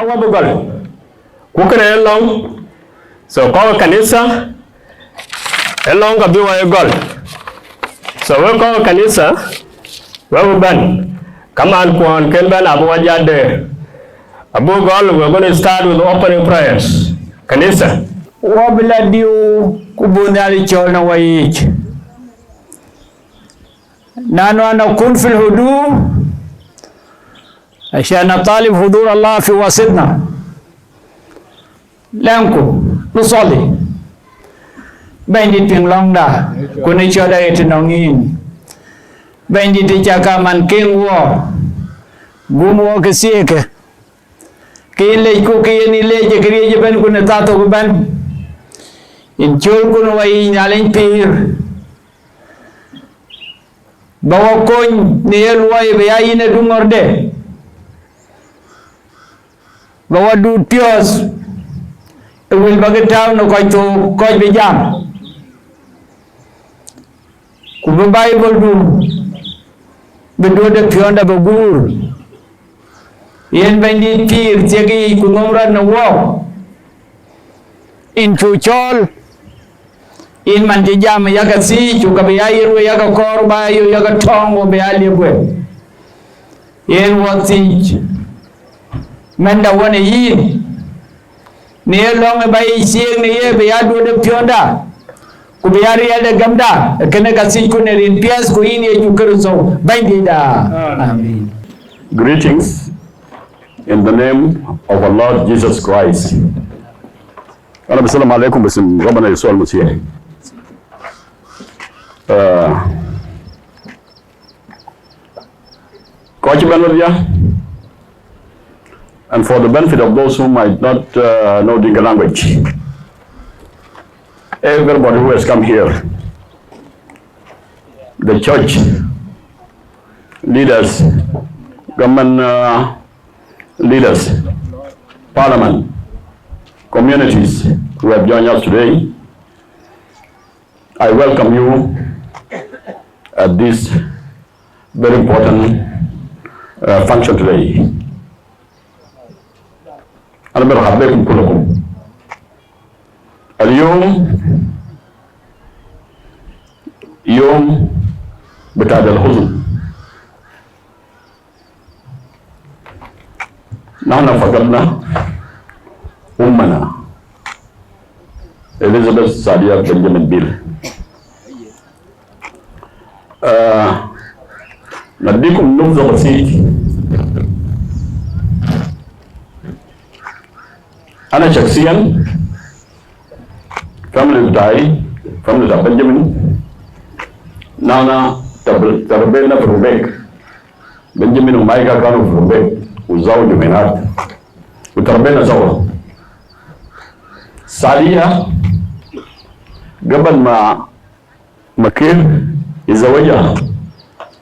wabugal kukene elong so ko kanisa elong ka biwa egol so we ko kanisa wabuban kaman kwon kenban abu wajade abu gol we're going to start with opening prayers kanisa wabla diu kubunali cholna wayich nano ana kun fil hudu عشان نطالب حضور الله في وسطنا لانكو نصلي بين دي تنلong da kuni choda etinongin بين دي تجاكا من كين wo gumo ke sieke kin le ko kin le je kriye ben kun tato ko ben in chol kun wai nyalen pir bawa kon ne elwai be ayine dungorde bawa du tios will bagataw no koy to koy be jam ku bible du be do de pionda be gur yen bandi tir tegi ku ngomra no wo in chu chol in man di jam yaga si chu ka be ayiru yaga korba yu yaga tongo be alibwe yen wati menda wone yin ne long bay sieng ne ye be adu de pionda ku be yari de gamda kene ka si ku ne rin pias ku yin ye ju kerso bandi da amen. Greetings in the name of our Lord Jesus Christ. Assalamu alaikum bisim Rabbana Yisrael al-Masih. And for the benefit of those who might not know Dinka language, everybody who has come here, the church leaders, government leaders, parliament, communities who have joined us today, I welcome you at this very important function today. أنا برحب بكم كلكم. اليوم يوم بتاع الحزن. نحن فقدنا أمنا إليزابيث سادية بنجامين بيل. نديكم نبذة بسيطة. أنا شخصياً family بتاعي family بتاع بنجامين نانا تربينا في روبيك بنجامين ومايكا كانوا في روبيك وزوجوا بنات وتربينا سوا. سالية قبل ما مكير يتزوجها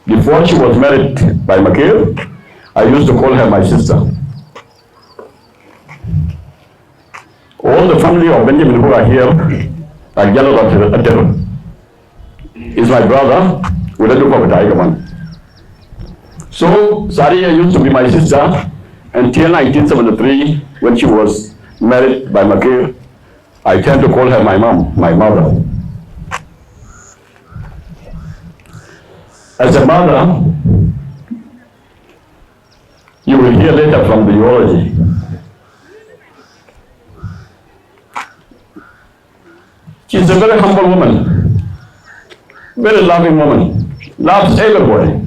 before she was married by Makir, I used to call her my sister. All the family of Benjamin who are here are General Adder. Is my brother, so Saria used to be my sister until 1973 when she was married by Makir. I tend to call her my mom, my mother. As a mother, you will hear later from the eulogy. She's a very humble woman, very loving woman, loves everybody.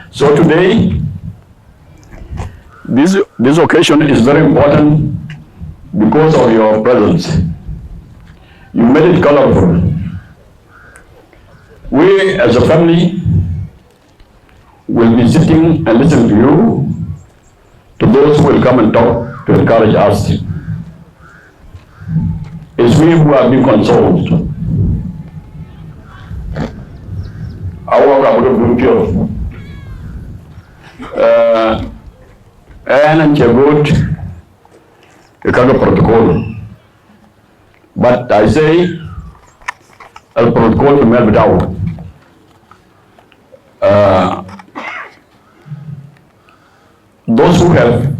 So today, this occasion is very important because of your presence. You made it colorful. We as a family will be sitting and listening to you, to those who will come and talk to encourage us. It's we who have been consoled. Our work I would have been pure. And good a kind of protocol. But I say a protocol to melt without. those who have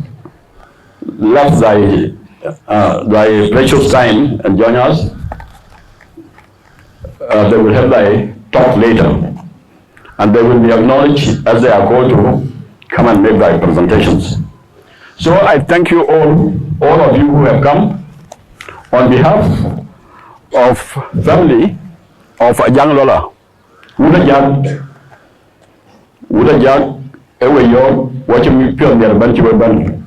left thy precious time and join us, they will have thy talk later, and they will be acknowledged as they are called to come and make thy presentations. So I thank you all of you who have come on behalf of family of Ajakguong. Wuda jag ewe yo watching me pure their bench we ban.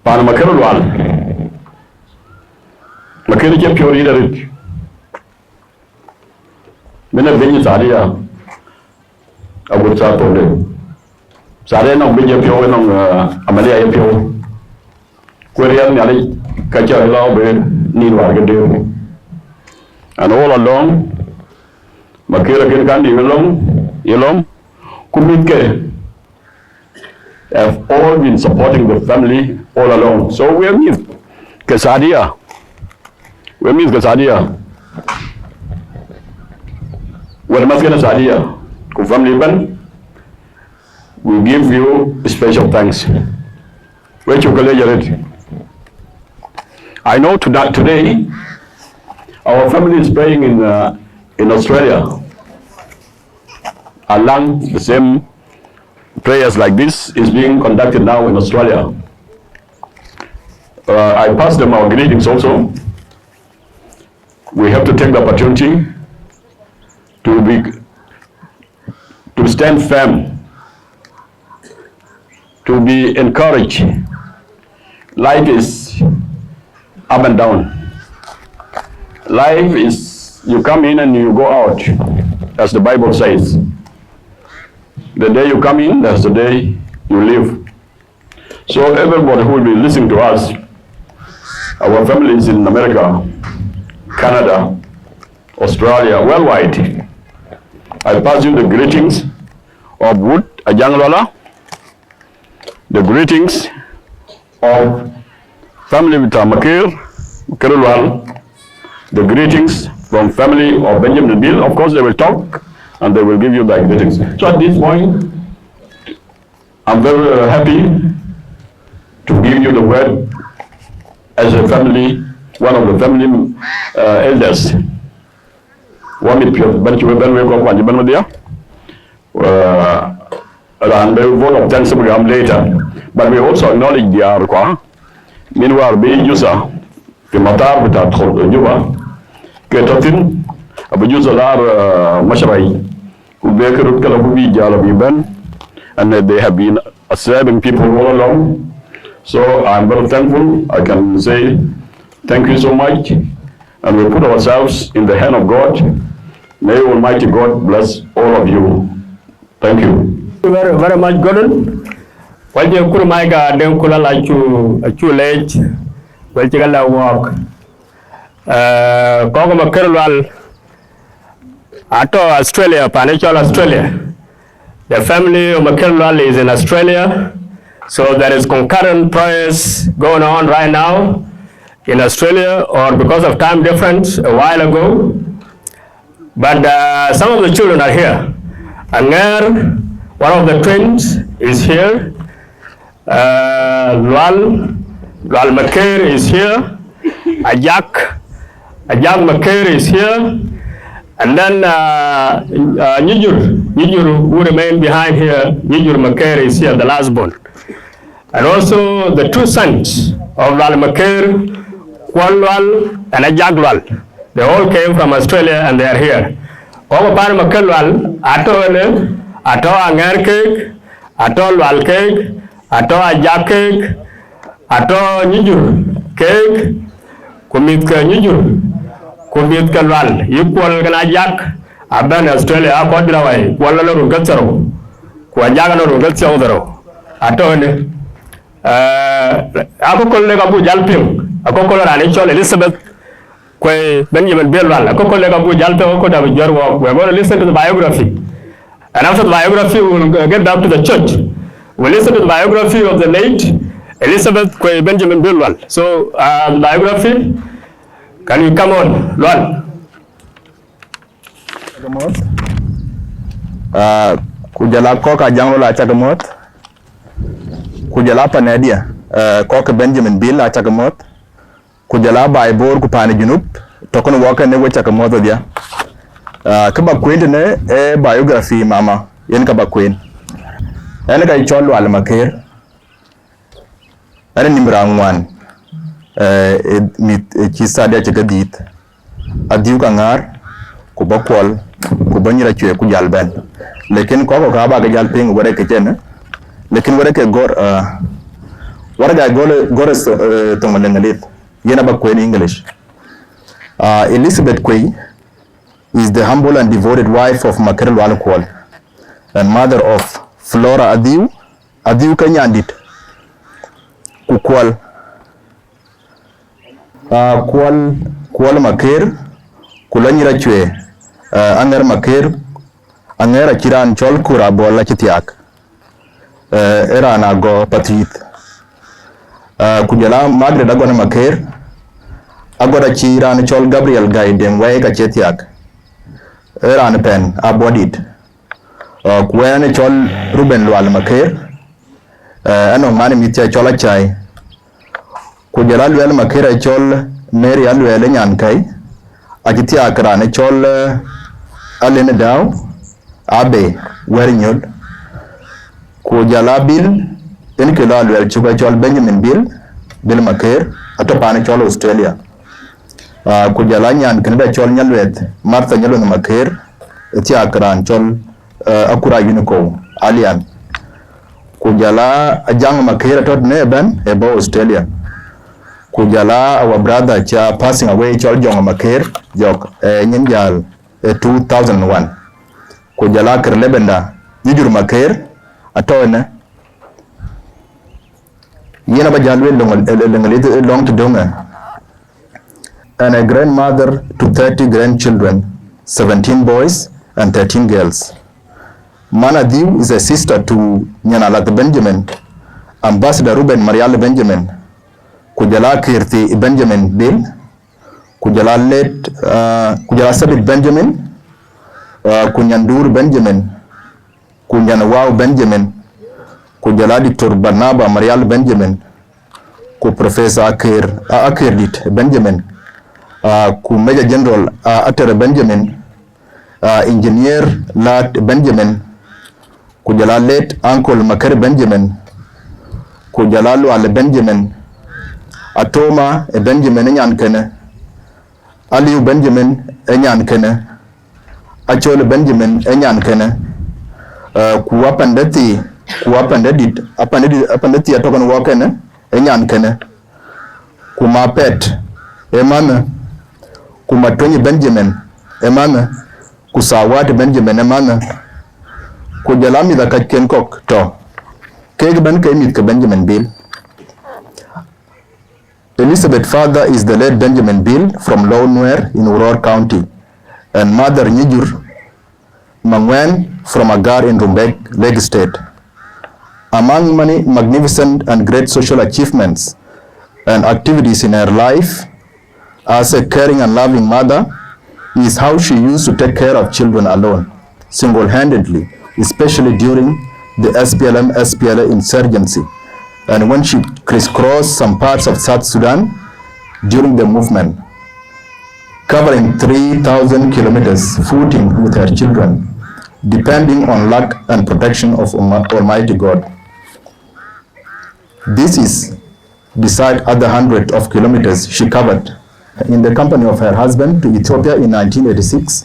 Pan makero wal. Makero je pure leader it. Mena benyi sadia. Abu sa tonde. Sadia nong benyi pure nong amalia ye pure. Kwerian nyali kacha lao be ni war gede. And all along Makira Kirkandi Yelom, Kumike have all been supporting the family all along. So we have missed Kesadia. We miss Kesadia. We must get Kesadia. Ku family ban, we give you special thanks. Where you college I know today our family is praying in Australia. Along the same prayers like this is being conducted now in Australia. I pass them our greetings also. We have to take the opportunity to stand firm, to be encouraged. Life is up and down. Life is, you come in and you go out, as the Bible says. The day you come in, that's the day you leave. So everybody who will be listening to us, our families in America, Canada, Australia, worldwide, I pass you the greetings of Wood Ajakguong, the greetings of family with Makir, the greetings from family of Benjamin Bill. Of course, they will talk and they will give you the greetings. So at this point, I'm very happy to give you the word as a family, one of the family elders. And we will vote of thanks later. But we also acknowledge the Arqua. Meanwhile, being user, the Matar with our Juba, Ketotin, Abu Yuzalar Masharai, who make a Jalabi Ben, and they have been serving people all along. So I'm very thankful. I can say thank you so much, and we put ourselves in the hand of God. May Almighty God bless all of you. Thank you. Very, very much, Gordon. Well, you could make a demkula like you late. Well, you can walk. Kogama Kerwal, Ato Australia, Panichal Australia. The family of McKelwell is in Australia. So there is concurrent prayers going on right now in Australia, or because of time difference a while ago. But some of the children are here. Anger, one of the twins, is here. Lual Makir is here. Ajak Makir is here. And then Nijur, who remain behind here, Nijur Makir is here, the last born. And also the two sons of Lal Makir, Kwalwal and Ajakguong. They all came from Australia and they are here. Over Pan Makalwal, Ato Anger cake, Ato Lwal cake, Ato Ajak cake, Ato Nijur cake, Kumitka Nijur, Kumitka Lwal, equal Ganajak, Aban Australia, Akodraway, Kuala Rugatsaro, Kuajagano Rugatsodero, Atone. Akokolega bu jalping akokola ranichol Elizabeth kwe Benjamin Bilwal akokolega bu jalpe okoda bu jorwo. We're going to listen to the biography, and after the biography we will get back to the church. We'll listen to the biography of the late Elizabeth kwe Benjamin Bilwal. So the biography, can you come on, Lord? kujala koka janglo la chagamot, kujala panedia koka Benjamin Bill la chagamot, kujala ba ibor kupane junub tokon waka ne we chagamot dia. Kaba kwende ne biography mama yen kaba kwen. Ene ga cholo al maker. Ene nimra ngwan mit chisa dia chagadit. Adiu kangar kubakwal kubanyira chwe kujal ben. Lekin koko ka ba ga jal ping wore ke chen lekin wore ke gor wore ga gor to malengalit yena ba kwen English. Elizabeth Kwei is the humble and devoted wife of Makerel Walkwal and mother of Flora Adiu Kanyandit Kukwal Kwal Maker kulanyira chwe anger Maker angera kiran chol kura bola chitiak era na go patit kujala magre dagona Maker agoda chiran chol Gabriel Gaiden wae ka chitiak era na pen abodit kuene chol Ruben Lwal Maker ano mani mitya chola chai kujala Lwal Maker chol Mary Alwele nyankai achitiak rane chol Alene Daw abe werinyol kujala Bill enke Lwal chuba chol Benjamin Bill Maker atopane chol Australia kujala nyan Canada chol Nyalwet Martha Nyalwet Maker tiak ran chol Akura Unico Alian kujala Ajang Maker tot neben ebo Australia kujala our brother cha passing away chol Jong Maker jok nyinjal 2001 kujala Kerlebenda Nijur Maker atone yena ba jalwe long to donga and a grandmother to 30 grandchildren, 17 boys and 13 girls. Manadiu is a sister to Nyanalat Benjamin, Ambassador Ruben Mariale Benjamin, Kujala Kirti Benjamin Bill, Kujala Sabit Benjamin, Kunyandur Benjamin, Kunyanawau Benjamin, Kujala Dr. Barnaba Mariale Benjamin, Ku Professor Akirdit Benjamin, ku Major General Atere Benjamin, Engineer Lat Benjamin, ku jala late Uncle Maker Benjamin, ku jala Lwal Benjamin, Atoma Benjamin Nyankene, Aliu Benjamin Nyankene, Achol Benjamin Nyankene, ku apandeti atokan wakene Nyankene, ku Mapet Emana, Kumatonyi Benjamin Emana, Kusawat Benjamin Emana, Kujalami the Katken Kok to Keg Ben Kemit Benjamin Bill. Elizabeth's father is the late Benjamin Bill from Lownware in Aurora County, and mother Nijur Mangwen from Agar in Rumbek, Lake State. Among many magnificent and great social achievements and activities in her life as a caring and loving mother is how she used to take care of children alone, single-handedly, especially during the SPLA insurgency, and when she crisscrossed some parts of South Sudan during the movement, covering 3,000 kilometers footing with her children, depending on luck and protection of Almighty God. This is beside other hundreds of kilometers she covered in the company of her husband to Ethiopia in 1986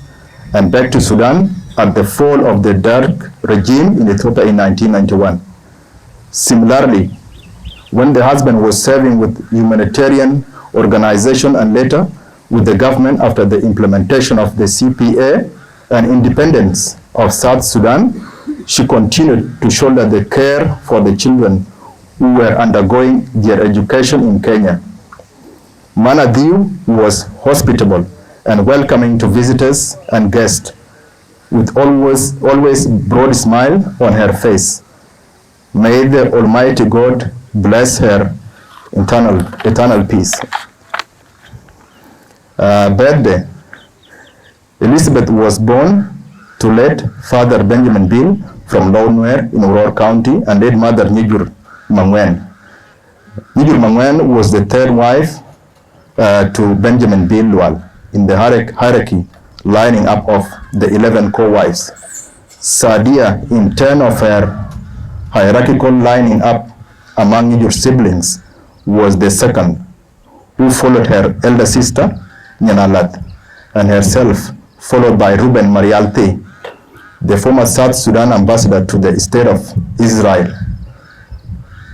and back to Sudan at the fall of the Dark regime in Ethiopia in 1991. Similarly, when the husband was serving with humanitarian organization and later with the government after the implementation of the CPA and independence of South Sudan, she continued to shoulder the care for the children who were undergoing their education in Kenya. Manadiu was hospitable and welcoming to visitors and guests, with always broad smile on her face. May the Almighty God bless her eternal peace. Birthday. Elizabeth was born to late Father Benjamin Bill from Lownware in Aurora County, and late mother Nijur Mangwen. Nijur Mangwen was the third wife to Benjamin Bilwal in the hierarchy lining up of the 11 co-wives. Sadia, in turn of her hierarchical lining up among Nijur siblings, was the second, who followed her elder sister, Nyanalat, and herself, followed by Ruben Marialti, the former South Sudan ambassador to the state of Israel.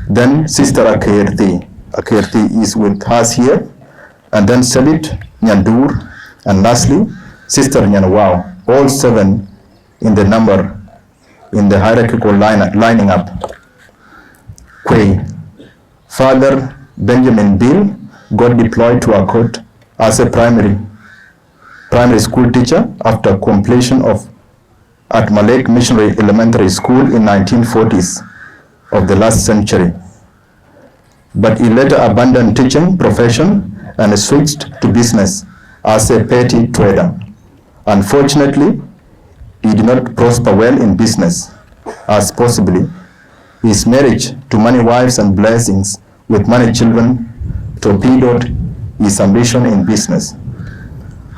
Then Sister Akerti. Akerti is with us here. And then Salit, Nyandur, and lastly, Sister Nyanwao, all 7 in the number in the hierarchical lining up. Kwei, Father Benjamin Bill got deployed to Akot as a primary school teacher after completion of at Malek Missionary Elementary School in 1940s of the last century. But he later abandoned teaching profession and switched to business as a petty trader. Unfortunately, he did not prosper well in business, as possibly his marriage to many wives and blessings with many children torpedoed his ambition in business.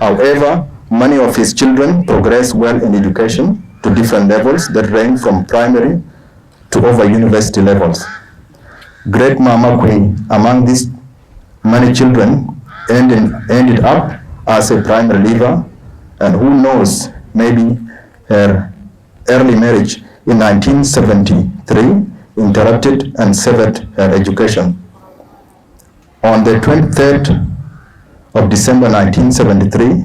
However, many of his children progressed well in education to different levels that range from primary to over university levels. Great Mama Queen, among these many children, ended up as a primary leaver, and who knows, maybe her early marriage in 1973 interrupted and severed her education. On the 23rd of December 1973,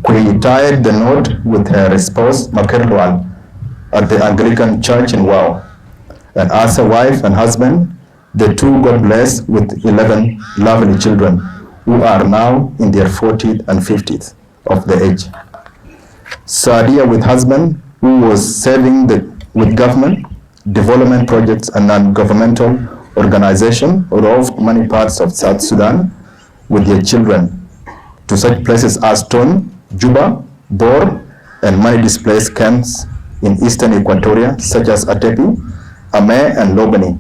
Queen tied the knot with her spouse Makerlwal at the Anglican Church in Wau, and as a wife and husband, the two got blessed with 11 lovely children who are now in their 40th and 50th of the age. Sadia with husband, who was serving with government, development projects and non-governmental organization roved many parts of South Sudan with their children to such places as Ton, Juba, Bor, and many displaced camps in eastern Equatoria such as Atepi, Ame, and Lobani.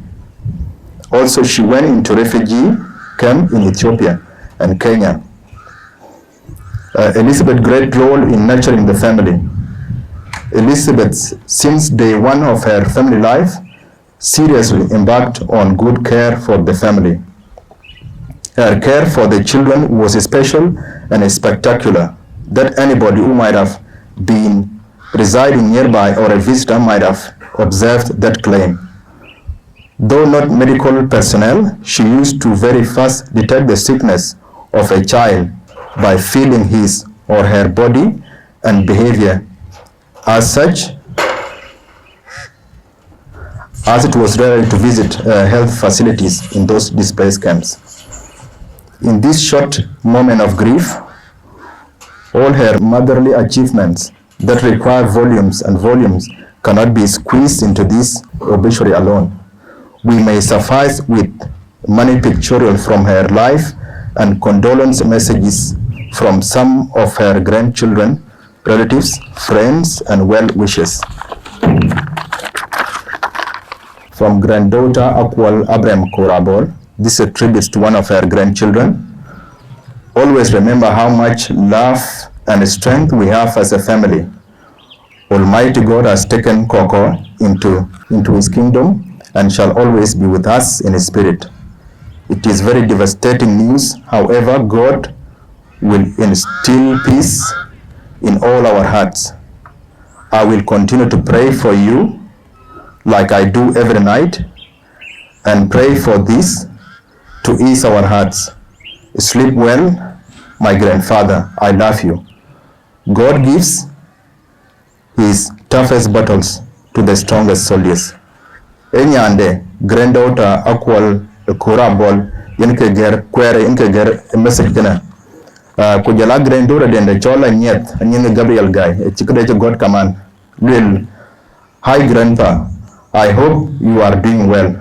Also, she went into refugee camp in Ethiopia and Kenya. Elizabeth's great role in nurturing the family. Elizabeth, since day one of her family life, seriously embarked on good care for the family. Her care for the children was special and spectacular that anybody who might have been residing nearby or a visitor might have observed that claim. Though not medical personnel, she used to very fast detect the sickness of a child by feeling his or her body and behavior. As such, as it was rare to visit health facilities in those displaced camps. In this short moment of grief, all her motherly achievements that require volumes and volumes cannot be squeezed into this obituary alone. We may suffice with many pictorial from her life and condolence messages from some of her grandchildren, relatives, friends, and well-wishers. From granddaughter Akwal Abraham Korabol, this is a tribute to one of her grandchildren. Always remember how much love and strength we have as a family. Almighty God has taken Koko into his kingdom and shall always be with us in his spirit. It is very devastating news. However, God will instill peace in all our hearts. I will continue to pray for you like I do every night, and pray for this to ease our hearts. Sleep well, my grandfather. I love you. God gives his toughest battles to the strongest soldiers. Enyande, granddaughter Akwal Kurabol, Yenkeger, Quere, Yenkeger, message dinner. Kujala granddaughter dende chola nyet, and Gabriel guy, a chikade God command. Lil, hi grandpa, I hope you are doing well.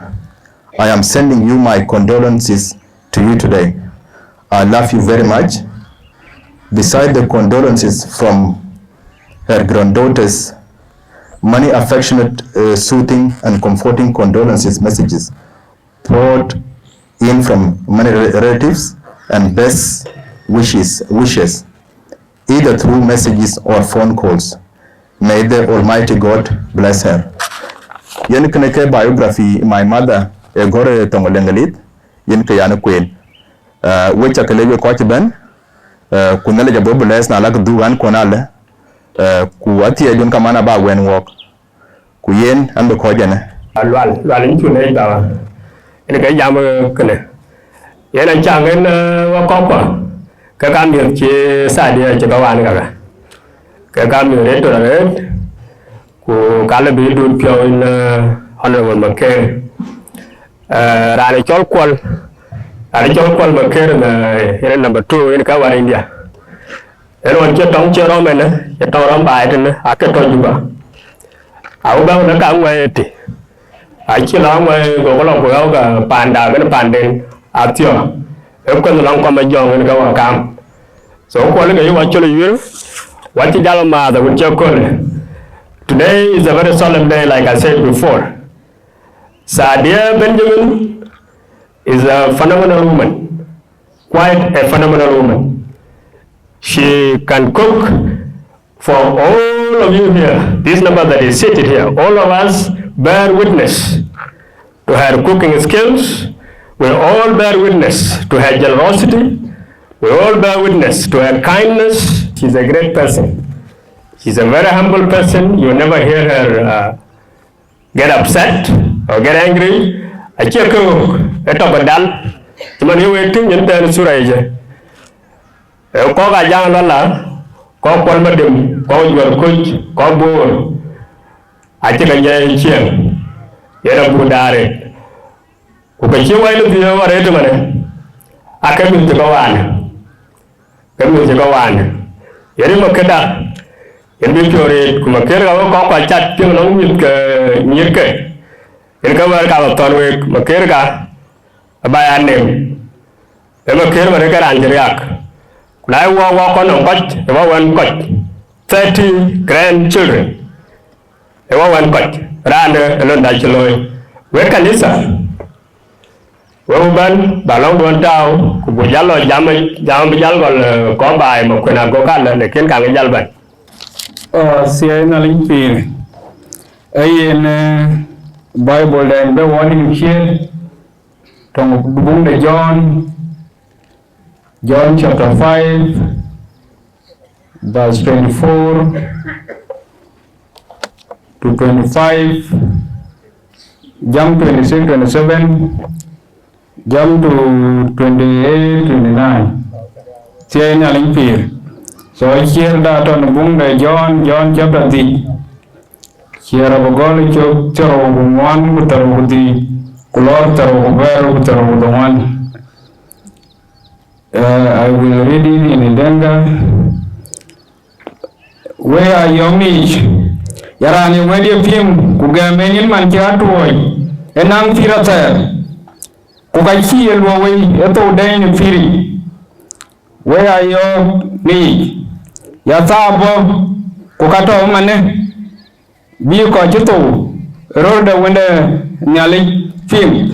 I am sending you my condolences to you today. I love you very much. Beside the condolences from her granddaughters, many affectionate, soothing, and comforting condolences messages poured in from many relatives and best wishes, either through messages or phone calls. May the Almighty God bless her. Yen kene biography my mother e gore tongolengalit yen ke yana queen which akelege coach ben kunele jabo bless na lak duan konale ku atie jon kamana ba wen walk ku yen ambe ko jene lwal ni chune ba ene ke jam kene yen an changen wa kokwa ka kamir che sadia che bawan ka kamir re to re ku kala bi dun pyo in honorable make rani chol kwal make na ene number 2 in ka wa India ene won che tong che ro men che tong ro ba tin a ke to juba au ba na ka ngwe ti a chi la ngwe go lo go ga panda ga panden a tio e ko no lang ko ma jong ene ka wa kam so ko le ga wa cholo yir wa ti dalo ma da wo che ko today is a very solemn day, like I said before. Sadia Benjamin is a phenomenal woman, quite a phenomenal woman. She can cook for all of you here. This number that is seated here, all of us bear witness to her cooking skills. We all bear witness to her generosity. We all bear witness to her kindness. She's a great person. She's a very humble person. You never hear her get upset or get angry. I check her at a badal. When you waiting in the Suraja. A coca young lala, cock one madam, call your coach, call board. I take a young chair. Yet a good are. Because you wait to be over 8 minutes. I came to go on. Come to go on. Yerim in Victoria, Kumakera, Coca chat, along with Nirke. In cover of Thorwick, Makerga, by a name. The Makerga and Jeriak. I walk on a coach, about one coach. 30 grandchildren. About one coach. Randa, alone Dachaloy. Where can this are? Woban, Balong one down, Kubujalo, Jamajal, go by Mokuna Gokala, the King Jalban. Siya na lang pin. Ayin Bible dan be warning here. Tong bung de John chapter 5 verse 24 to 25, jump 26, 27, jump to 28, 29. Siya na lang pin. So here that on bung de John chapter 3. Here a goal chok charo one butaro di kulor taro beru butaro the one. I will read it in Dinka. Where are your meat? Yarani wedi pim kugamenin man chatuoi enang firata kukachi elwoi eto dain firi. Where are your meat? Yatabo kukato mane bi ko jito roda wende nyali film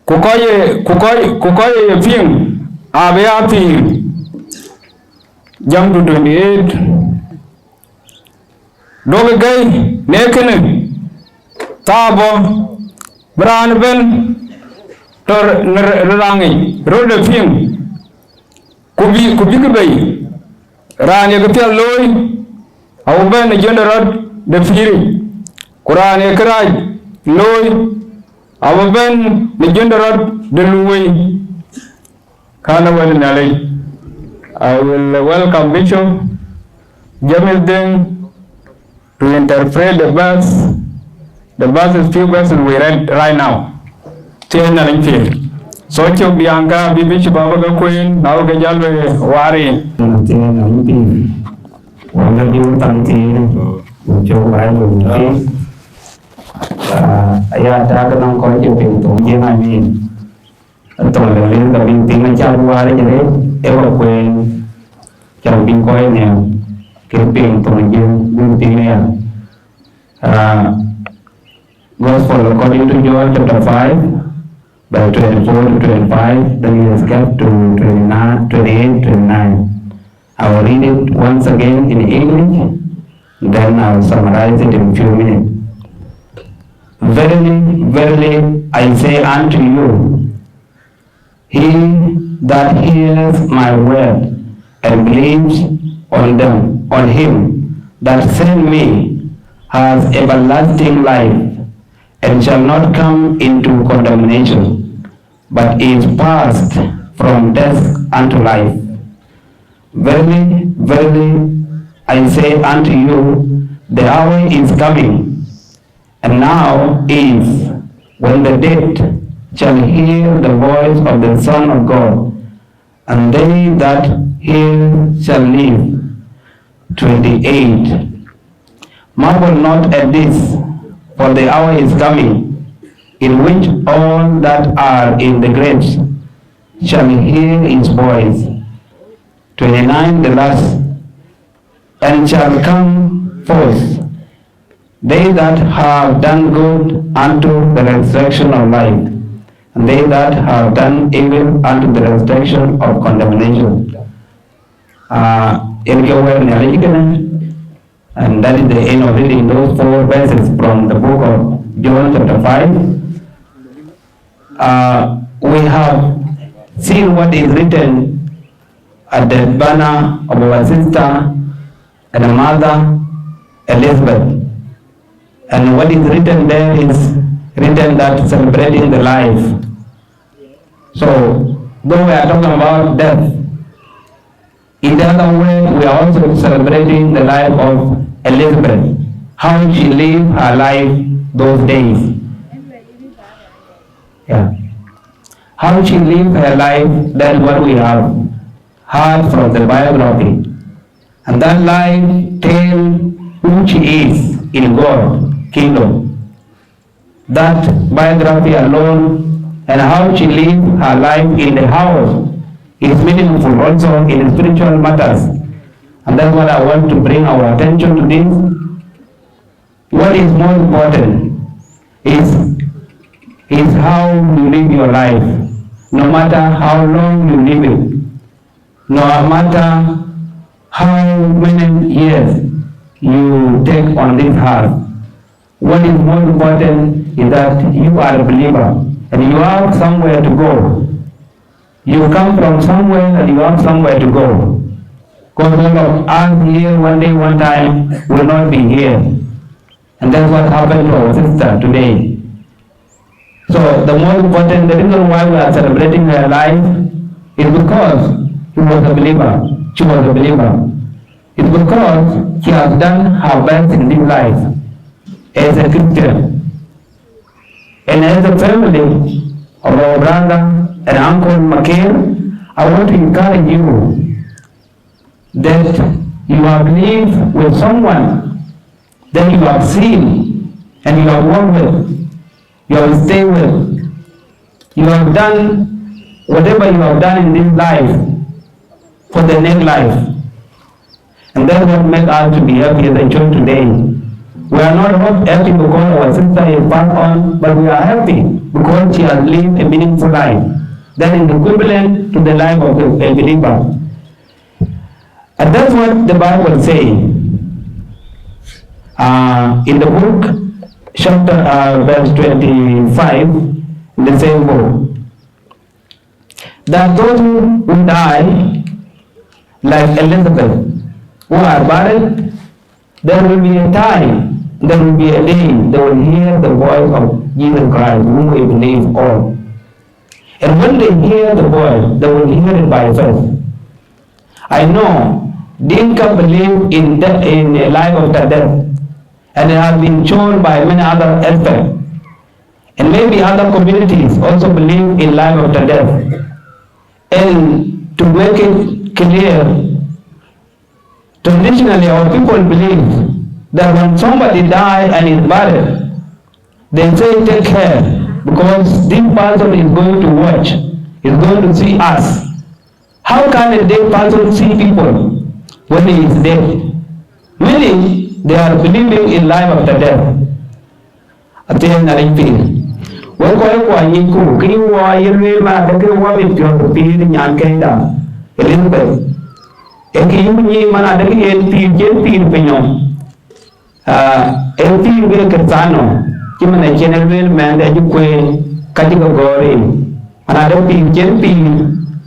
kukoye film abe api jump to 28 doge gay nekene tabo bran ben tor rangi roda film kubi kubay rani ko tel loy aw ben general de firi qur'an kraj loy aw ben ni general de luway kana wal nalay. I will welcome Bishop Jamil Deng to interpret the verse. The verses, few verses we read right now. Tena linfi. So chok bianga bi Bishop Abaga Queen now ke jalwe wari. Tena linfi. Wala diu tanti chok wai linfi. Ayah ta ka nang ko chok pintu je na min. Tol le len ka bin tin na cha wari je le ewa Queen. Chào bình coi nè keeping Tongjin, Guntinia. Gospel according to John chapter 5, by 24 to 25, then he has kept to 29, 28, 29. I will read it once again in English, then I will summarize it in a few minutes. Verily, verily, I say unto you, he that hears my word and believes on him that sent me has everlasting life, and shall not come into condemnation, but is passed from death unto life. Verily, verily, I say unto you, the hour is coming, and now is, when the dead shall hear the voice of the Son of God, and they that hear shall live. 28. Marvel not at this, for the hour is coming, in which all that are in the graves shall hear his voice. 29, the last. And shall come forth, they that have done good unto the resurrection of life, and they that have done evil unto the resurrection of condemnation. And that is the end of reading those 4 verses from the book of John chapter 5. We have seen what is written at the banner of our sister and a mother, Elizabeth. And what is written there is written that celebrating the life. So, though we are talking about death, in the other way, we are also celebrating the life of Elizabeth, how she lived her life those days. Yeah. How she lived her life, that is what we have heard from the biography. And that life tells who she is in God's kingdom. That biography alone and how she lived her life in the house is meaningful also in spiritual matters. And that's what I want to bring our attention to this. What is more important is how you live your life. No matter how long you live it, no matter how many years you take on this earth, what is more important is that you are a believer and you have somewhere to go. You come from somewhere and you have somewhere to go. Because all of us here one day, one time will not be here. And that's what happened to our sister today. So the most important, the reason why we are celebrating her life is because she was a believer. She was a believer. It's because she has done her best in this life as a Christian. And as a family of our brother and uncle Makir, I want to encourage you that you have lived with someone that you have seen and you have worked with, you have stayed with, you have done whatever you have done in this life for the next life. And that's what makes us to be happy as a church today. We are not happy because our sister is passed on, but we are happy because she has lived a meaningful life. That is equivalent to the life of a believer. And that's what the Bible says. In the book, chapter verse 25, in the same book, that those who die, like Elizabeth, who are buried, there will be a time, there will be a day, they will hear the voice of Jesus Christ, whom we believe all. And when they hear the voice, they will hear it by faith. I know Dinka believe in a life after death, and it has been shown by many other aspects. And maybe other communities also believe in life after death. And to make it clear, traditionally our people believe that when somebody dies and is buried, they say take care, because this person is going to watch, is going to see us. How can a dead person see people when he is dead? Meaning, they are believing in life after death. At the end of the day, when you go, you ma the one with your beard in Yankenda, Elizabeth. And you mana the PJ Pino. LP will Catano, given a general man that you quay, category. Another PJ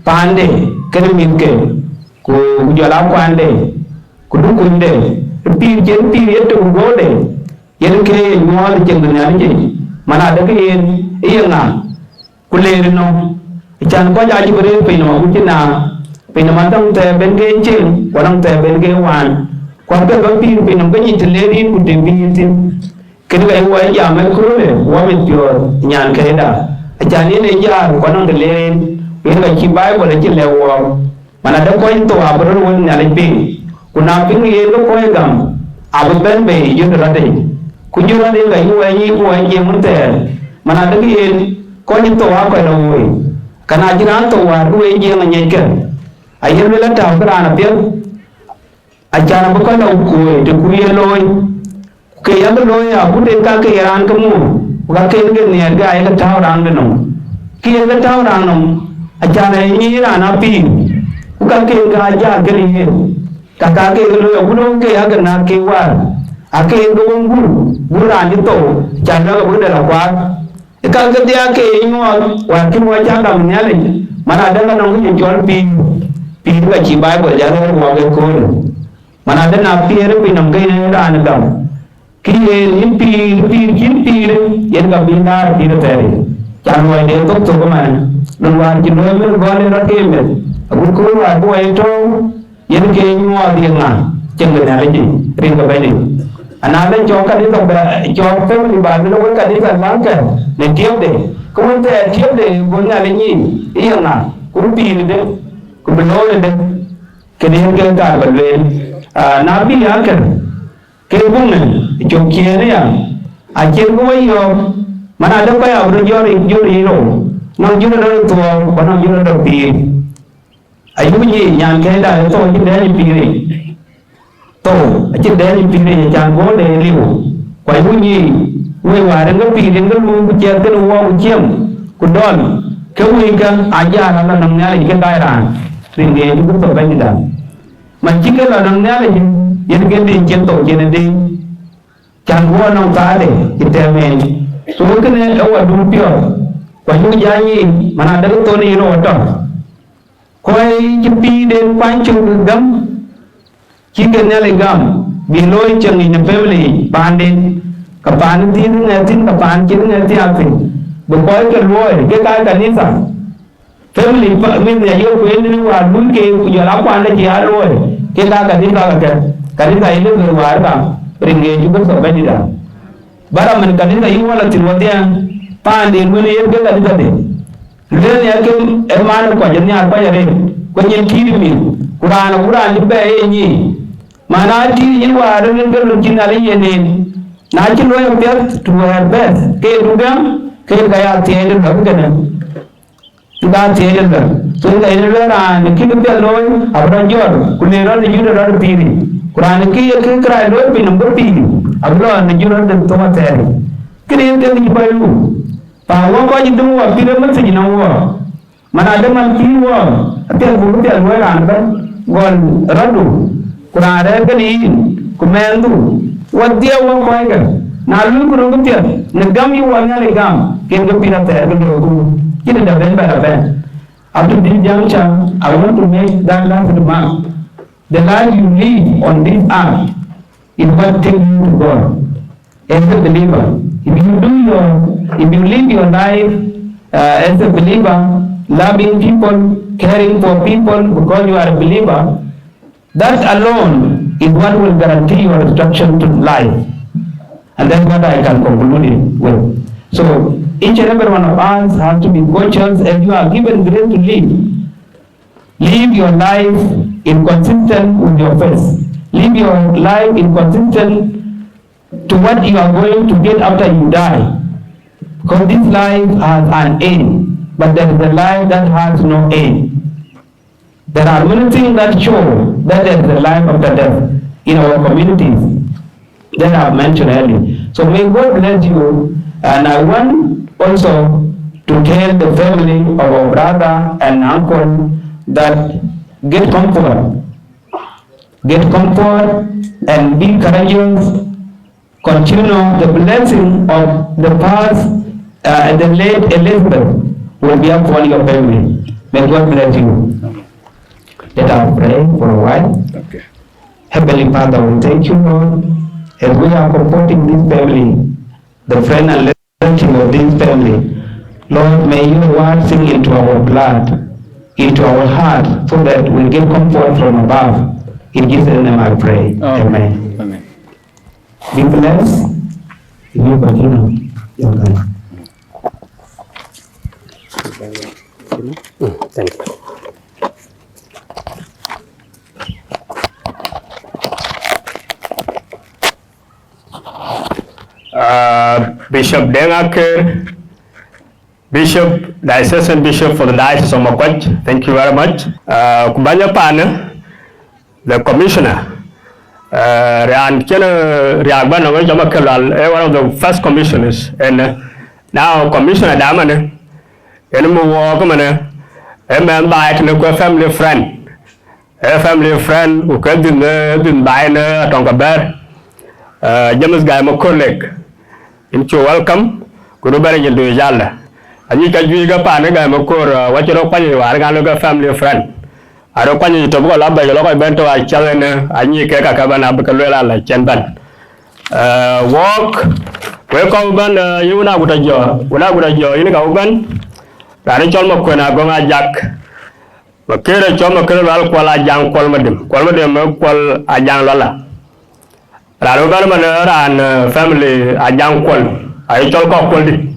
Pande, Kereminke, Kujala Pande, Kudukunde, PJ to go there. Yenke more generality. Manadakin, Iana, Kulerino, Chan Kojaji Pino, Utina, Pinamatang te Benge Chin, one of the Benge one, Quantum Pino Benny to lady would be meeting. Can we away Yamakure, woman pure, Yan Keda, a Janin yard, one on the lane, we have a key Bible and Jilla war. Manada point to our brother one Nalipi, Kunapin yellow poegam, Abu Benbe, Yudrade. Could you run in like you and you went there? Manadakin, calling to walk away. Can I get out to walk away and yanker? I hear let out the appeal. I can't book on Kuwait to Kuya Loy. Kayaka lawyer, who take Kaki and Kamu, Wakin near Guy in the town around the no. Kia the town around them. I can't hear an appeal. Who can kill Gaja getting him? Kakaki lawyer, who don't get Aganaki war. Ake Guru, Buranito, China would have quad. The Kalkadia inward, working what China Nelly, Manadana no John P. Bible, Jana Wagon. Manadana appear in a gain and down. Kill impede, Yenga Bina, Peter Terry. Janway de Toman, no one can remember God in a game. A good cool, I go a toe, Yenke more the man, Generality, ring of any. Another joker is a job family by the local Kadisa Lanka, the Tilde. Come on there, Tilde, Bunalini, Iana, could be the could be loaded. Can you get that? Nabi Yakan, K-Woman, Jokia, I can't go your Manadapa of the Jori, no general to one of your being. I usually Yankeda, I told you that period. To, trên đấy thì này chẳng có để liều quay vui nhỉ người ngoài đang có pì đến cái lu chia cái lu vào chiêm cột đòn cái người cái ai ra nó là nằm nhà thì cái đai ra thì nghe chúng tôi phải như thế mà chỉ cái là nằm nhà thì những cái đi trên tổ trên đi chẳng có nông ta để cái tem này số cái này ở đúng tiêu quay vui giá nhỉ mà nó đang tôi đi rồi đó quay chụp pì đến quay chụp gấm Chicken Nelligam, below in the family, Pandin, Kapan, Kapan, Chicken, the boy can roy, get out Kanisa. Family mean the young who are looking your up on the Giaroy, get out Kanisa, Kanisa in the Warba, bring a jubes of Benida. Baraman Kanisa, you want to what they are, Pandin, when you get a day. Then I came a man of Quajania Fire, when you kill me, Kuran, Bay. Manati, you are looking at it. Natural death to her best. K to them, K Gaya theatre of them. To that theatre. So the editor and the king of the loin, Abra Jor, could they run the unit of the piri. Kuranaki, a king cried, don't be number P. Abra and the unit of the tomatary. Can you tell me by you? What you do a pyramid in a war? Manadaman King war, a tell who tell where I'm gone, Radu. Kurang kali kumendu wadia wong kaya nalu kurang dia negam yu wanya negam kena pina ter kena kita dah ben. After this juncture, I want to make that last remark. The life you live on this earth is what takes you to God as a believer. If you live your life as a believer, loving people, caring for people because you are a believer, that alone is what will guarantee your instruction to life. And that's what I can conclude it with. So each and every one of us have to be conscious as you are given grace to live. Live your life in consistent with your faith. Live your life in consistent to what you are going to get after you die. Because this life has an end, but there is a life that has no end. There are many things that show that there is a life after death. in our communities that I've mentioned earlier. So may God bless you. And I want also to tell the family of our brother and uncle that get comfort and be courageous. Continue the blessing of the past and the late Elizabeth will be upon your family. May God bless you. Let us pray for a while. Okay. Heavenly Father, we thank you, Lord, as we are comforting this family, the friend and relative of this family. Lord, may your word sink into our blood, into our heart, so that we get comfort from above. In Jesus' name I pray. Amen. Amen. Be blessed. You continue. Your God. Thank you. Bishop Dengaker, Bishop, the Assistant Bishop for the Diocese of Makwach, thank you very much. Kubanya Pana, the Commissioner, Rian Kena Riagbana, one of the first commissioners, and now Commissioner Damane, and more Walkman, a man by a family friend, who could been buying a Tonka Bear, James Guy Makolek. Into welcome, good morning to Yalla. And you can use a pan again, what you don't find you are going to family friend. I don't want you to go up by your local bento. I challenge I need Kaka Cabana Bacalera like Chenban. Walk, welcome, you know what a job. When I would a job, you know, Ben. Ranichon Mokuna Gonga Jack. Makera Choma Kerala Kuala Jang Qualmadim, Qual a Jang Lola. Rarogan and family a young qual. I told Coqualdi.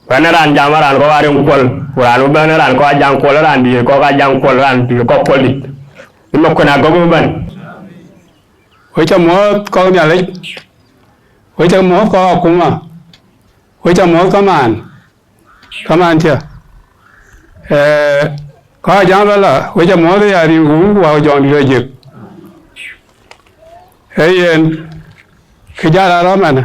When I ran Jammer and go around qual, Ranuban and go a young qualler and the Coca young qual and the Coqualdi. You know, when I go over. Which are more called me a lake, which are more called Kuma, which are more command here. Call Jamala, which are more they are in who are John Egypt. Hey, and Kijara Roman,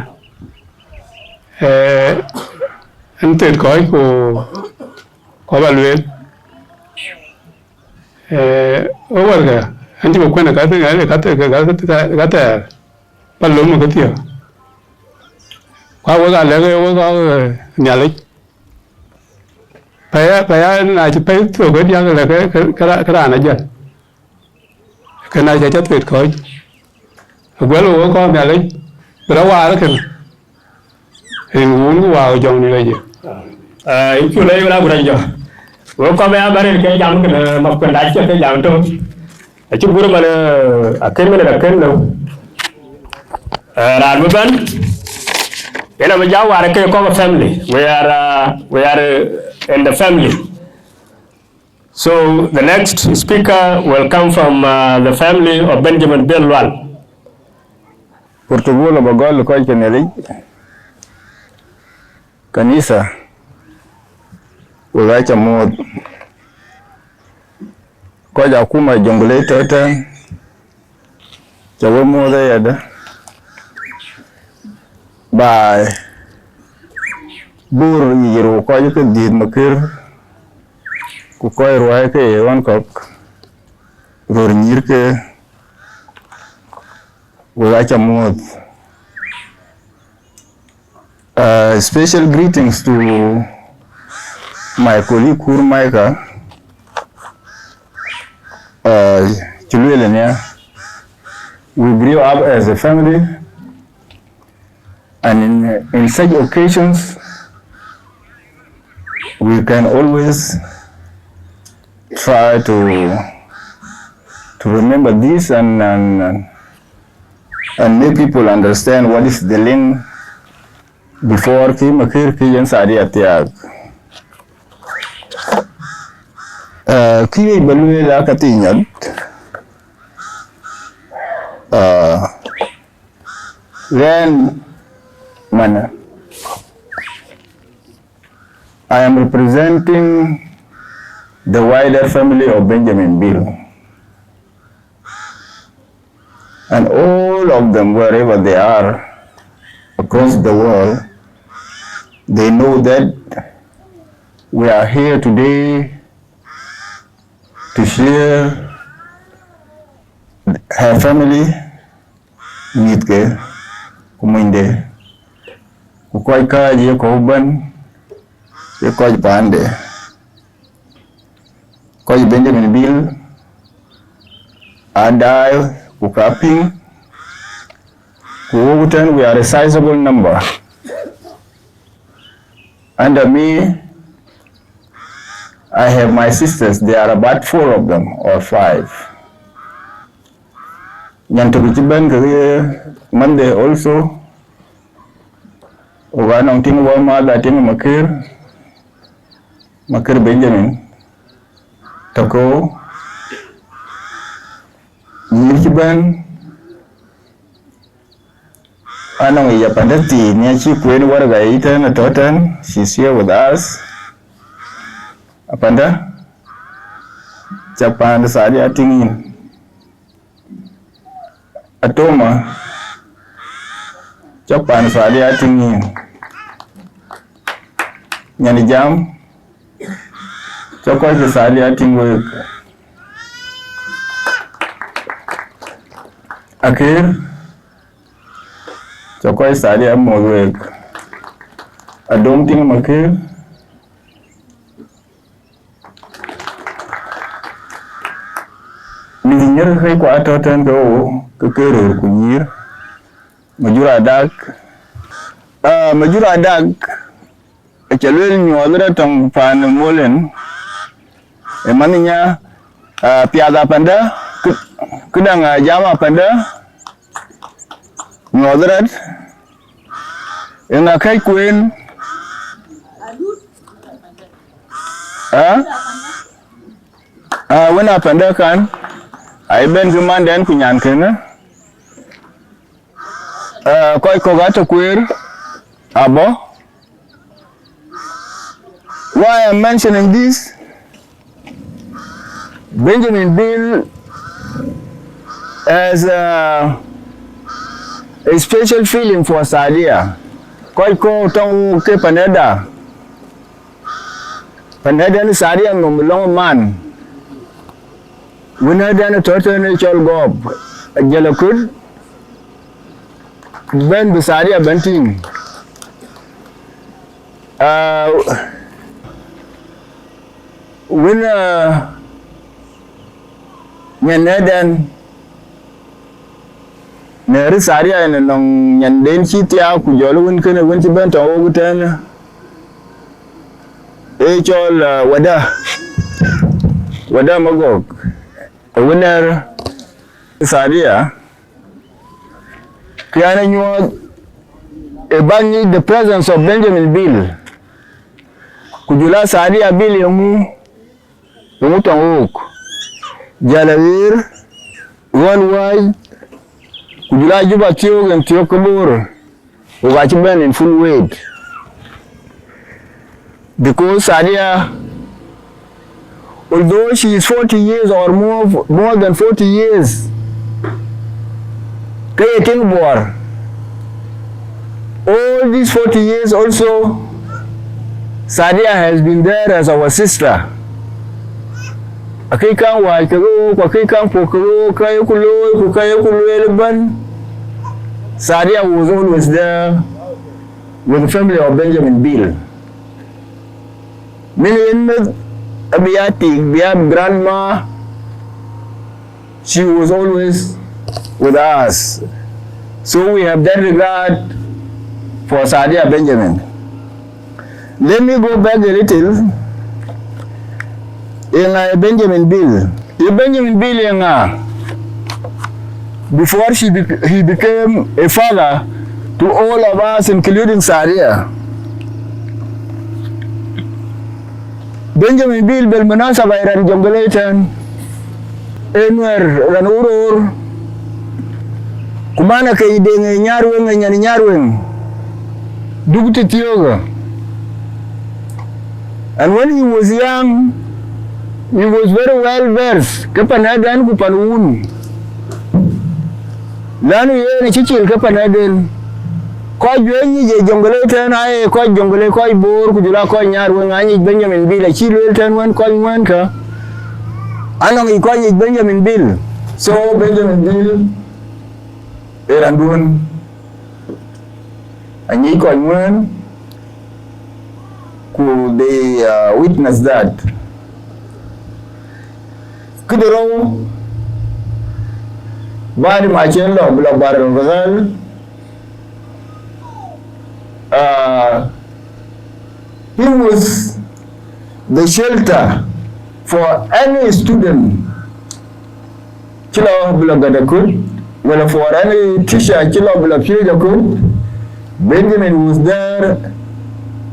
and Ted Koi, who overweight over there, and you went a got there, but Luma got you. Why was I let over Nelly? Pay, I should pay to a good young Karana jet. Can I get it, Koi? Well, work on Nelly, but a while can. And won't wow, Johnny. If you lay it up with you, welcome everybody. Can jump in a Mokanacha, Janto. I took good a came a candle. Raguban, in a Jawa, I can call a family. We are in the family. So the next speaker will come from the family of Benjamin Bellwal. Portugal bagol ko keneli kanisa ulacha mo ko ja kuma jongle tata jawo mo da yada ba bur yiro ko ke dit makir ku ko ruai ke wan kok ror nyir ke special greetings to my colleague Kurmaika. We grew up as a family, and in such occasions, we can always try to remember this and make people understand what is the link before ki makir ki yan sari atiag. Ki balue la katinyat. Then mana I am representing the wider family of Benjamin Bill. And all of them, wherever they are across the world, they know that we are here today to share her family meet ke kuminde kukoi kaji ko ban ye koi pande koi Benjamin Bill adai kukaping kuugutan. We are a sizable number. Under me I have my sisters. There are about 4 of them or 5. Nyantukichiban kage Monday also. Uganong ting Walmart ting Makir Benjamin Tako Nyichiban Anong Yapandati Nyachi Queen Warga Eaton Totten. She's here with us. Apanda Japan Sadia Tingin Atoma Japan Sadia Tingin Nyanijam Chokoi Sadia Tingwork Akir Chokoi Sadia Mowork Adom Ting Makir Minyir kai kwa toten go kekere kunyir majura dak chalwel nyodra tong pan molen emaninya piada panda kudang jama panda nyodra enga kai kuen wena panda kan ai ben kuman den kunyan kena koi ko gato queer abo. Why I'm mentioning this? Benjamin Bill has a special feeling for Sadia. Koi ko tong ke paneda ni Sadia ngomlong man. Winner than a total natural gob, a yellow could Ben Bisaria Benting. Winner Yanadan Nerisaria and a long Yanden Chitia, Kujolwin can went to Bent over 10 all Wada Magog. A winner Sadia Kiana Ebani the presence of Benjamin Bill Kujula Sadia Bill Yumutang Jalawir One Wide Kujula Juba Tiog and Tiokabur Ugachiban in full weight because Sadia, although she is 40 years or more than 40 years, all these 40 years also, Sadia has been there as our sister. Akikan waikago, akikan pokago, kayukulo, kayukulo, Sadia was always there with the family of Benjamin Bill. Abiyati, grandma, she was always with us. So we have that regard for Sadia Benjamin. Let me go back a little in Benjamin Bill. Benjamin Bill, before he became a father to all of us, including Sadia. Benjamin Bill belmanasa bayran jonggaletan enwer ranurur kumana kay denge nyarweng dugti tiyoga. And when he was young, he was very well versed. Kapanadan kupanun lanu ye ni chichil ka panadel ko jwenyi je jongole ten ay ko jongole ko bor ku jula ko nyar won anyi Benjamin Bill chilwel ten won ko ngwan ka anong ko nyi Benjamin Bill so Benjamin Bill erandun anyi ko ngwan could they witness that kidero bari ma chello bla baral bazal he was the shelter for any student kilo bla gadakut well for any teacher kilo bla piyakut Benjamin was there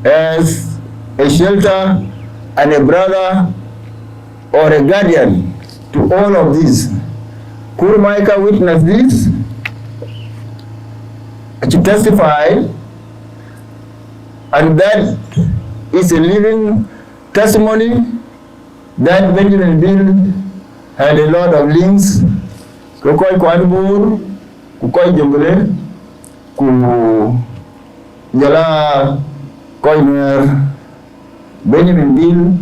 as a shelter and a brother or a guardian to all of these. Could Micah witness this? To testify, and that is a living testimony that Benjamin Bill had a lot of links. Kukoi Kwanbur, Kukoi Jungule, Ku Jala Koiner, Benjamin Bill,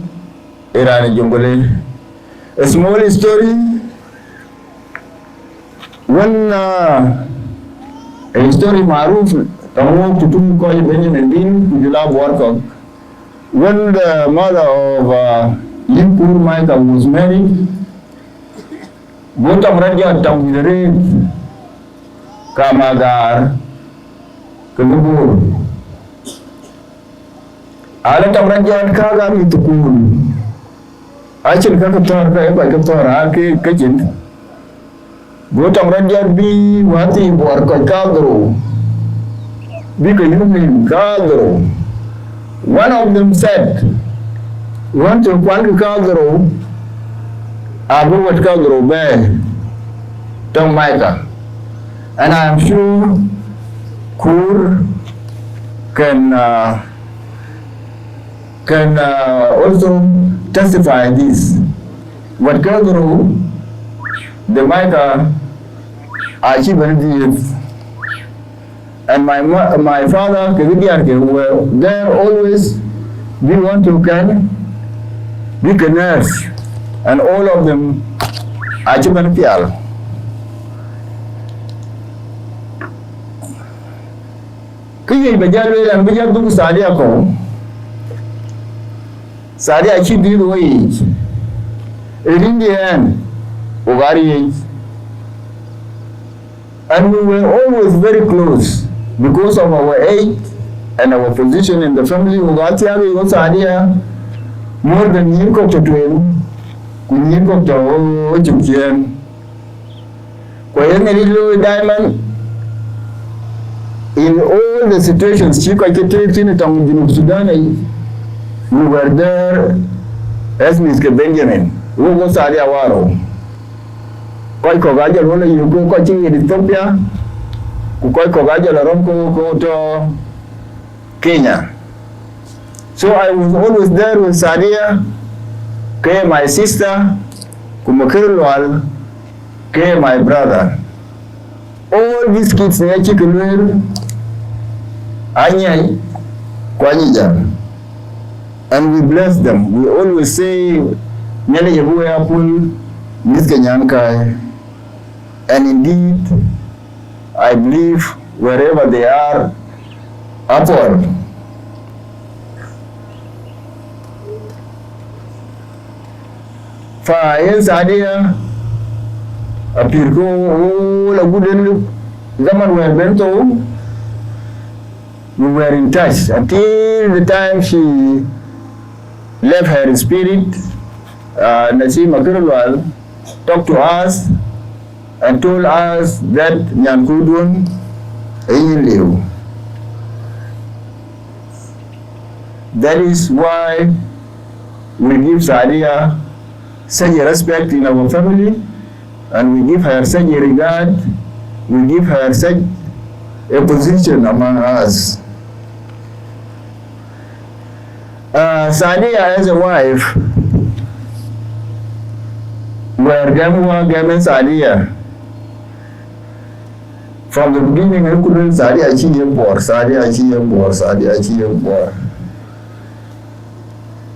Iran Jungule. A small story. When a story maruf tamu tutum ko Benjamin Bill Kujula Warkok. When the mother of Limpur Micah was married, Botam Raja Tamire Kamagar Kulubur. Alatam Raja Kaga Mitukun. Achin Kakator Kator Ake Kachin. Botam Raja B. Wati Warkok Kagro. Bika Yumin Kagro. One of them said, want to Kwanku Kagro, Abu Wat Kagro Bear, Tom Micah. And I am sure Kur can also testify this. What Kagro, the Micah, achieved. And my father, were there always. We want to can be a nurse, and all of them achievement pial. Kaya bajalwe lang bijak tu sadia ko. Sadia achieve the wage. In the end, Ugari. And we were always very close. Because of our age and our position in the family, Ugatiago was idea more than Yinko to twin, Yinko to Jimjian. Kwayan Diamond, in all the situations, Chico in Sudan, we were there as Mr. Benjamin, who was idea Waro. Koi Kogaja, you go coaching in Ethiopia. Kukoi Kogaja Laronko go to Kenya. So I was always there with Sadia, Kaya my sister, Kumakirwal, Kaya my brother. All these kids near Chikulur, Anyai, Kwanija. And we bless them. We always say, Nyale Yabu Apul, Niskanyankai. And indeed, I believe wherever they are, upward. Fa'in Sadia, appear go a good zaman where Bento, we were in touch until the time she left her spirit. Nasim Akirwal talked to us and told us that Nyankudun Liu. That is why we give Sadia such a respect in our family, and we give her such a regard, we give her such a position among us. Sadia as a wife, where Gamwa Gamen Sadia, From the beginning, I couldn't Sadi achieve poor, Sadi achieve poor, Sadi achieve poor.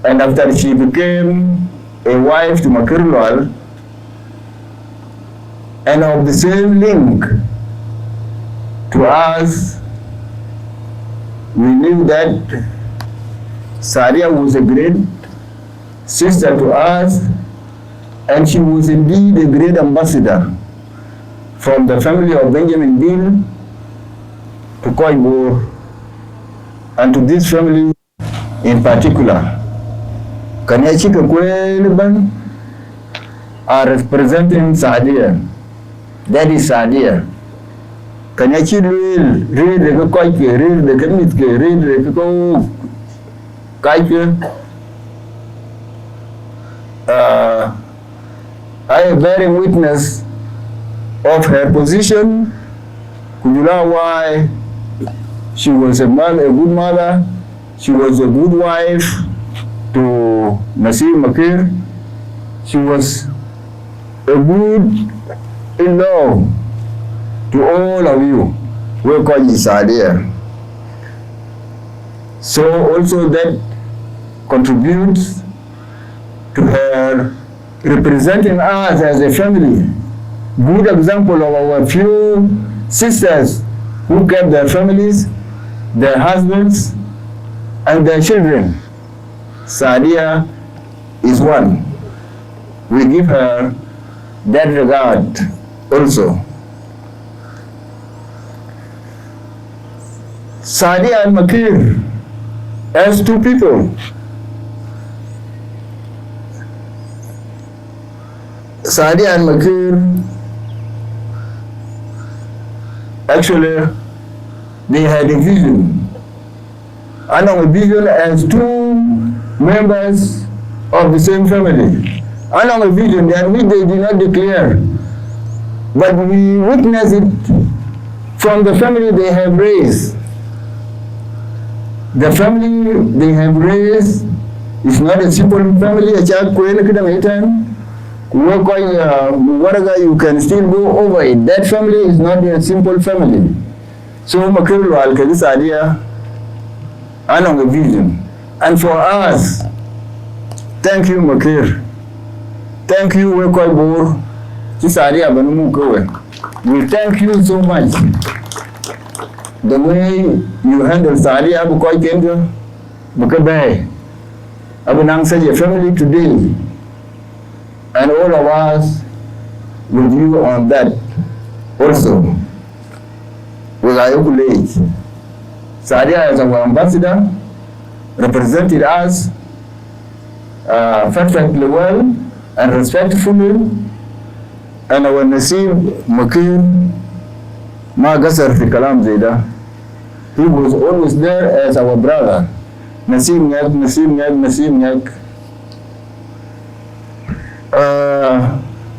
And after she became a wife to Makirlwal, and of the same link to us, we knew that Sadia was a great sister to us, and she was indeed a great ambassador from the family of Benjamin Bill to Koibor, and to this family in particular. Kanyachika Kweliban are representing Sadia. That is Sadia. Kanyachi real the Koike, real the Kamitke, real the Kaike. I am bearing witness of her position. Kujula why she was a good mother, she was a good wife to Nasir Makir, she was a good in-law to all of you. We call you Sadia. So also that contributes to her representing us as a family. Good example of our few sisters who kept their families, their husbands, and their children. Sadia is one. We give her that regard also. Sadia and Makir as two people. Sadia and Makir, actually, they had a vision. And a vision as two members of the same family. And a vision that which they did not declare. But we witness it from the family they have raised. The family they have raised is not a simple family. Whatever you can still go over it. That family is not a simple family. So Makirlu Al-Kadis idea and on the vision. And for us, thank you Makir. Thank you Wekoi Bor. This idea we thank you so much. The way you handle Sadia Abu Koi Kendo, Bukabe, Abu Nang said your family today. And all of us with you on that also. With Ayukulate. Sadia as our ambassador represented us perfectly well and respectfully. And our Nasim Makir Magasar fi Kalam Zeda, he was always there as our brother. Nasim Nyak, Nasim Nyak, Nasim Nyak.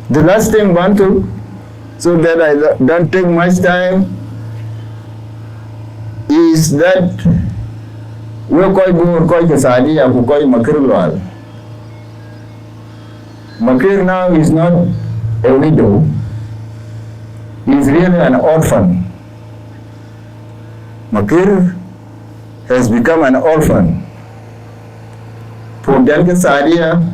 The last thing I want to, so that I don't take much time, is that we're quite Sadia, we're quite Makir. Makir now is not a widow. He is really an orphan. Makir has become an orphan. For Dinka Sadia,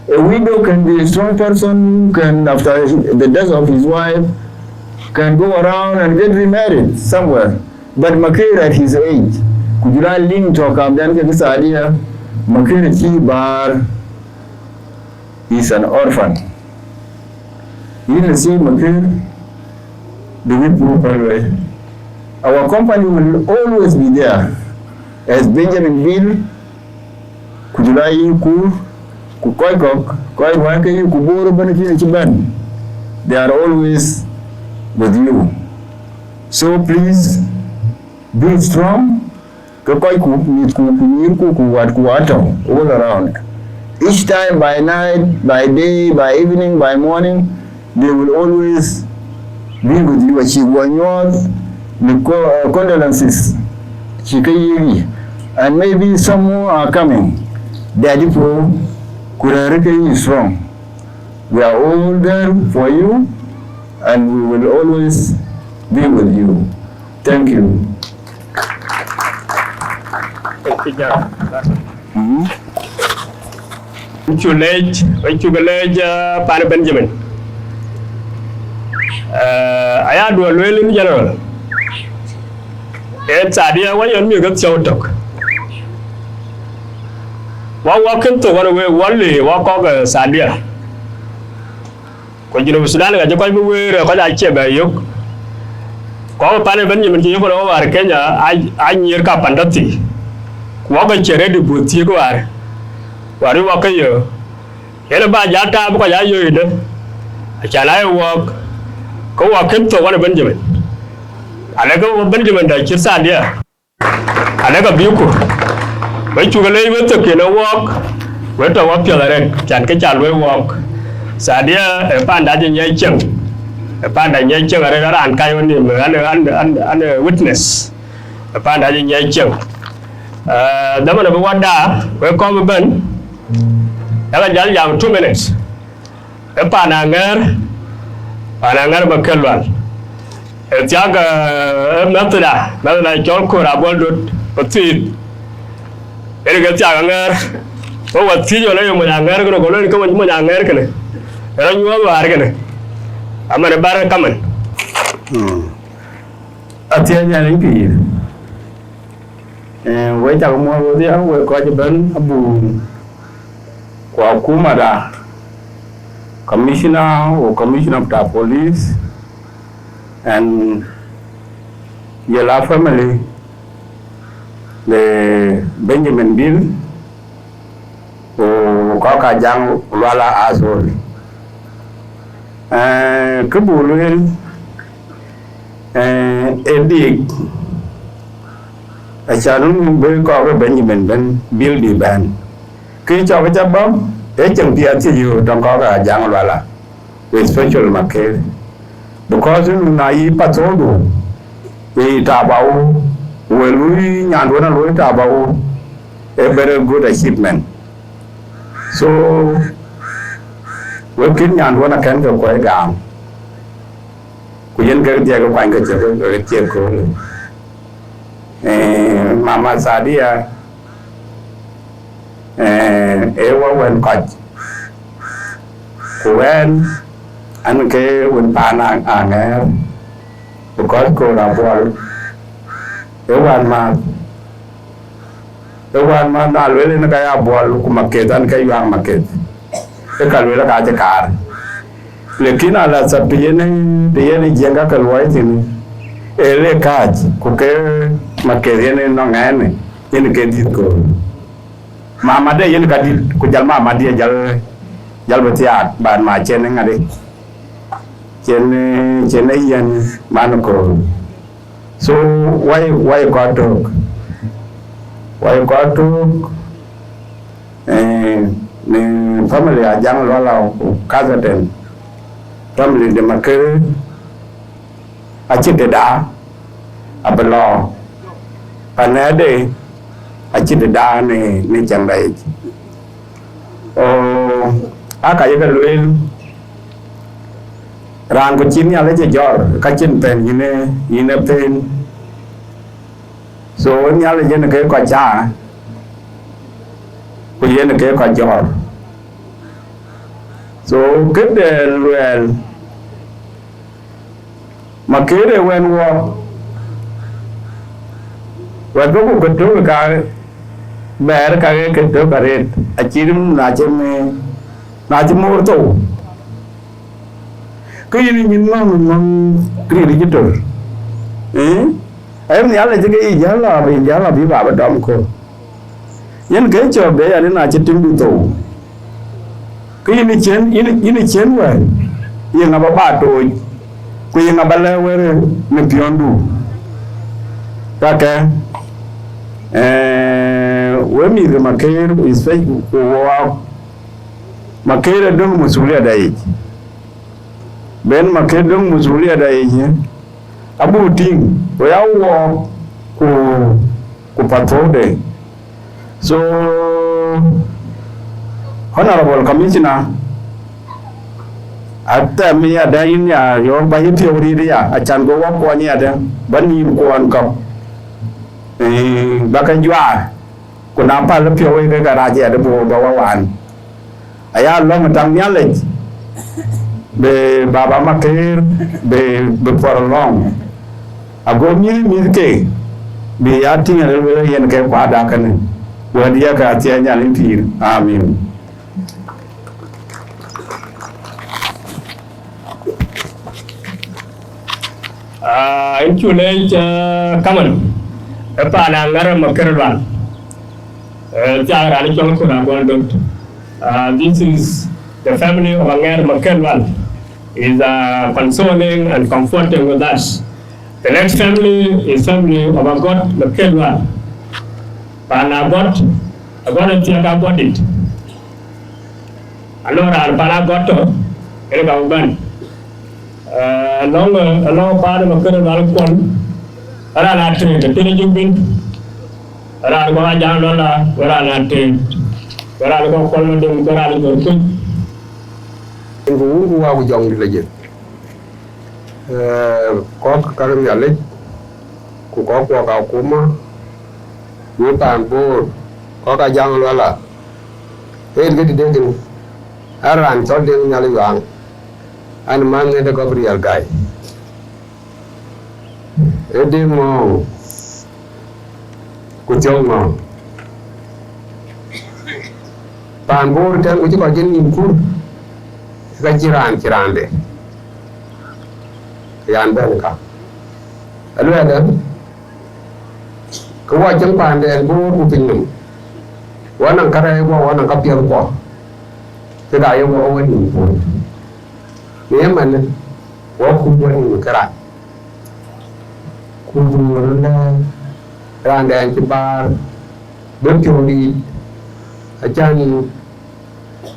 a widow can be a strong person who can, after the death of his wife, can go around and get remarried somewhere. But Makir at his age, could you not link to Dinka Sadia? Makir Chibar is an orphan. You can see Makir, do it properly. Our company will always be there. As Benjamin Bill, Kujulai Kur, Kukoikok, Koiwake, Kuburu Benefit Chiban. They are always with you. So please be strong. Kukoiku, Kuwato, all around. Each time, by night, by day, by evening, by morning, they will always be with you. The condolences, and maybe some more are coming. Daddy Pro, Kurareke is strong. We are all there for you, and we will always be with you. Thank you. Pan Benjamin. I had a well in general. It's idea when you got so talk. Walk into one way, walk over Sadia. When you know Sudan, I just wear a chair by you. Call Pan Benjamin, you go over Kenya, I near Capandati. Walk a chair ready to you are. What do you walk a year? Yellow by Jata, because I heard it. Shall I walk? Go walk into one Benjamin. I like a Benjamin that you said there. I like a buco. When you lay with the killer walk, went to walk your leg, can catch a walk. Sadia, a panda in Yachum, a panda in Yachum, and Kayon, and a witness. A panda in Yachum. The man of Wanda, where come Ben. Never jam 2 minutes. A pananger Bakelwan. A Jaga Methoda, John Cora, Boldwood, Petit. Eric Jaganger. Oh, what see your name with American or go with American? And you are American. I'm a barren coming. A Tian and wait a more there, we're quite a burn a boom. Kumada, Commissioner or Commissioner of the Police, and Yella family, the Benjamin Bill, or Kaka Jang Lala Azol, Kabul, Edik, a channel will cover Benjamin Bill the band. Khi cho cái chấp bấm để chừng tiền thì nhiều trong có cả dạng là with special market because này bắt số đủ vì trả bảo với lối nhà luôn là lối trả bảo a very good achievement so với kiến nhà luôn là kén được quay gạo của dân cái gì cũng quanh cái chuyện cái chuyện của Mama Sadia ewa wen coach when anh cái wen pan nghe because cô là bol ewan mà na lue lên cái bol của market anh cái yang market cái cái lue là cái gì cả lekin ala sa tiene jenga cái lue thì ele catch của cái market này nó nghe này nên cái gì cô Mama de yen kadi ku jal mama dia jal betiak ban ma chen ngade chen yen man ko so why got to ni family ajang lo lao kazaten family de makere achite da abelo panade achite da ni chẳng đầy aka yaga luel ran ko chin ya le jor ka chin pen yine pen so nya le yen ke ko cha ko yen ke ko jor so good luel makere when wo wa go ko to ka ber ka ke to baret achirim na chem mor to cái gì nhìn nó cái gì chứ em nhớ là cái giá là bị bà đông cô nhân cái chờ để anh là trên trứng tủ cái ini chén vậy yên là ba tuổi cái yên là ba lê vậy mình pion đủ ta cái với mình mà cái is fake wow mà cái là đúng một số liệu đây ben makedong muzulia daije abu ting oyawo ku patrode so honorable commissioner Ata mi ada in ya yo ba yi theory dia achan go wa ko ni ada ban ni ko an ko ba kan jwa ko na pa le pyo we ga ra je da bo ba wa wan aya lo ma tam nya le be baba makir be for long ago mi ke be ya tinga le yen ke kwa da kan wa dia ka ti nya le pir amin. In chule kaman pa na ngara makarwan jara ni chong kuna gondon. This is the family of Anger Makarwan is consoling and comforting with us. The next family is family of Agot Makarwan. Panagot and Tiaga got it. Allora Panagoto Elgaban. Along part of a current alcohol, around that trade, the Tinajubin, around Guajanola, where I not trade, where I go call them, where I go to. Who are we young village? Cock carry a leg, cook walk out coma, whip and board, cock a young lala. They'll get it in. I ran something in Yaliang. And man the Gabriel guy. Eddie Mo Kujongo Panbor tell which got in good. Kirande Yan Benka. Alwell Kawajang Pande and Board Upinum. One on Karago, one on Kapiago. The guy over in food. Yemen, walk with Kara. Kudu Rand and Bar, Burkuri, a Jan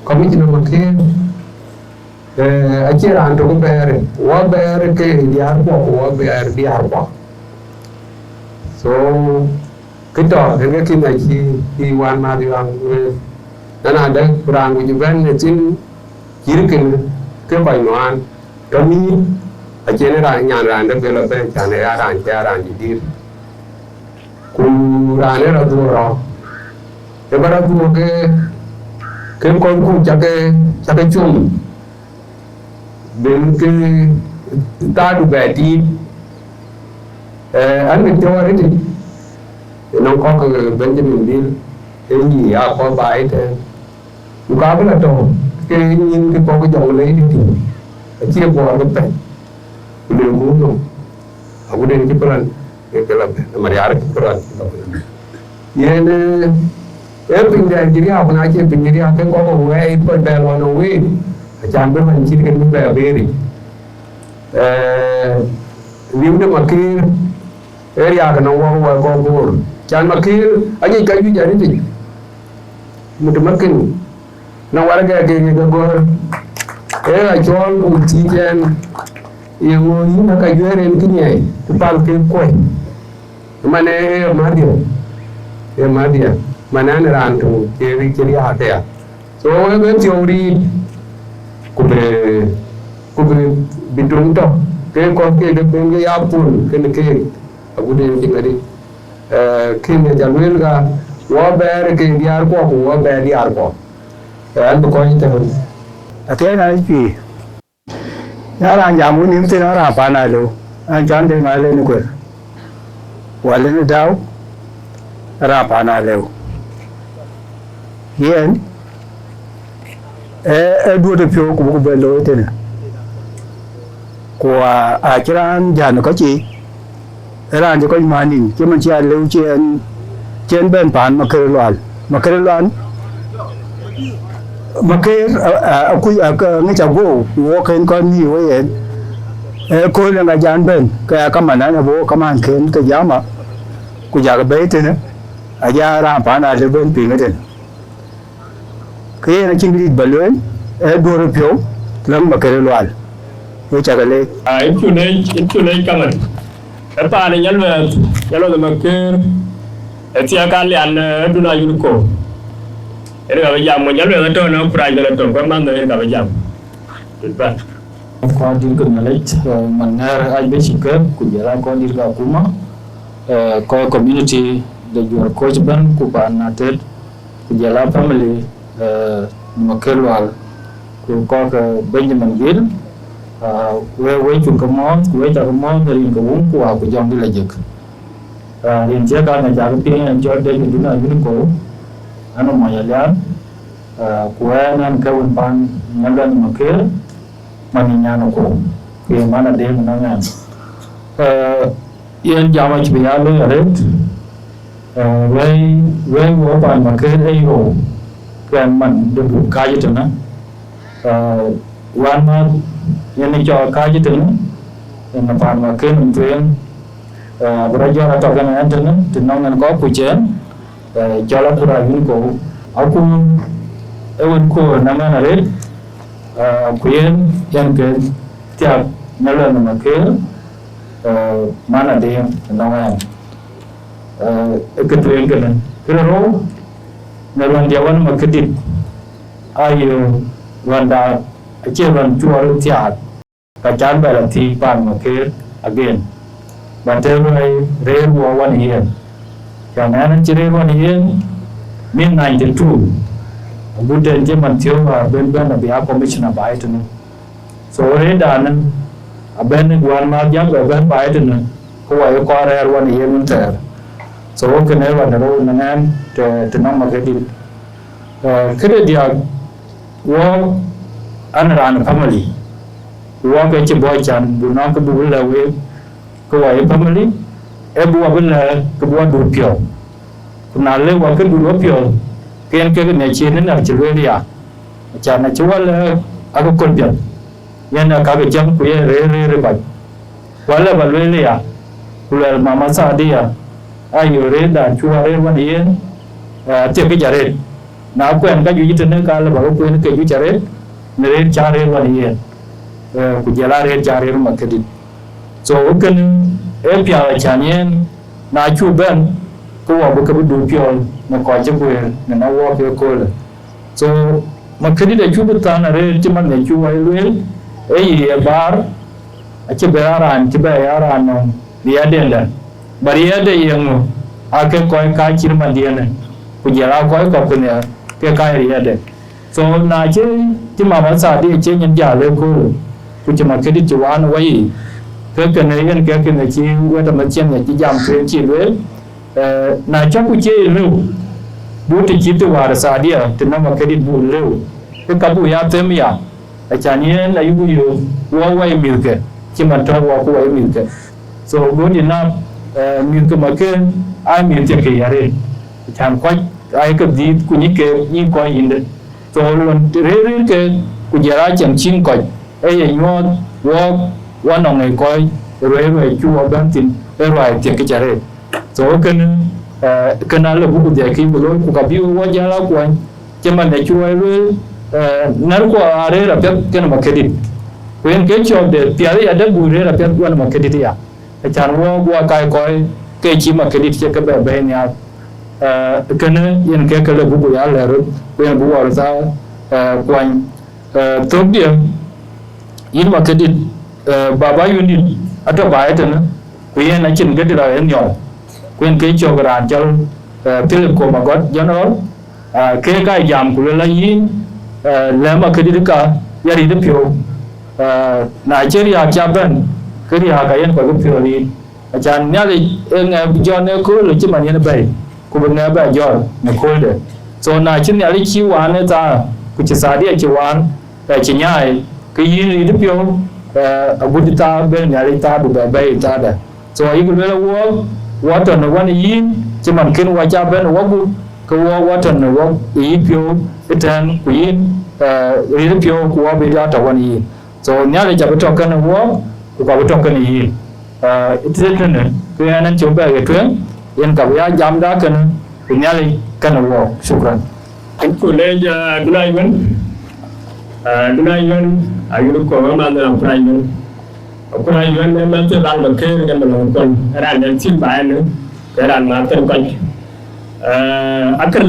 Commissioner McCain, a Chiran to bear, what bear the Arbo, what bear the Arbo. So, Kito, the making like he one Madiang with another brand with the band, it's in Yirkin. Cái bài noan cho mi ở trên này nhà ràn được về bên nhà này ràn gì đi cùng ràn này là đua rồi cái bắt đầu đua cái con cũng chắc cái chung đến cái ta được về đi anh mình cho đấy thì nó có cái bên trên mình đi cái gì à có bài thế có cái là đồ cái nhìn cái con cái dòng lấy thì chia bò cái tay đều muốn không aku đến cái peran cái là mà đi cái peran nên em bình thường chỉ học nói chuyện bình thường cái có một cái phần bè là nó quý chẳng biết mình chỉ cái bè về đi nếu được mà kia area cái nó qua con buồn chẳng mà kia anh ấy cái gì vậy thì một cái mất kinh nó qua cái là cho một chi chen yêu người nó cái duyên đến cái này cái bao cái quay mà này mà đi mà nó là ăn thôi cái hạt đấy so cái bên chiều đi cũng về bên trung đó cái con cái bên cái apple cái aku đến cái này khi mà chăn nuôi cái quá bé cái đi ăn quá bé đi ăn quá anh tôi coi như thế thế này gì nhà anh giảm muốn niệm thế nó là phản này luôn anh chọn thế này lên được qua lên đào ra phản này luôn hiện đua được phiếu của một bên lối thế này của Iran giờ nó có gì Iran chỉ có mà nhìn chứ mình chỉ lưu trên bên phản mà kêu loạn mà cái ngay chào bố bố khen con nhiều vậy cô là người dân bên cái mà nói là bố cái mà khen cái giáo mà cô già cái bé thế nữa giờ làm phản là bên tiền cái này chính đi bẩn lên đua được phiếu lắm mà cái loạn với chả cái này em chú này cảm ơn em phải là nhân vật mà cái thì cái liền đua là yêu cầu ini kalau jam menjalu yang itu no price dalam tu, kau mana ini kalau jam, betul. Kwa Dinka knowledge, manar ay basic kujala kwa Dinka kuma, kwa community the your coach ban kubanated kujala family makelwal kwa Benjamin Gill, we chukamon, we chakamon rin kawung kwa kujang dilajek. Rin jaga na jaga ping enjoy day kuduna yuniko, ano mayalan, kwa nan kawun pan nyalan makel. Maninyano ko ke mana de nangan yen jama ci ya lo ret way wo ban ma ke ai ho kan man de bu ka ji tana wan ma yen cho ka ji tana na ban ma ke num tuen bra jo ra to kan an tana tin nangan ko ku chen cho la pura yin ko aku ewen ko nangan ret kuyen yang ke tiap nalar nama ke mana dia nama ketuin kena kero nalar jawan makedit ayo wanda aciran jual tiap kacan berarti pan makir again banterai rare one year jangan ciri one year min 92 Buddha German Theory ben biya commissioner by it. So redan ben one ma jab ben by it ko ay ko rare one year winter. So can never know nan to no market. Kede dia wo an family. Wo ke ci boy chan bu no ko bu la we ko ay family e bu wa ben ko bu du pio. Na le wa ke du pio kian ke ne chi ne na chi le ya cha na chu wala aku kon bian yan na ka ke jam ku ye re ba wala ba le ya ku le mama sa dia ayo re da chu re wa ye te ke jare na quen ka yu te ne ka la ba ku ne ke yu jare ne re cha re wa ye ku jala re cha re ma ke di so kan e pya cha nyen na chu ben ko wa bu ka bu du pyo na ko jabwe na wo ke ko le so makedi de chubu ta na re ti man ne chu wa le e yi bar a ci bearan ti be yara no biya den da bari ya de yen a ke ko ka kirma de ne ku jara ko ko ne ke ka ya de so na ci ti mama sa de ce nyin ja le ko ku ci makedi ti wa no wai ke ne yen ke ne ci wa ta ma chen ne ti jam ke ci le na cha ku ce lu bu ti ci ti wa sa dia ti na makedi bu le ke ka bu ya tem ya a cha ni na yu yu wa wai mi ke ci man ta wa ku wai mi ke so go ni na mi ke ma ke ai mi ti ke ya re chan ko ai ke di ku ni ke ni ko yin de so lon re ke ku ja chan chin ko ai yo wa no ngai ko re chu wa ban tin e rai ti ke ja re so ke na le bu de ki bu lo ku ka bi wa ja la ko che man de chu ai re nar ko are ra pe ke na ma ke di when ke cho de piare ya de bu re ra pe wa na ma ke di ya chan wa kai ko ke chi ma ke di che ke be nya ke ne yen ke le bu ya le ro when bu wa sa kwan to dia yin ma ke di baba yuni ato ba ete na ku yen na chin ke di ra en yo when ke cho gran cho Philip ko ma god general ke ka jam ku la yin le ma ke di ka ya ri de pyo Nigeria cha ben ke ri ha ka yen ko pyo ri chan nya le en jo ne ko le chi ma yen be ku ben na ba jo ne ko de so na chin ya li chi wa ne ta ku chi sa dia chi wan chi nya ke yin ri de pyo a bu ta ben ya ri ta bu ba be ta da so yi ku le wo water no one yin chi man ken wa cha ben wa bu ko water no wa yi pyo itan ku yin ri de pyo ku wa be ya ta wan yin so nya le ja to kan wo ku ka to kan yin ite ne ku ya nan chu ba ge twen yen ka ya jam da kan ku nya le kan wo shukran ku le ja dunai wen ayu ko ma na prai wen prai wen ne ma te lan ba ke ga ma kon ran ne tin ba ne ran ma tan kon akan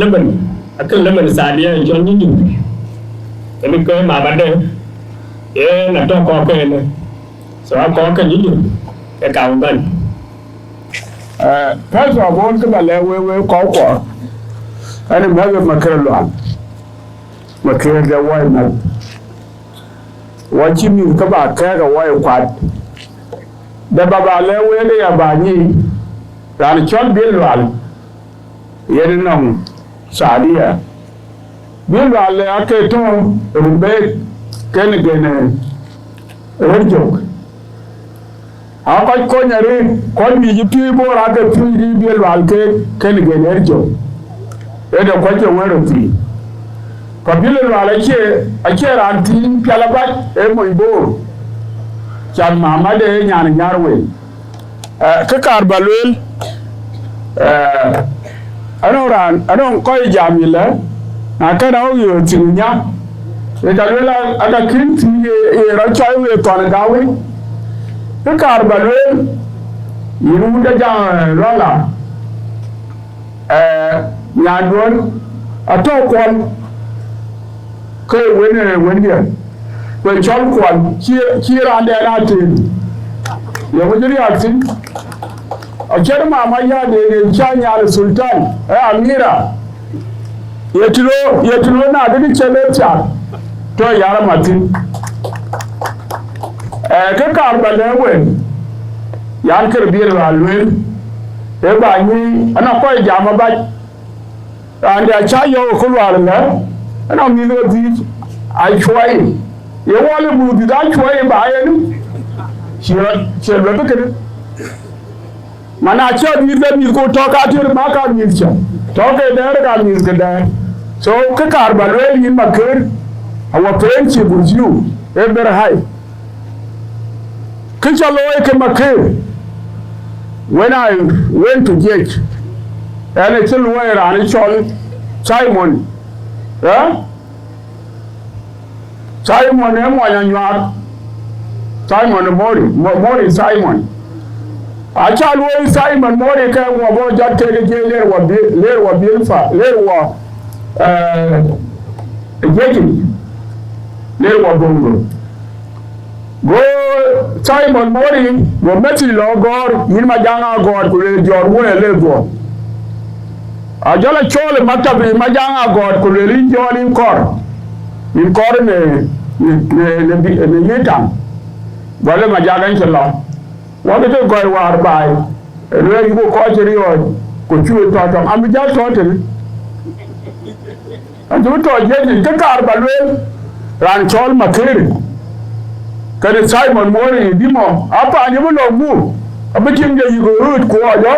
leban sa dia jon ni ni ko ma ba de na to ko ke so a ko ke ni ke ka ban first of all ke ba le we ko ani ma be makara lo makara da wai na wachi mi ka ba ka ga wai kwat da ba le we ne ya ba ni ran chon bil wal yen nom sadia bil wal ake to rumbe ken gene rejok a ko nyari ko mi ji pi bo ra ke pi di bil wal ke ken gene rejok e de ko je wero ti ko bil wal ake ran tin pala ba e mo ibo chan mama de nyar nyarwe ke kar balwel anon koy jamila na kana o yo tinya e dalwela ada kinti e ra choy we ton gawe ke kar balwel yinu da ja lola ya don ato kon ke wene we chol kon ki ra de na tin yo mo jiri atin a cer mama ya de chanya sultan amira yetilo na de chele cha to yara matin ke kar balewe yan ker bir walwen e ba ni ana ko jama ba ande a cha yo ko walna ana mi no di ai chwai ye wale bu di da chwai ba yen chelo be ke mana cha mi da mi ko to ka tir ma ka mi cha to ke der ka mi ke der so ke kar balwe yin makir awa penchi burju e ber hai ke cha lo ke makir when I went to church and it's a lawyer and it's all Simon Simon e mo nyanywa Simon Mori Simon acha lo Simon Mori ka wo bo jatte ke ler wa bilfa ler wa jeji ler wa bongo go Simon Mori go meti lo gor yin ma janga gor ku le jor wo le go ajala chole matabi ma janga gor ku le rin jor in kor ne yetam wala ma jaga inshallah wala to goy war bay re yibo ko jeri o ko chuo to am ja to te andu to je ke kar balwe ran chol makere kare Simon Mori dimo apa ni mo mu abitim je yigo root ko ajo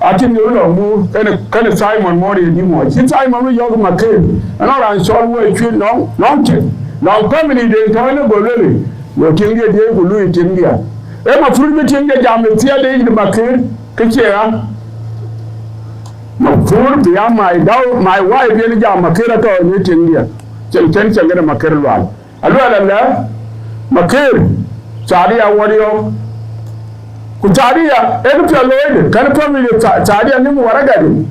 atin ni lo mu kane Simon Mori dimo si Simon mo yogo makere ana ran chol wo chu no che no family de to ne bolele yo tinge de ko lui tingia e ma furu be tinge jam tia de ni makere ke che ya ma furu bi my wife ye jam makere to ni tingia chen ngere makere lwal alwala la makere sari ya wariyo ku tariya e ko loede kan family tariya ni mu waragadi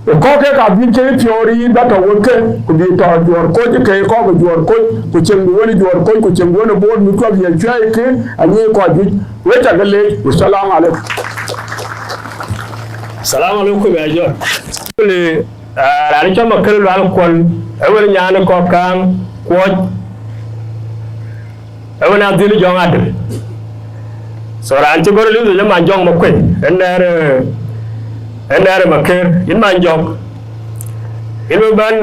ko ke ka bin ke fiori da to woke ku bi to jor ko ke ko jor ko ku chengu woni jor ko ku chengu woni bod mi ko ya chai ke ani ko bi weta gale assalamu alaikum ya jor le rani chama kelu alkol ewel nyaane ko kan ko ewena dili jongade so ran ci goro lu le man jong makwe endere maker in man jong ilu ban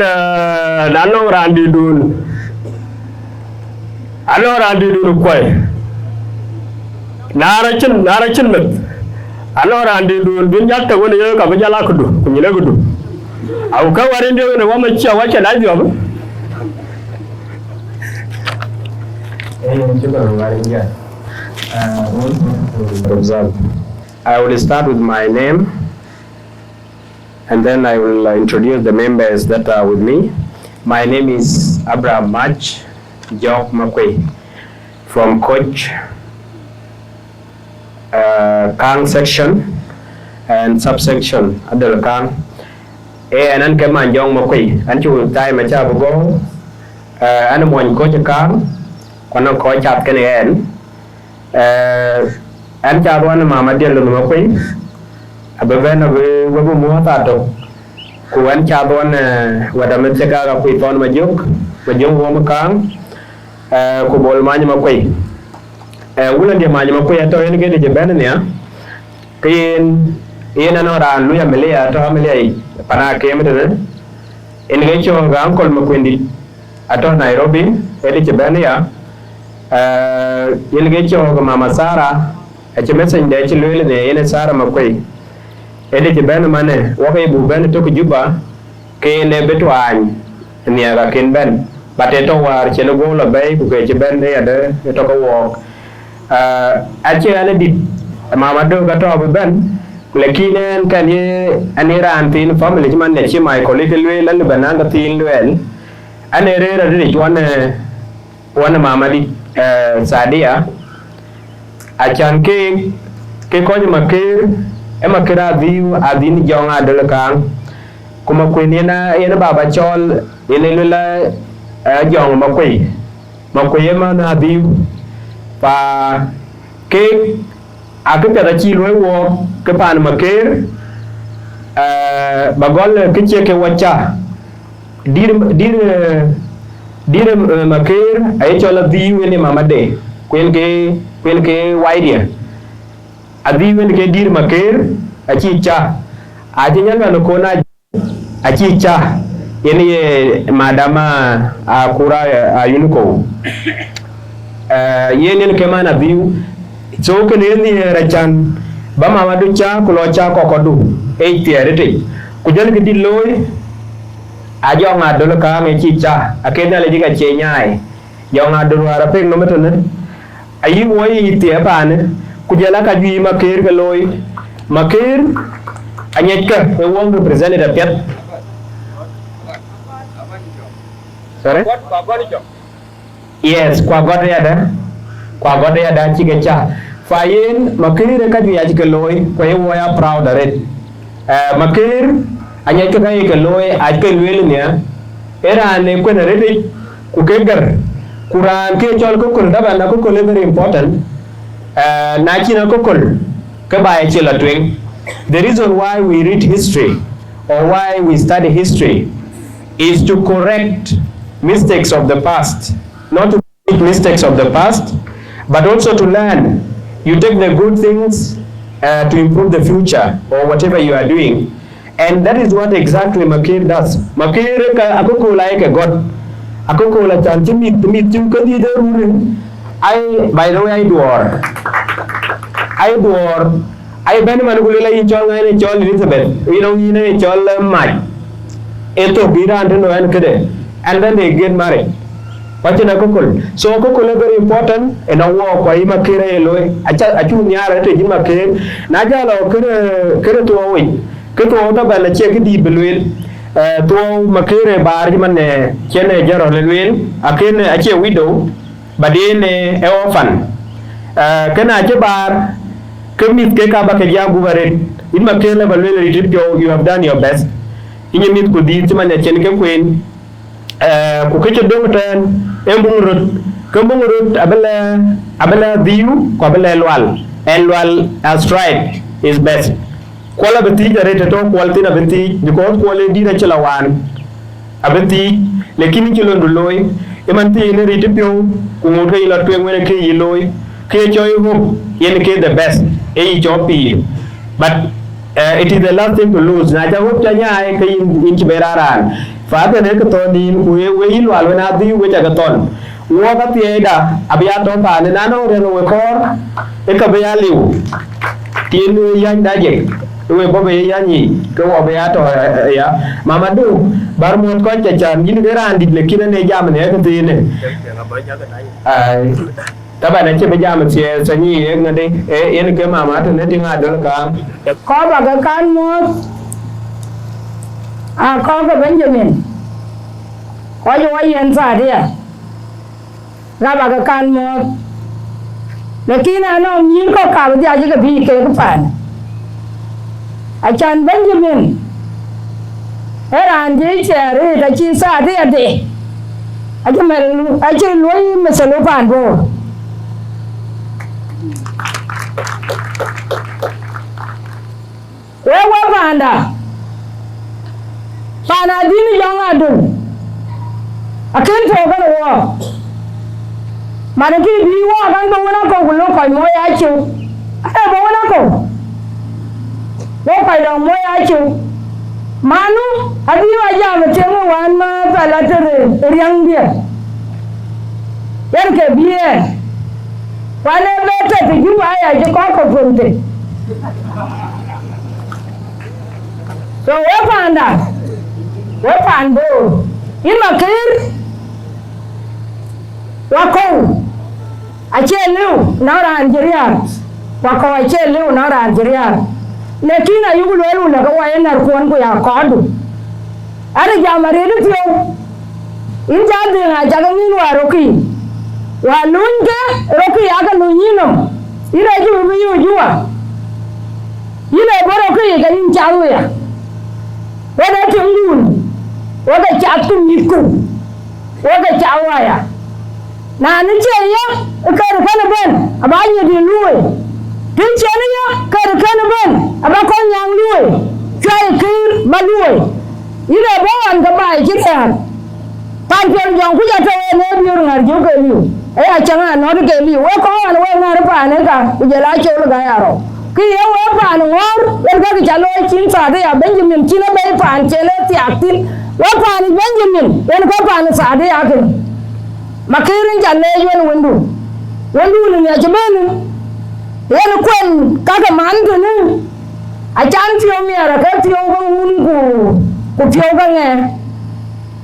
nanong randi dun alo randi dun koy nara chin met alo randi dun bin jatta woni yo ka bajala ko du ku nyile gudu aw ka wari ndio ne wama ci wacha la job I will start with my name and then I will introduce the members that are with me. My name is Abraham Mach Jok Makwe from Coach Kang section and subsection Adel Kang. And then come on, young Makwe, and you will time a job ago. anh muốn có cho con còn nó có chặt cái này anh chặt anh mà đi luôn mà quên bởi vì nó với mua ta đâu của anh chặt anh và đâm mình sẽ cả quỳ con mà giúp mua mà con của bol mà mà quỳ ulan dia mà quỳ tôi anh cái gì bên này cái yên nó ra lui à mày à cho mày lấy pana kia mới được ini cái chỗ cái uncle mà quên đi ở Nairobi cái gì bên này ini cái chỗ cái mama Sara ở chỗ message để cho lui này ini Sara mà quên cái gì bên mà này cái bu bên tôi cái juba cái này bên tuan ini là cái bên but itu war chỉ nó gồm là bay của cái bên này ada itu cái walk aja anh đi mama đâu cái trò bên lakini kan ye anira antin family man ne chimai ko lekelwe lan bananga tin lwel anere ra de wan mama di sadia achan ke ko ma ke e ma kira viu adin jonga dal kan kuma ko ni na ena baba chol ene lula jong ma ko ye ma na viu pa ke aku pada cilui wo kepan makir bagol kecil ke wacha dir makir ay chola view ini mamade kuen ke waidia adi wen ke dir makir achi cha aje nyanga no kona achi cha ini madama akura ayunko yenen ke mana view so kan ni rachan ba mama du cha kulo cha ko du e tiere te ku jan ke di loy a jo nga do ka me chi cha akena le diga che nyai jo nga do ara pe no metone ayi woyi tie ba ne ku jala ka ju ma ker ke loy ma ker anyet ka e wong representative pet sorry yes kwa god ya da chi ke cha fayin makir ka ju ya ke loy ko ye wo ya proud of it makir anya ke ga ke loy a ke lwel ne era ne ko na redi ku ke gar kuran ke chol ko kul da ba na ko very important na chi na ko kul ke ba e la twing the reason why we read history or why we study history is to correct mistakes of the past, not to make mistakes of the past, but also to learn. You take the good things to improve the future or whatever you are doing, and that is what exactly Makir does. Makir ako like a god, ako la chanchi mit you kadi darure. By the way, I ben manugula in chol ngai chol Elizabeth. You know in chol mai. Eto bira ante no an kede, and then they get married. Pachina kokol. So kokol is very important and a walk kwa ima kere eloy. Achu nyara te ima kere. Najala kere to away. Keto ota bala che kidi belwel. To makere bar jiman ne chene jaro lelwel. Akene ache widow. Badene e orphan. Kena ache bar. Kemit ke kaba ke jagu baret. Ima kere balwel retreat you have done your best. Inye mit kudi jiman ne chene ke queen. Ku kece dong ten kembung rut abela view ko abela lwal and lwal as right is best kola beti jare to quality na beti because quality dina chelawan abeti lekini chelo nduloy imanti ne ritipyo ku ngoto ila twengwe ke yiloy ke choy ho yen ke the best e chopi but it is the last thing to lose na ja hop tanya ai ke in chiberaran Father ne to ni we ilwal na di we ta ton wo ka tieda abia to pa ne na no re no we kor e ka be ya liu tin yan da je we bo be ya ni ko wo be ya to ya mamadu bar mo ko cha chan yin ge ran dit le kin ne jam ne ka tin ne ai ta ba ne che be jam che sa ni e ngade e yen ke mama to ne tinga dol ka ko ba ka kan mo con cái Benjamin có vô ai hiện ra đi à ra bà cái can một lekin nó nhìn có cả bây giờ chỉ cái bị cái phản anh chàng Benjamin ấy là anh chỉ trẻ đi là chỉ xa đi à đi aje loi meselo pando wewe pana dini yanga dun akin to ga wo mana ki bi wa kan ba wona ko gulo ko mo ya chu ada ba wona ko wo ko do mo ya chu manu adi wa ja ma che mo wan ma ta la tere riang dia yan ke biye wane bete ti ju ya je ko ko fonte so we pando ima kir wako achelu na Nigeria wako achelu na Nigeria lakini ayugulu elu na kwa yana kuan ko ya kodu ari jamare du tio inja de na jagamin wa roki wa lunge roki aga lunyino ira ju bi juwa ina boro ko ga yin chawo ya wada tungun wada chatu miku wada chawaya na ni ce ya kar kana ban abanye di luwe tin ce ne ya kar kana ban abakon yang luwe chai kir maluwe ina bawan ga ba kire tan pe jong ku ja to ne biur ngar ju ke liu e a changa no de ke liu we ko an we ngar pa ne ka ku je la che ga yaro ki ye we pa no ngor we ga ki chalo chin sa de ya Benjamin china be pa an chele ti atin we pa ni Benjamin en ko pa ni sa de ya ke makirin jalle yon wendu ni ya jabene yen kwen kaka mandu ne a chan tiyo mi ara ka tiyo ga un ku tiyo ga nge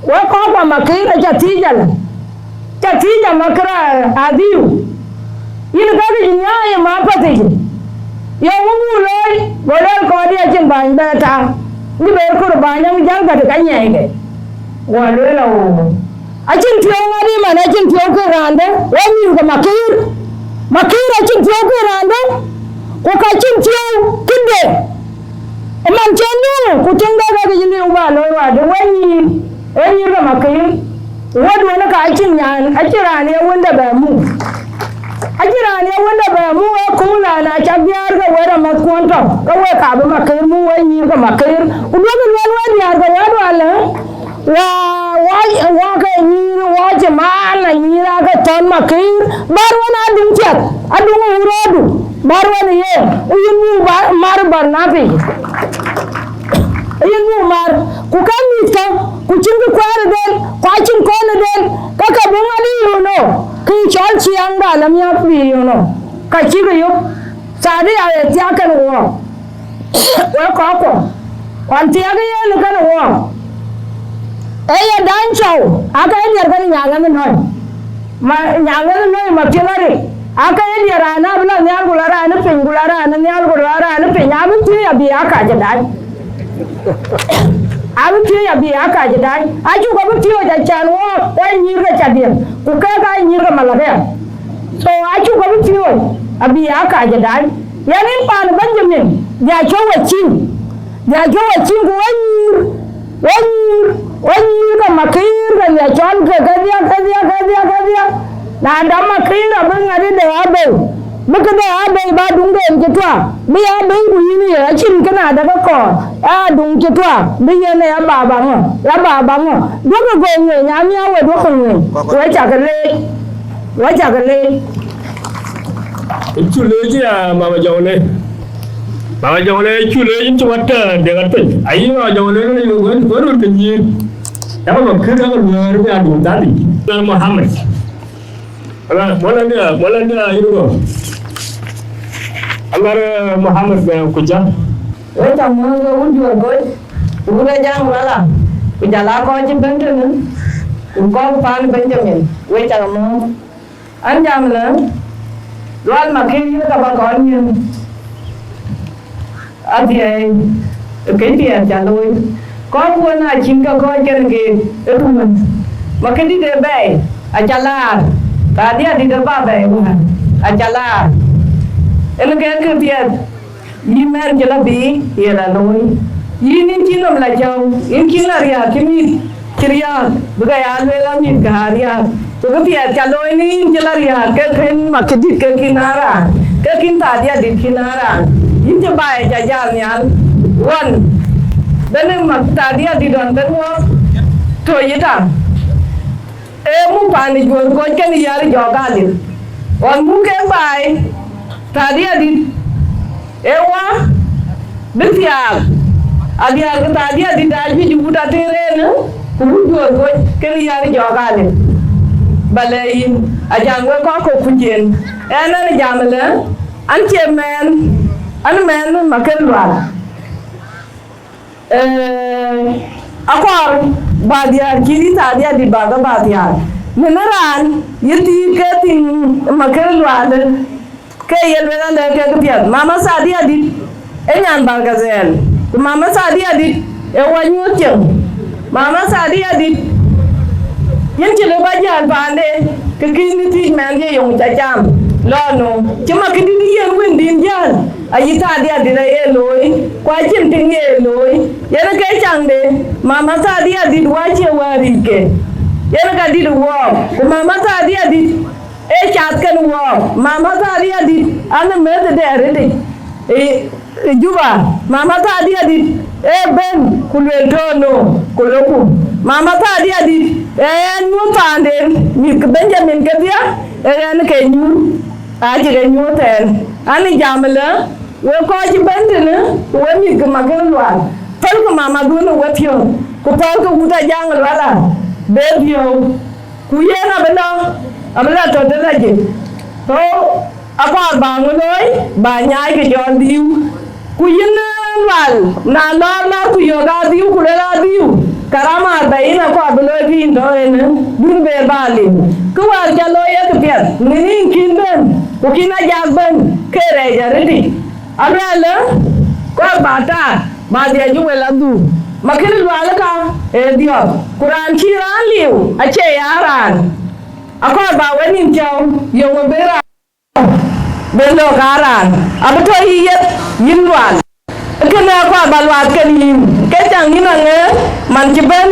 we ko pa makira chatija makra adiu yin ka ga nyaye ma pate yo mu loy bolal ko dia chin ban ba ta ni be ko ba nyang jang ka ga nyege wa lo la o achin tiyo ngari mana achin tiyo ke rande wani ga makir achin tiyo ke rande ko ka achin tiyo kinde man chenu ku tenga ga jini uba lo wa de wani ga makir wadu na ka achin nyan acira ne wanda ba mu ko la na chabyar ga wara makonto ka we ka ba makir mu wani ga makir ku do ga wani ya ga wadu ala wa ka ni wa jama'a ni ra ka ton makir bar wana dum chat adu uradu bar wana ye yin mar barnabi yin mar ku kan ni ka ku cingu kwara den ku cin ko na den ka ka bun ali yuno ki chol chiang da lam ya pi yuno ka ci ga yo sadi ya ya kan wo ko kwan ti ga ye kan wo eya dan chow aka edia kan nyanga noy ma nyanga noy ma pilare aka edia rana bla nyal gulara na pingulara na nyal gulara na pinyam ti ya bi aka jadai abu ti ya bi aka jadai aju ko ti o jachan wo ko nyir ga chadir ku ka ga nyir ga malaga so aju ko ti o abi aka jadai yani pan Benjamin ya chowachin ko wanyir ka makir ka ya chon ka kadia na da makir abin ngadi da abe muka da abe ba dunga en ketwa bi abe ku yini ya chin kana da ko a dung ketwa bi yana ya baba ngo dogo go nge nyami awe do ko nge wa chakale chule ji mama jawle chule in chwata de gatte ayi mama jawle ne yo gonu tinyi ya ba kir ga luar bi adu tadi Muhammad ala molania irugo amar Muhammad be kuja weta mo ga undi wa goy ula jang wala kujala ko jin Benjamin ko pan Benjamin weta mo anjam la loal makir ka ba kon yin adhiay cái tiền trả lôi có quân là chính các con cái cái mình mà cái đi để bè trả la ta đi để ba bè trả la em cái tiền đi mer cho nó bị là lôi đi nên chỉ làm lại chồng em chỉ là ria cái mi Kiria buka ya lela min kaharia to ke pia calo ini jelaria ke ken makedi ke kinara ke kinta dia di kinara in je bai jajar nyan wan dan makta dia di don dan wo to yita mu pani gor ko ken yar joga di on mu ke bai tadi adi ewa bitiak adia ke tadi adi daji jubuta terena kubujor ko ken yar joga di balain Ajakguong ko kujen ena ni jamale an chemen an men makelwa akor badiar kiri tadi adi baga badiar meneran yiti keting makelwa ke yelwela le ke piat mama sadi adi enyan bargazel mama sadi adi e wanyuteng mama sadi adi yen chelo bajal bande ke kini ti men ye yong chacham lono chuma kidi yen wendin jal ayita adi adi na ye loy kwa chin ting ye loy yen ke changde mama sadi adi wache warike yen ka di wo mama sadi adi e chat kan wo mama tadi adi ana med de rede e juba mama tadi adi e ben kulwe tono koloku mama tadi adi e nu pande mi Benjamin ke dia e an ke nyu aji ke nyu ten ani jamala we ko ji bendene we mi ke magalwa pel ko mama dunu we pio ko pel ko uta jangal wala be pio ku yena beno abla to dalaje to akor bangoloi ba nyai ke jon diu ku yin wal na la ku yoga diu ku la diu karama ba ina ko ablo bi ndo en dun be bali ku war jalo ya ke pet ngini kinben ku kina jagben kere jaridi abla ko bata ma dia ju wela du makir wal ka e dio Quran kiran liu ache yaran akor ba wenin jaw yo bera belo garan abato yiyet yinwan kena ko balwat kan yin ke jang ni nange man ci ben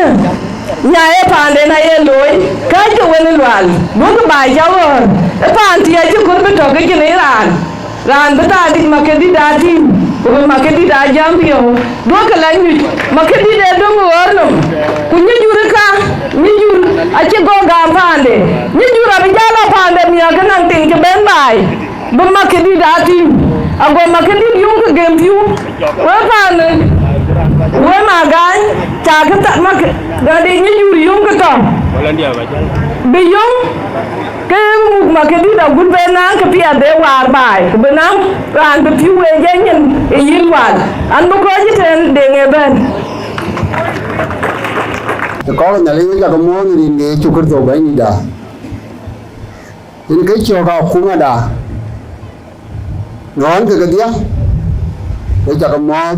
nyaaye pande na ye loy ka je wen lwal bu ko ba jawo e panti ya ci ko beto ke ni ran beta di makedi dati ko makedi da jambio do ka la ni makedi de do ngorno ku ni jure ka ni jur a ci go ga pande ni jura bi jala pande mi ga nan tin ke ben bay bu makedi dati ago makedi yung ka gempiu wa pande wa magai ta ka ta mak ga de ni jur yung ka to bi yung ke makedi da gun be na ka pia de war bay ko benam ran be piu e yenyen e yilwan an bu ko jiten de ngeben có nhà lấy cái món thì nghe chụp cái đồ bánh gì đã nên cái chiều vào cũng là đã ngon cái đĩa với chả cái món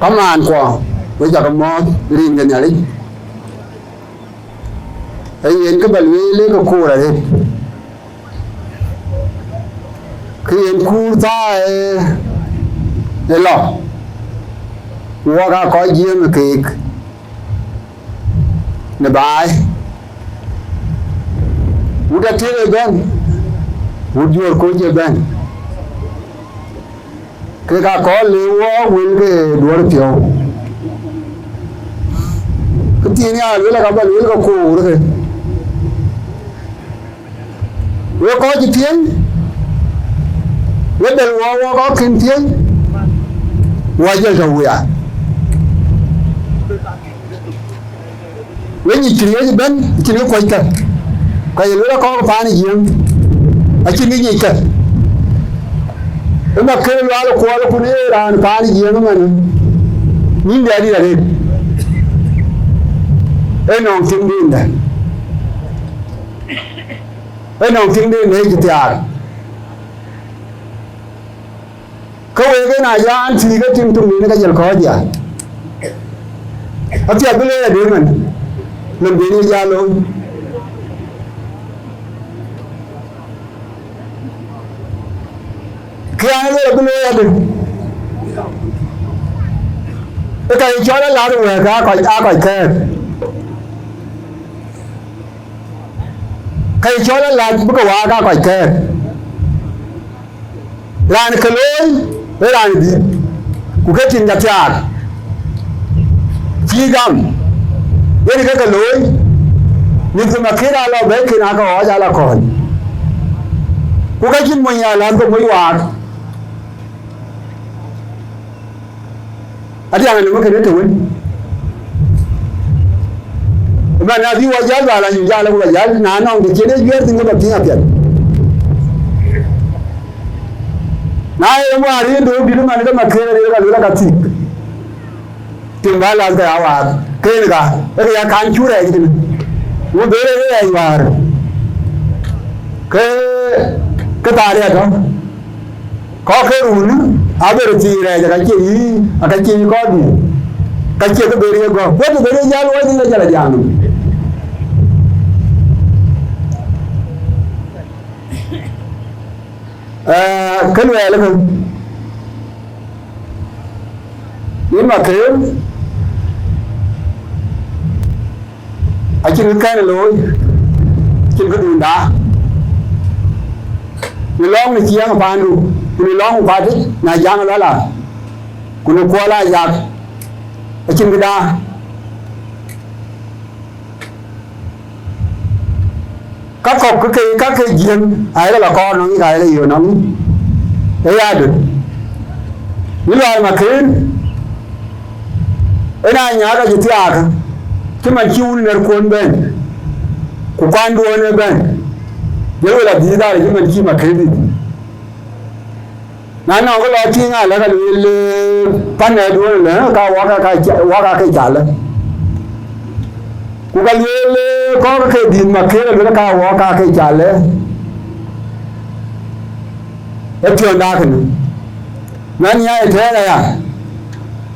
có màn qua với chả cái món riêng cái nhà lấy ấy yên cái bẩn lấy cái cua là đi khi yên cua ra để lọ qua cái có riêng cái ne bai uda tere ben udior ko je ben ke ka ko lewo wil ke duor pio ke tieni a wela ka bal wil ko re we ko ji tien we del wo ko kin tien wa je to ya when you create ben you can ko ikar ko yelo ko pa ni yim a ci ni ikar e ma ke lo ko ni ran pa ni yim man ni ndari dare e non tin dinda e non tin din ne ki tiar ko we ke na ya an ti ga tin tum ni ka jel ko ja a ti abule de man mình bị đi ra luôn khi ai lấy cái lưỡi được cái cây chó nó lao được rồi cá còi kê kai cho la bu ka wa ga ko ke ran ka loy ran bi ku ka tin ga ta chi gam ye ka loy ni ku ma kira la be ki na ka wa ja la ko ku ka chin mo ya la ko mo wa ati ang mo ka ne to wen ba na di wa ja ba la ni ja la wa ja na no de che de yer tin ga ba tin apya na ye mo ari do bi ma ne ma kira ne ga la ka ti tin ba la ga wa ke ga e ya kan chu re ji wo be re ai war ke ta re to có cái rùn á bây giờ gì này cái gì có gì cái gì cái bề có quên bề giá lối thì là chả là giang cái này là không nhưng mà thế ở trên cái này lối trên cái đường đá ni long ni chiang pandu ni long pa ti na jang la la kuno ko la yak achin gida các cái giếng ai là con nó cái là nhiều nó đấy ra được những loài mà khiến ấy này nhá cái gì thế à chứ mà chiu ni con bên của quan đua này bên nếu là gì đó thì mình chỉ mà cái gì nó có lo chi ngay là cái pan này đua là cao quá cái chả lên cũng cái có cái gì mà cái là cao quá cái chả lên em chưa đa cái nó nhảy thế này à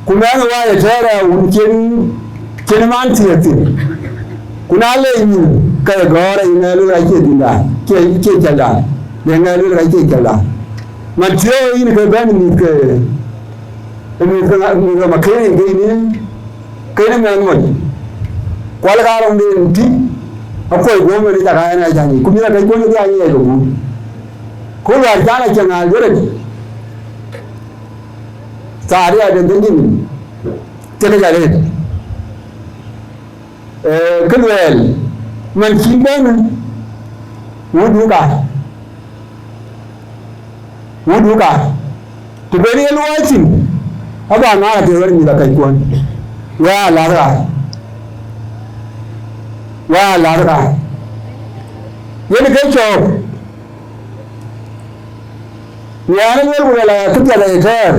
cũng nói là thế này un trên man thiệt kuna le ni ka gore ina lu ra ke dinda ke jala ne nga lu ra ke jala man tio ini ka ban ni ke ni ka ma ke ni man mo kwal ka rong de ti akoi go me ta ka na jani ku mi ra kai ko ni ya ni ko la ja la changa gore sa ri a den den ni te ka ja le cái người mình chỉ bên muốn đủ cả thì bên này luôn chứ các bạn nói là điều này là cái quan và là vậy cái chỗ nhà nó mới là tức là thế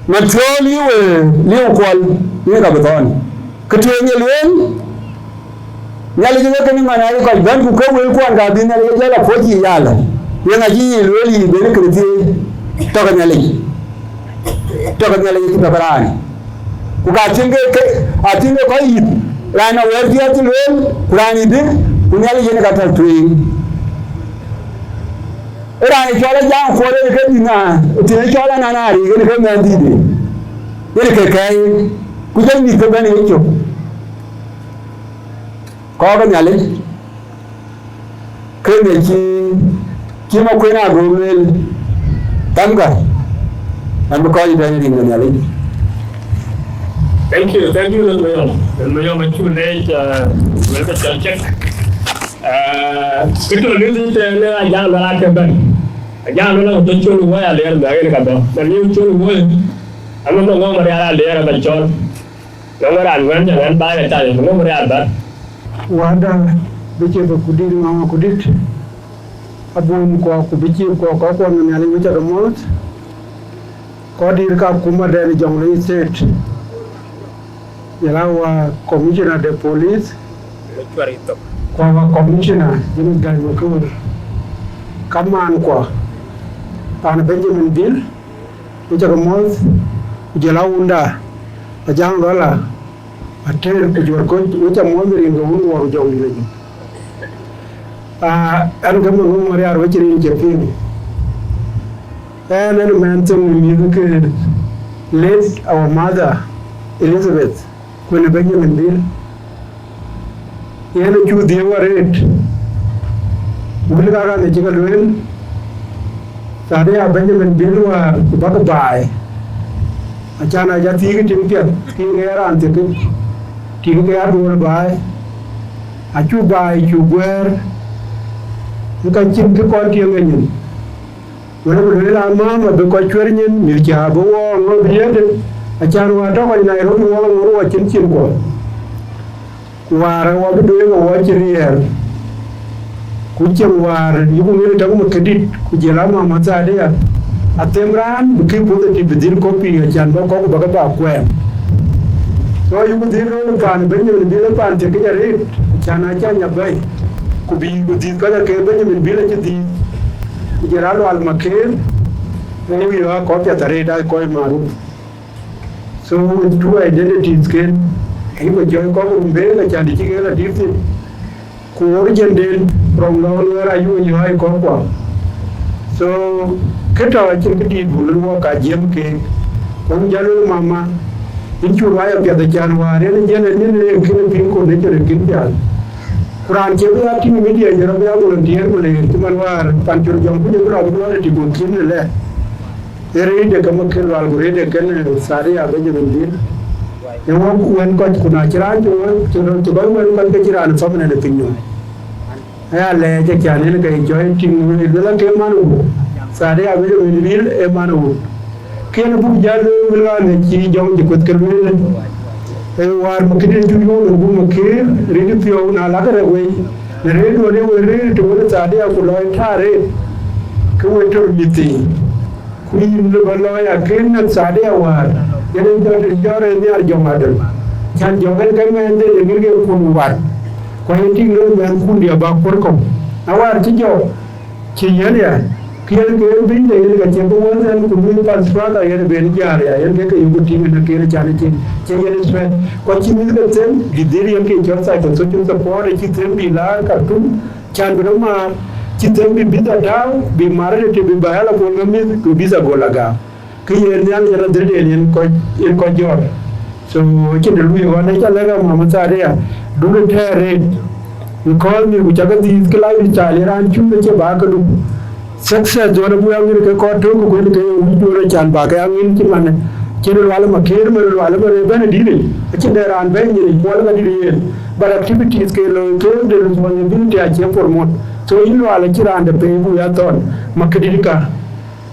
mình cho liu quan ini ka beton ketuanya luen nyali juga kini mana ai ka ban ku ka wel kuan ka bin nyali jala foji yala yang aji luli bene kriti to ka nyali ki baran ku ka tinge ke atinge ko yi rana werdi ati luen kurani de ku nyali jene ka ta tui rani chola jang ko le ke dina tine chola nanari ke ke mendi de ke kai kuja ni ke bani hicho ko ga nyale ke ne ki mo ko na gomel tanga an ko yi bani ni nyale thank you lo ma chu le wel ka check kito ni te le ajang la ke ban ajang la to chu wo ya le ba ke ka do na ni chu wo amo no ngom ra le ba chon Nongoran wan jangan bayar cari, nongor ada. Wada bici berkudir mama kudit. Abun ko aku bici ko ngani bici remot. Ko dir ka kuma dari Jonglei State. Yalawa commissioner de police. Ko wa commissioner jenis gai makur. Kaman ko. Tan Benjamin Bill. Bici remot. Jelaunda. Ajang lola atel ke jor ko uca mo mi ringo won waru jawli lagi an gam no mo riar waciri ci fini and man to mi ke late our mother Elizabeth when Benjamin Bill Yen chu de waret. Bulga ga ne chigal wel. Sadia Benjamin Bilwa baka bai. Achana ja ti ki tim pet ki ngera ante ki ngera dur bai. Achu bai chu gwer. Ka chin ki kon ti ngen. Wala bu la mama be ko chwer nyen mi ja bo wo ngo biede. Achan wa to ko Nairobi wo ngo wa chin ko. Wara wa be do ngo wa chirier. Ku chem war yugo ngel ta ko kedit ku jela mama ta de ya. Atemran bu ki bu de bidin copy achan ba ko ba ba kwen. So yugo dir no kan Benjamin Bila pan te ke re achan achan ya bai. Ku bi bu dir ka ke Benjamin Bila che di Gerardo Almaquer, and we are copy at the radar called Maru. So, with two identities, he would join Common and Chandichiga, different origin from where are you in your high Conqua. So, Keta, Chickadee, will walk at Jim Cake, Conjalo Mama, into Raya the January, and Jen and Pinko, nature and Kindia. Quran chewe ati media jarabe ya volunteer kule tumanwar panchur jampu jebra abdullah ti gonkin le ere de kamakil wal gure de kan sare abe jebin ewo wen ko kuna chiran to ba wen kan ke chiran famne de pinyo ya le je kyane ke join team le la ke manu sare abe jebin bil e manu ken bu jalo wilwa ne ci jom ji ko kelwe war makidin ju yo bu makir redi pio na la kare we re do ne we re to ne sade ya ko loy tare ko we to miti ku yin le balo ya ken na sade ya war yene do jore ni ar jomadal chan jogal kan men de ngir ge ko war ko yin lo men ku dia ba por ko awar ci jo ci yen ya kiel ke bin de ne ga tempo won en ku mi pas fata yen ben jar ya yen ke yugo tinga na kere chane ci yen swen ko ci mi ga tem di deri yen ke jor sa ko so ci so pore ci tem bi la ka tum chan bi ma ci tem bi da daw bi mare te bi ba hala ko ngami ko bisa gola ga ke yen nyal ya de yen ko jor so ci de lu yo na cha la ga ma sa de ya du de tere ni call me ku chaga di kala bi chale ran chu de ba ka du success jore bu angin ke ko to ko ke wujore chan ba ke angin ci man ci do wala ma ker ma do wala bare ben dine ci de ran ben ni wala ma dine but activities ke lo ke de responsibility a ci for mo so in wala ci ran de pe bu ya ton ma ke dika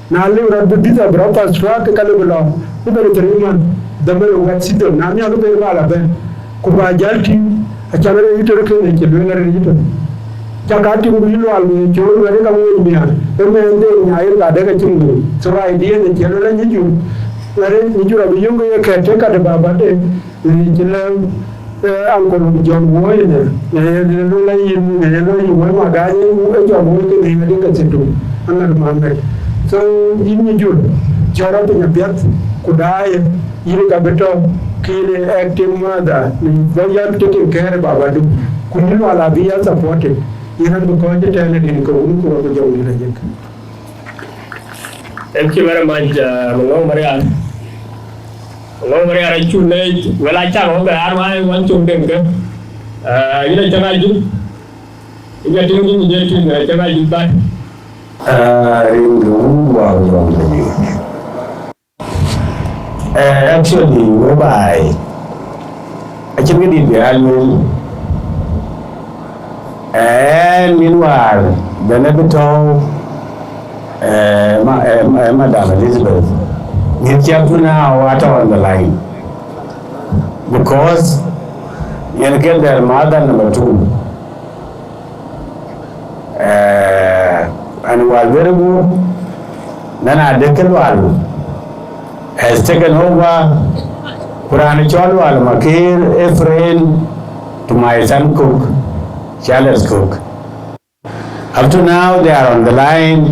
na le ran bu dita bra pa swa ke kala bla bu bare tri man da bare wa ci do na mi alu be wala ben ko ba jalti a ci bare yitor ke ne ci do ngare yitor jakati ngulu alwe jolo wale ka mo biya emende nyaay la daga cingu so ay die ne jelo la nyiju wale nyiju ra biyungu ye kete ka de baba de ni jela angol jon woy ne lo la yin ne lo yi wo ma ga ni wo jo mo ke ni de ka cintu anna ma me so yin nyiju jora de nyabiat kudaye yiri ka beto kile active mother ni vaya taking care baba du kunilo ala biya supported even because the talent in Kong or the Jong. Thank you very much, Long Maria. Long Maria, I choose late. Well, I tell you, I want to think. You know, Jamaju. You get in the Jamaju back. Actually, whereby I can get in the annual. And meanwhile, the Nebuchadnezzar, Madam Elizabeth, you have to now water on the line because you get their mother number 2, and while very good, Nana Dekelwal has taken over Kuranichol Makir, Ephraim to my son Cook. Charles Cook. Up to now, they are on the line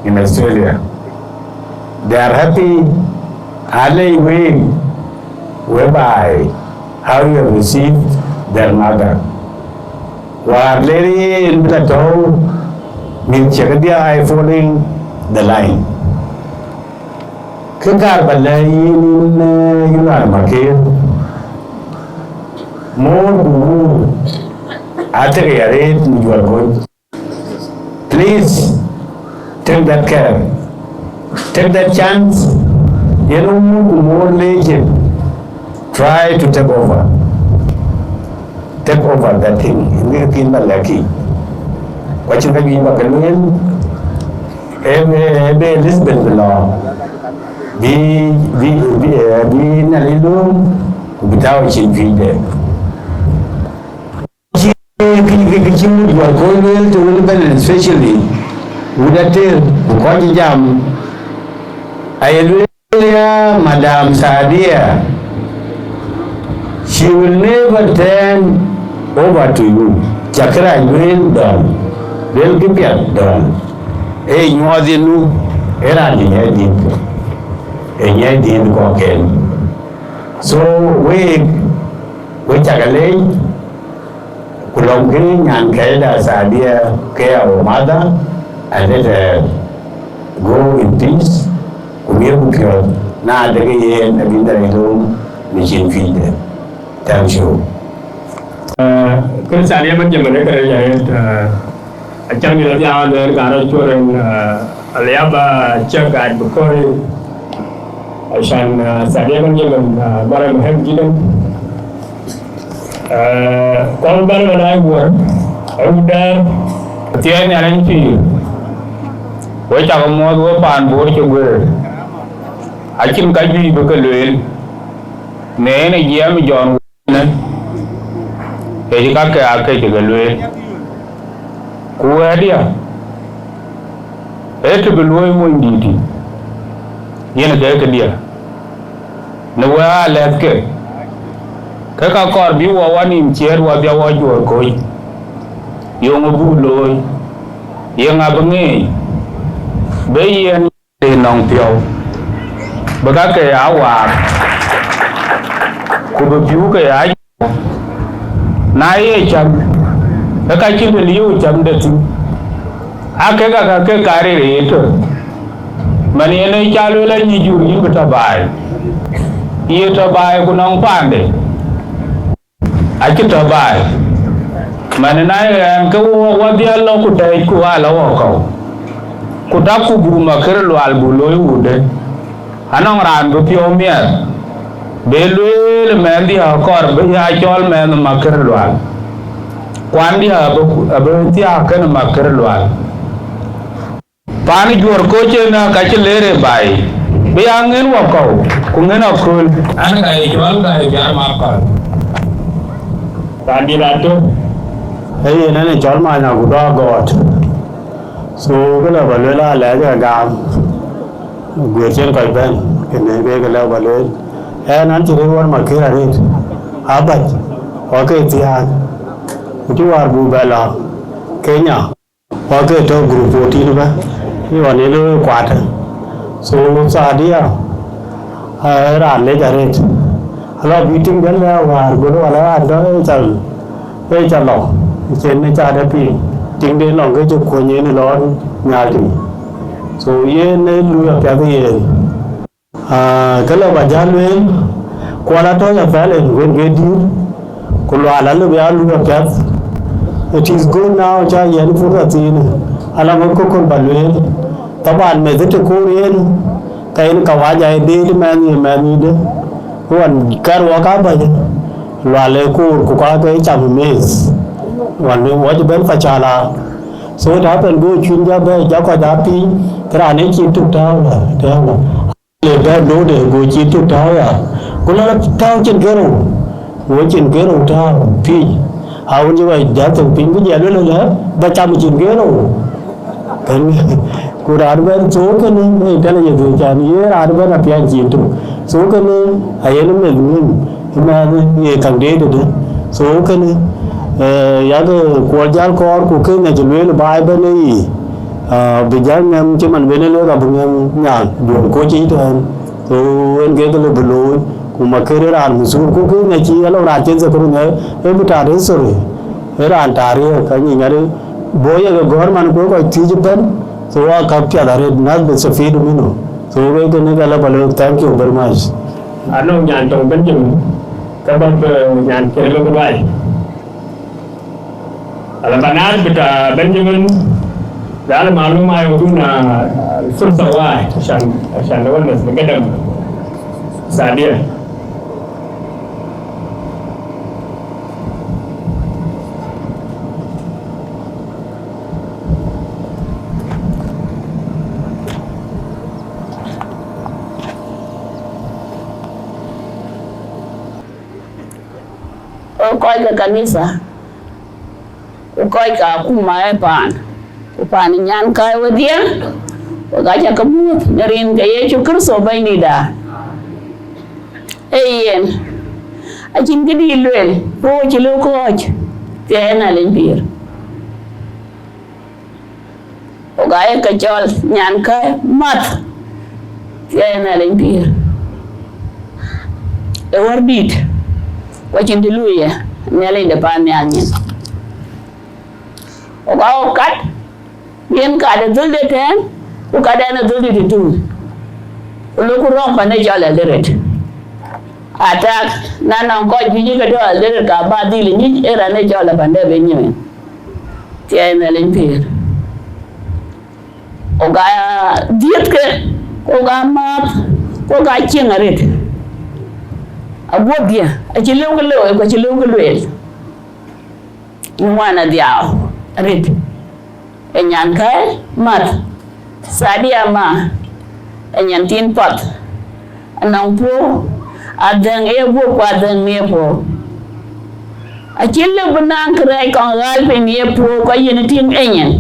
in Australia. They are happy, early wing, whereby how you have received their mother. While lady in Plateau, means Chakadia following the line. Kakar Balay in Makir. more after you are going. Please take that care. Take that chance. You know, more legend. Try to take over. Take over that thing. We're lucky. What you have been working every Lisbon belong. Be Nalilu without changing there. You are going to Lisbon, especially with a tail, Ukoji Jam. Hallelujah, Madame Sadia. She will never turn over to you. Chakra will done. They'll give you done. Hey, you are the new era. So we chakale kulongkiri nyan kaida Sadia care our mother and let her go in peace. Kumir bukyo na adagi yen abinda ilo mission feed. Thank you. Kun Sadia man jaman kare Achang di dalam ada negara curan aliaba cakap berkori, asan Sadia kan jaman barang mahal jiran. Kalau barang ada buat, udah tiada yang nanti. Wajah kamu dua pan buat juga. Acim kaji berkeluar. Nene jam John. Jadi kakek juga luar. Kuah dia, itu belum mendidih. Ia nak ke dia. Nawa lelaki. Kakak kor biwa wani mcer wabia wajur koi. Yang buloi, yang abangi. Bayan nong piau. Bagakai awak. Kubepiu ke ayu. Naik jam. Kakak cuma liu jam detu. Kakak karir itu. Mani ini calu lagi juri bertabai. Ia tabai kunang pandai. Aku tabai. Mani naik kau wadia lo kutai kuala wakau. Kutaku buma kerlu albuloi ude. Anong ran bepiomia. Belul mendi akor behiacol men makerlu al. Kwan dia berhenti akan makar luar. Pani jual koce na kacil lere bay. Bayangin wakau, kungen akul. Anak kaya jual kaya biar makan. Tadi ratu, hey nene jual mana kuda got. So kalau balela lagi agam, gue cen kau ben, kene gue kalau balel. Nanti reward makir ada. Abad, oke tiang. Itu warga bela Kenya, waktu itu grup 14 apa, ini warna itu kuat. So Sadia, ran le jaret. Kalau meeting bela warga itu ala ada calo, ini cara pi, tinggal long ke kunyai ni lor nyali. So ini lu apa ye? Kalau baca lu, kuala tu yang falen, wen gedir, kalau ala lu biar lu apa? It is good now, cha yen pura tin. Alam ko kon balwe. Taban me zete ko yen. Kain kawaja de mani de. Wan karwa ka ba. Lale ko ka ke cham mes. Wan ne waj ben fachala. So it happened go chunja be ja ko da pi. Kra ne chi tu ta la. Ta la. Le da do de go chi tu ta ya. Kula ta chen kero. Wo chen kero ta pi. Hầu như vậy đã từng pin cái gì đó là 300 ghế rồi. Cái cô đã bên số cái này cái là gì thì chả nhớ ra bên là tiền chín tu. Số cái này hay nó mình mà gì càng đế được đấy. Số cái này giá cái quạt giá con của cái này chỉ là bài bên này. Bây giờ em chứ mình bên này là bằng em nhà đường cố chí thôi. Rồi anh cái là bự lối. Kuma kere ran musul ko ke na chi alo ra chen se ko ne e buta de sore e ran tare ka ni ngare boye ga government ko tij ben so wa ka kya dare nas be se feed mino so we ko ne ga la balo thank you very much anong nyan tong ben jum Sebab nyan kira kedua. Alabanan kita Benjamin dalam maklum ayo tu na sursawai, shan lawan nas begadang sadia. Coi cái kanisa coi cả cũng mai pan nyan kai wadia ga cha kabut narin ga Yesu Kristo bai ni da eyen a chin cái đi luen po chi lu ko te na len bir ga ka chol nyan kai mat te na len bir e war bit wa chin di lu ya ne le de pan nyan Oga kat yen ka da dul de ten ku ka da na dul de tu lu ku rom pa ne jala deret atak na na ko ji ga do deret ka ba di le ni era ne jala pa ne be ni tie na len pir oga diet ke oga ma oga chingaret agodia a chi lu ko lu ko chi lu ko lu ni wana diao rit enyan kai mat sadia ma enyan tin pot anang po adang ebo kwa adang nepo achille benang krai kong gal pe nepo ko yin tin enyan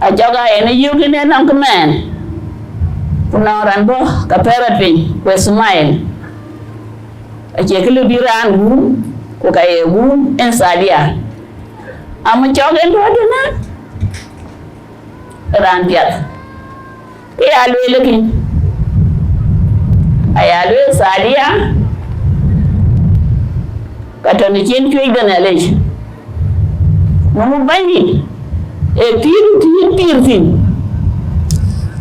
ajaga ene yugine nang kemen punang ranbo ka perat pin ko smile aje kelu biran bu ko kay bu en sadia ama chogen do dina ran piat ya lu lekin aya lu sadia kata ni chen chui dana le mu bani e tir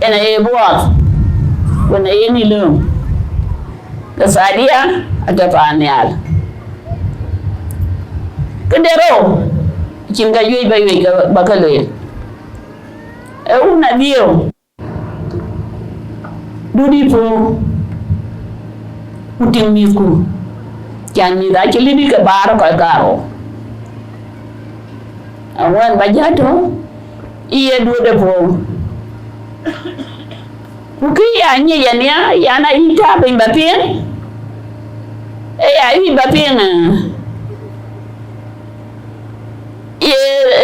ena e buat wana yeni lum ka sadia ada panial kedero chinga yui bai bakaloy e una dio dudi po puting miku kyan mi da chili di ke bar ko karo awan bajato iye dude po kuki ya nye ya na ita bin bapien e ya yi bapien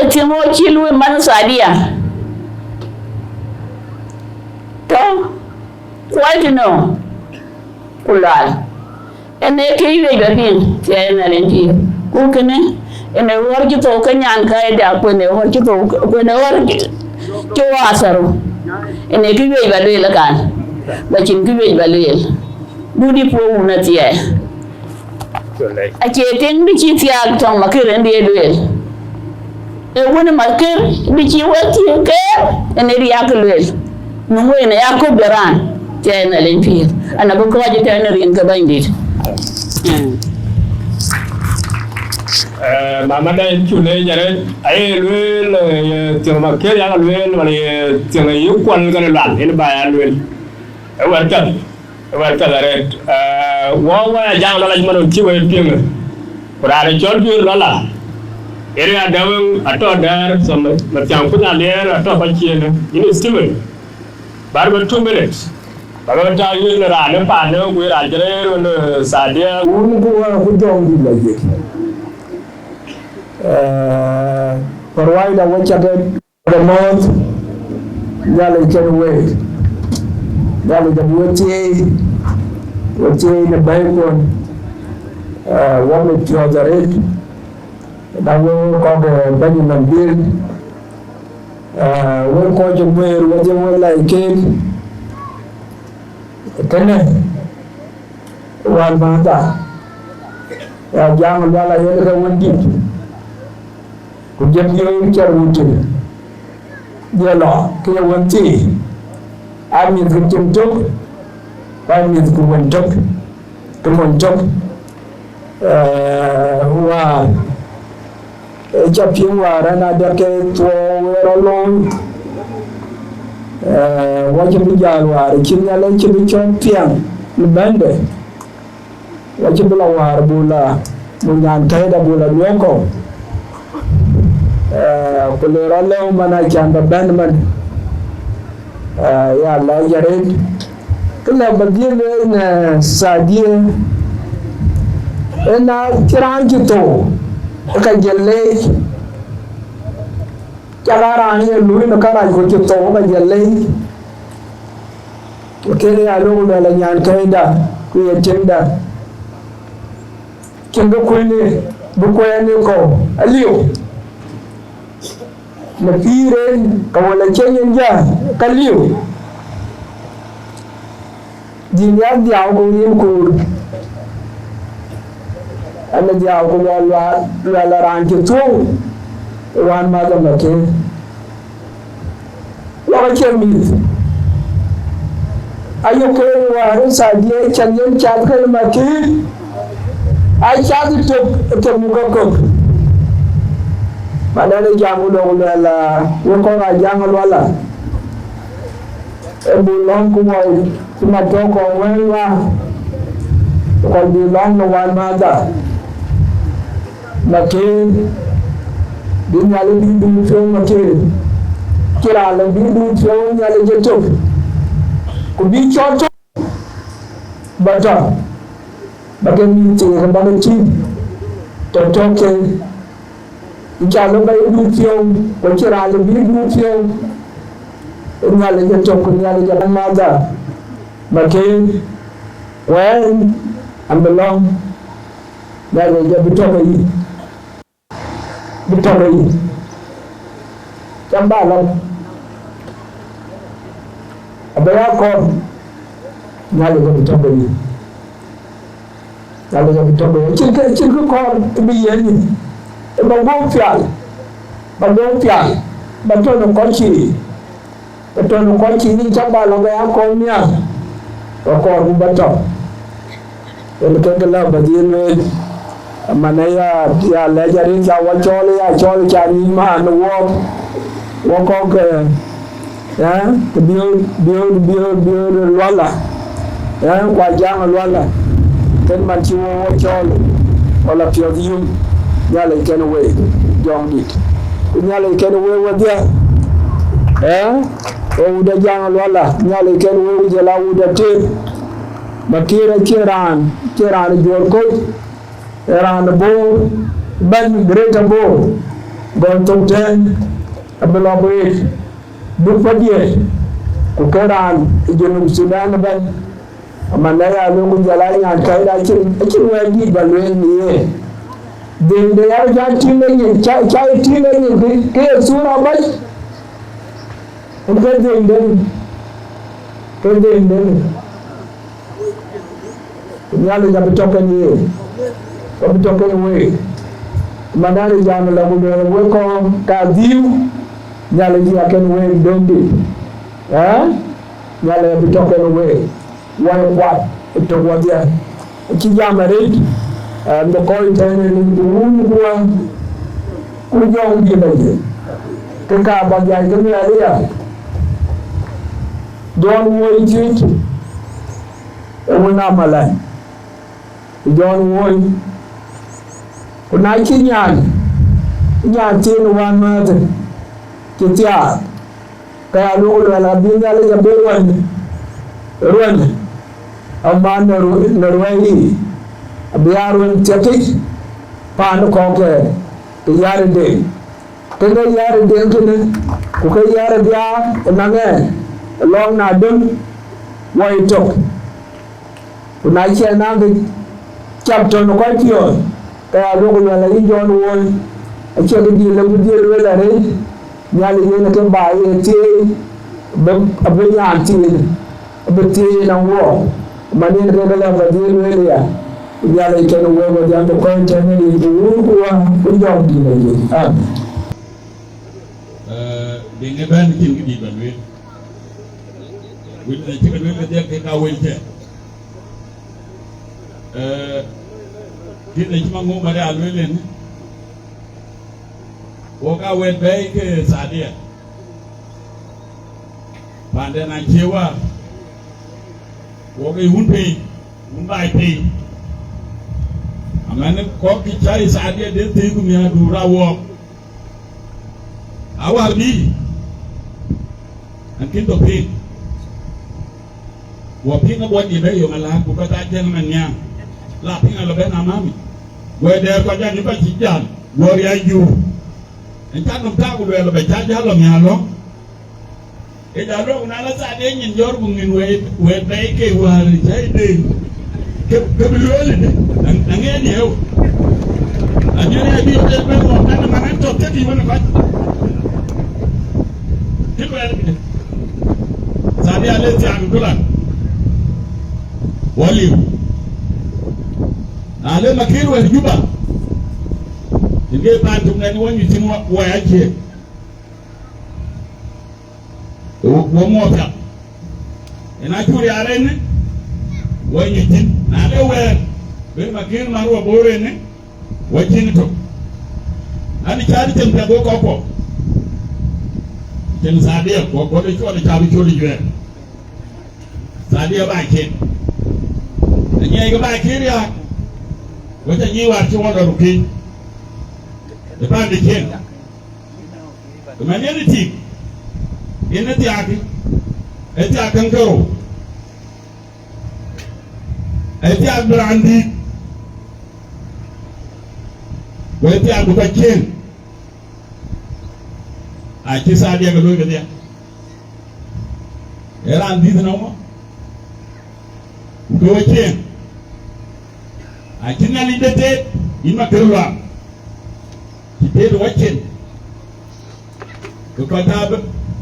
timo chilu man sadia to quite no kulal ene ke yi garin ke na lenti ku kene ene wor ki to kanyan kai da ko ne wor ki to ko ne wor ki wasaru ene ki yi balu la kan ba chin ki yi balu dudi po na tie a che ten bi chi tiag tong makire ndi duel e wona marker bi ci wati ke ene ri yaklel no wona yakko beran tena len pir ana bu ko waji tena rin ga bandit mama da chule jare ay lwel tong marker ya lwel wala tong yu kwal ga lan ene ba ya lwel e warta dare wa jang la manon ci way pinga ora chol bir lala ere adawang ato dar some macam punya ler ato bachien ini still baru 2 minutes baru ta yu le ra le pa ne ku ra jere le sadia un ku ku jong di lagi perwai da wacha the month yale chen wait yale da wache ne baikon wa me tiozaret dawo ko bani nambir won ko jumber waje wala iken kana wan banda ya jang wala yele wondi ko jëm yoy ciar wuti yelo ke wonti ami ko jëm tok ba mi ko won tok to mon tok wa chapin wa rana da ke to wero long wa ke bijal wa kin ya lan kin chon pian bande wa ke bula wa bula mun yan kai da bula loko ko le ralo mana chanda band man ya la yare kala bagile na sadie ena kiranji to ka gelle kala ni lui no kara ko to ka gelle kene ya lo la nyan kaida ku ya tenda kinga ko ne bu ko ya ne ko aliyo na pire ka wala chenyen ja kaliyo dinya dia ko yin ko ana dia ko la ranke to wan ma da make la ke mi ayo ko wa sa dia chanyen chat ko make ai chat to mu ko madane jamu do la wo ko ga jangal wala e bu long ko moy kuma to ko wenwa ko bi long no wan ma da make bi nyale bi du so make kira la bi du so nyale je to ko bi choto bata bagen mi te ko ba ci to ke jalo bay du fiyo ko kira le bi du fiyo nyale je to ko nyale je ma da make when I belong that is je bitoba yi chamba lo abaya ko nyale je bitoba yi nyale je bitoba yi chin ko bi yeni ba go fial ba to no ko chi ni chamba lo ga ko nya ko bu ba to el ke la ba din manaya ya le jarin ja wa chole cha ni ma no wo ko ke ya bio wala ya kwa jang wala ken man chi wo chole wala pio dium ya le ken we jong dit ya le ken we wa dia o da jang wala ya le ken we je la u da te makira kiran jor ko ran bo ban greta bo don to ten abelo boy bu fadie ko karan jenu Sudan ban amanda ya lo ko jala nya kai da ci wa di balwe ni de ya ja tinne ni cha tinne ni ke sura bai ko de nyalo ja bitoka ni ko bitoka ni we manare jam la bu we ko ka diu nyalo ji aken we dondi nyalo ja bitoka ni we wa to wadia ci jamare ndo ko intene ni bu kwa ku jong ji baje ke ka ba ja ke ni ya don wo ji wona malai John Woy kuna kinyan tin wan ma te kitia ka lo la binga le ya bewan ruan amman norway abiarun tete pan ko ke yare de ku ke yare dia na ne long na dun Woy tok kuna chena de chapter no ko pio ka lo ko la yi John Woy a che di le bu di le la re nyali ne ke ba ye ti be abunya ti be ti na wo mani ne ke la ba di le ya nyali ke no wo ya to ko intene ni bu ko wa ko jom di le de ne ban kin gidi ban we ne ci ka we ke ka we Kita cuma ngomong pada alwelen. Oka wet baik ke sadia. Pandai nak cewa. Oka hunpi, hunpai pi. Amane kau kicai sadia dia tipu mian dura wok. Awal ni. Angkin tu pi. Wapin ngabuat ibe yo malah buka tajen manya. Lapin alaben amami. Gue der kau jadi pacijan. Gue riaju. Entar numpa gue lo baca jalan nyalong. Jalan unala saatnya nyenjor bungin wet baik ke wari saya deh. Kebeluan ini. Angin dia. Angin dia dia berbuat mana mana top jadi mana pak. Kita ada. Saatnya ada siang bulan. Wali. Ada makir wali juga. Jadi pantung dan wanita semua wajib. Wamo tak. Enak curi ada ni. Wanita, ada wajib. Bermakir maru abore ni. Wajib itu. Ani cari tempat koko. Tem sadia koko itu ada cari juga. Sadia baik. Ini yang baik ya. Wajib nyiwat cuma daruki. Depan dikit. Kemudian ini tiak, tiak kangkaro, tiak berandi, tiak buka cien. Kisah dia kedua dia. Erandi tu nama. Dua cien. Cina lidet, ima keluar. Kita wajib.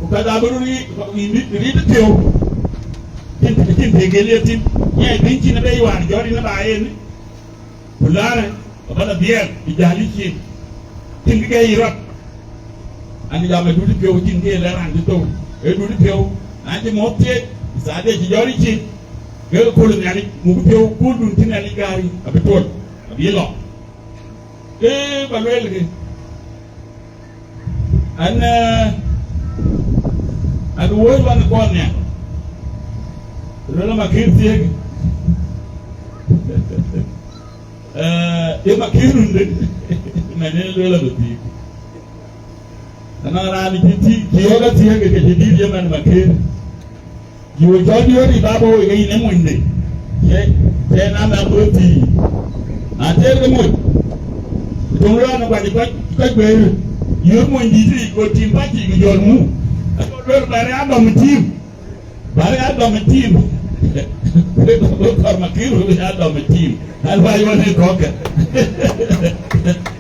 Ukada beruri ini tu. Tin tegeliatin. Ya benci na bayi war jori na bayi. Pulara, pada biar dijalikin. Tin kita irap. Ani jam dulu tu tin dia lerang tu. Dulu tu. Nanti motif. Sada jori cin. Kalau kau ni muka tu kudun tin ali gari. Betul. Bielo. Baluel ke. Aku woi mana kornya, dalam akhir tiang, dia akhir unde, mana dalam betul. Karena rani kio kat tiang ke jadi dia mana akhir, kio jadi orang babo ini nemu unde, saya nama betul, nanti kamu, tunggu anak balik kat baru. Yo mo ndidi ko timpati ko jormu ko bare adom tim ko makiru bi adom tim alba yone koke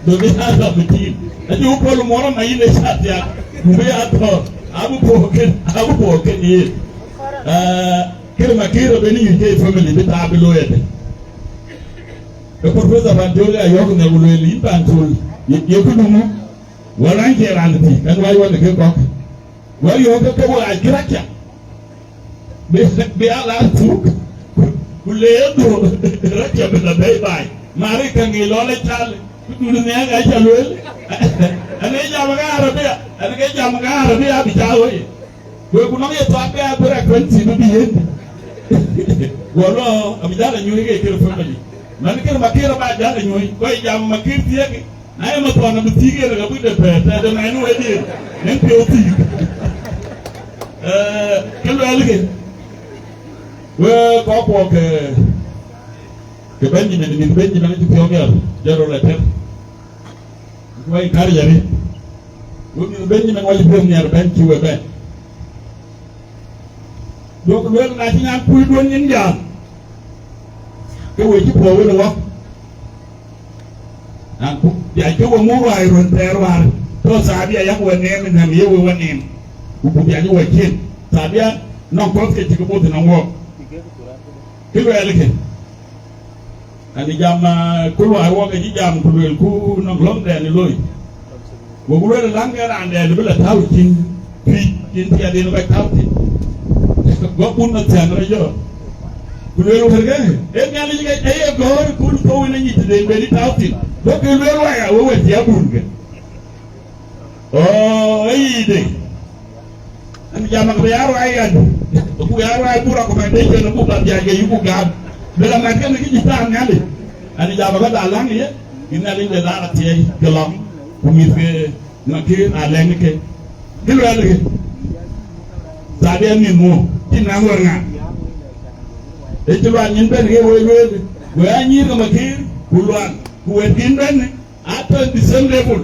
do bi adom tim adi ko lo moro ma yile satya bi ato abu poke ni kire makiru be ni yite family bi tabilo yede ko professor Banjoli ayoko ne bulo li bantul yekudumu Walang kira nanti, kan wajib nak kau. Wajib kau buat kira-kira. Biar tu, boleh tu, rakyat benda baik. Mari kau ngelole cal, dunia kau calul. Ane jam Arabia bicara. Kau kunang itu apa berfrekuensi begini. Walau abijala nyui ke telefon. Mana kira makir baca nyui, kau jam makir dia ke. Naya matuana bertiga dengan budak peta dan mainu edir, yang peti. Kalau lagi, kau ke Benjamin itu pionir, jauh letter. Kau yang karya ni, Benjamin wajib pionir juga ben. Dua keluar nanti nak kuiduan India, kau wajib bawa lewat. Aku dia coba murai runterwar, terus sahaja yang wanem dan dia wanem, aku dia juga wakin, sahaja nongkrong ke cikgu pun nongkrong, kita lagi, ane jam keluar awak ke jam keluar ku nongkrong dan loi, keluar langgar anda ada bela tahu cin tiada nak tahu cin, gua pun nak jangan raja, kulelo ferga e nyali ga e gor kul ko na ni de be ni tawti do ke lo wa ya wo ti abun ga oh ai de an jama ko yaro ay adu ko yaro ay pura ko be de no ko ba ja ge yu ga be la ma ken ki ta nyali an jama ko da lang ye ina li de la ti gelom ko mi fe na ke a leng ke ke lo ale sa de ni mo tin na ngor nga e ti ba nyin ben ge we anyi ga makir kulwan ku we tin ben at the same level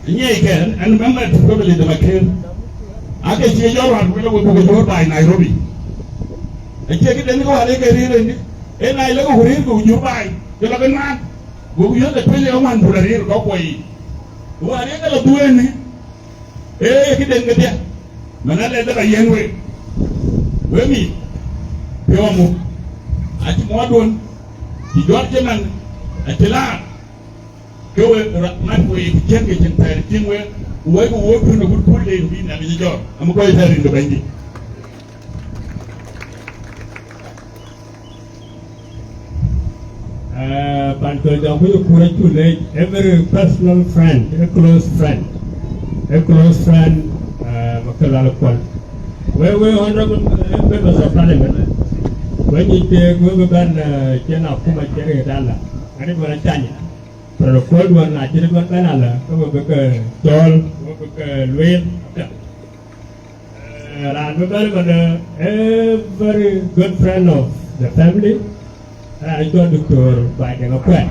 nye ke an member to go le de makir ake ci jorwan ko ko ko jor bay Nairobi e ke den ko hale ke ri ni e nay la ko ri ko jor bay yo la ben man go yo de pele o man bula ri ko ko yi wa re ka la duwe ni e ke den ke dia manale da yen we mi yo mo ati mo don di jor je man atila ko we man we ken ke ken tare tin we ko wo ko no ko le bi na bi jor am ko tare ndo bangi ban ko da ko ko to le every personal friend a close friend makala ko we honorable members of parliament when you take we ban jena kuma jere dala ani bana tanya pero ko do na jere ban banala ko be ka tol ko ka luel ran we ban a very good friend of the family I got to go by the quack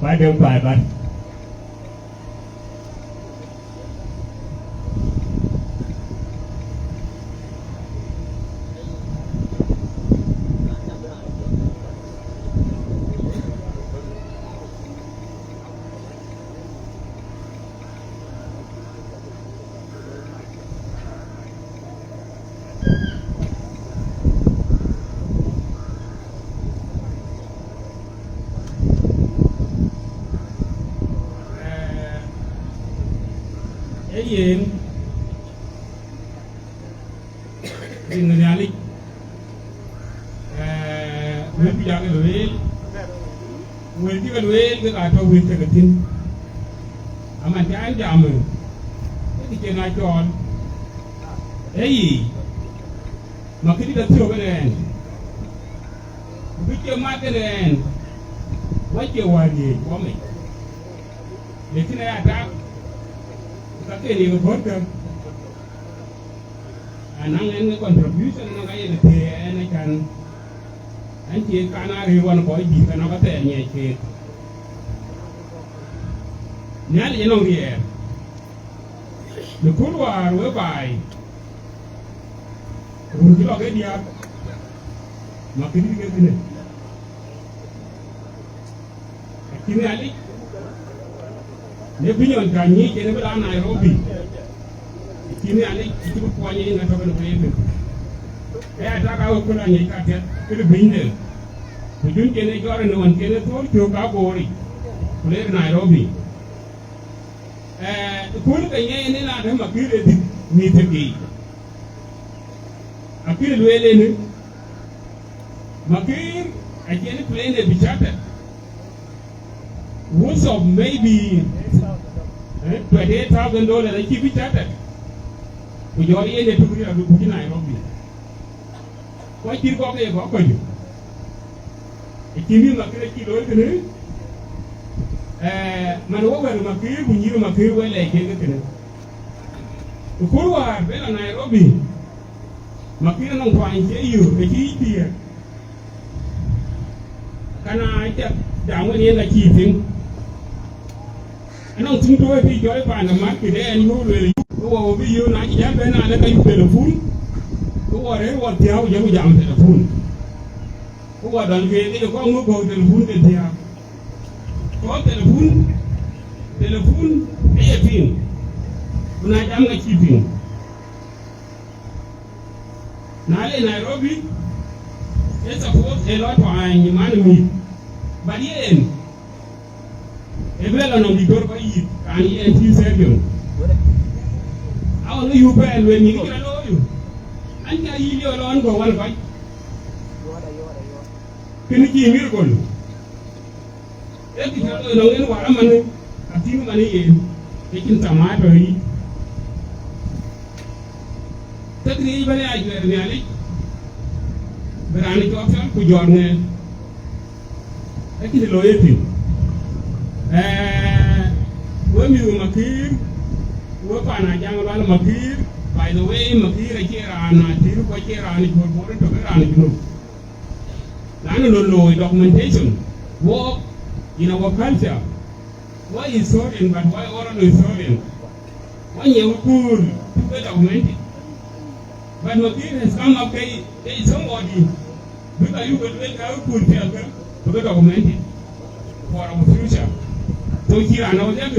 by the by in reality when we are away when you are away we are to win the thing I'm a giant jammer it can I join hey makiti da tiyo benen bike magenen waje waje wame letina ya ta kake ni ko anang en contribution no ga yele te en kan anti kana ri won ko di kana ko te nye ke nyal eno rier le couloir we bai rundi lo ke dia makini ke tine kini ali ne binyon ka ni ke ne bla Nairobi kini ali kitu ko ni na to no yebe e ata ka ko na ni ka te ke binde ko jun ke ne jore no won ke ne to ka gori kule Nairobi kun ka nye ne na da makire di ni te ki akire luele ni makir a ke ne plane de bichata was of maybe $28,000 that he bichata ku jori ene to kuri abu ku Nairobi ko kir ko ke ko ju ikimi makire ki lo ne man wo wer makir ku nyiru makir wele ke ke ne ku wa bela Nairobi makir non ko an ke yu e ki dia kana ta da wani yana kifin anon tun to bi joy pa na ma ke en no le wo bi yo na ja be na le ka yu telephone wo re wo ti hawo jamu jam telephone wo dan ke ni ko ngo ko telephone ke dia ko telephone e pin una jam ga kifin na le Nairobi it's supposed a lot of man me but yen ebela no mi dor ko yi kan yen ti serion awu yu pel we ni kira lo yu an ka yi yo lo an ko wan ko kini ki mir ko e ki ta do no en wara man atinu man e kin tamato yi tagri bale ajwer ni ali berani ko tan ku jorne e ki lo yeti wo mi makir wo pana jang wal makir. By the way, makira kirana tiru ko kirani ko bore to kirani kinu. Lanu lolo documentation. Work in our culture. Why historian but why oral historian? When you cool to get documented. But makir has come up there is somebody because you will make our cool to get documented for our future. So kirana was there.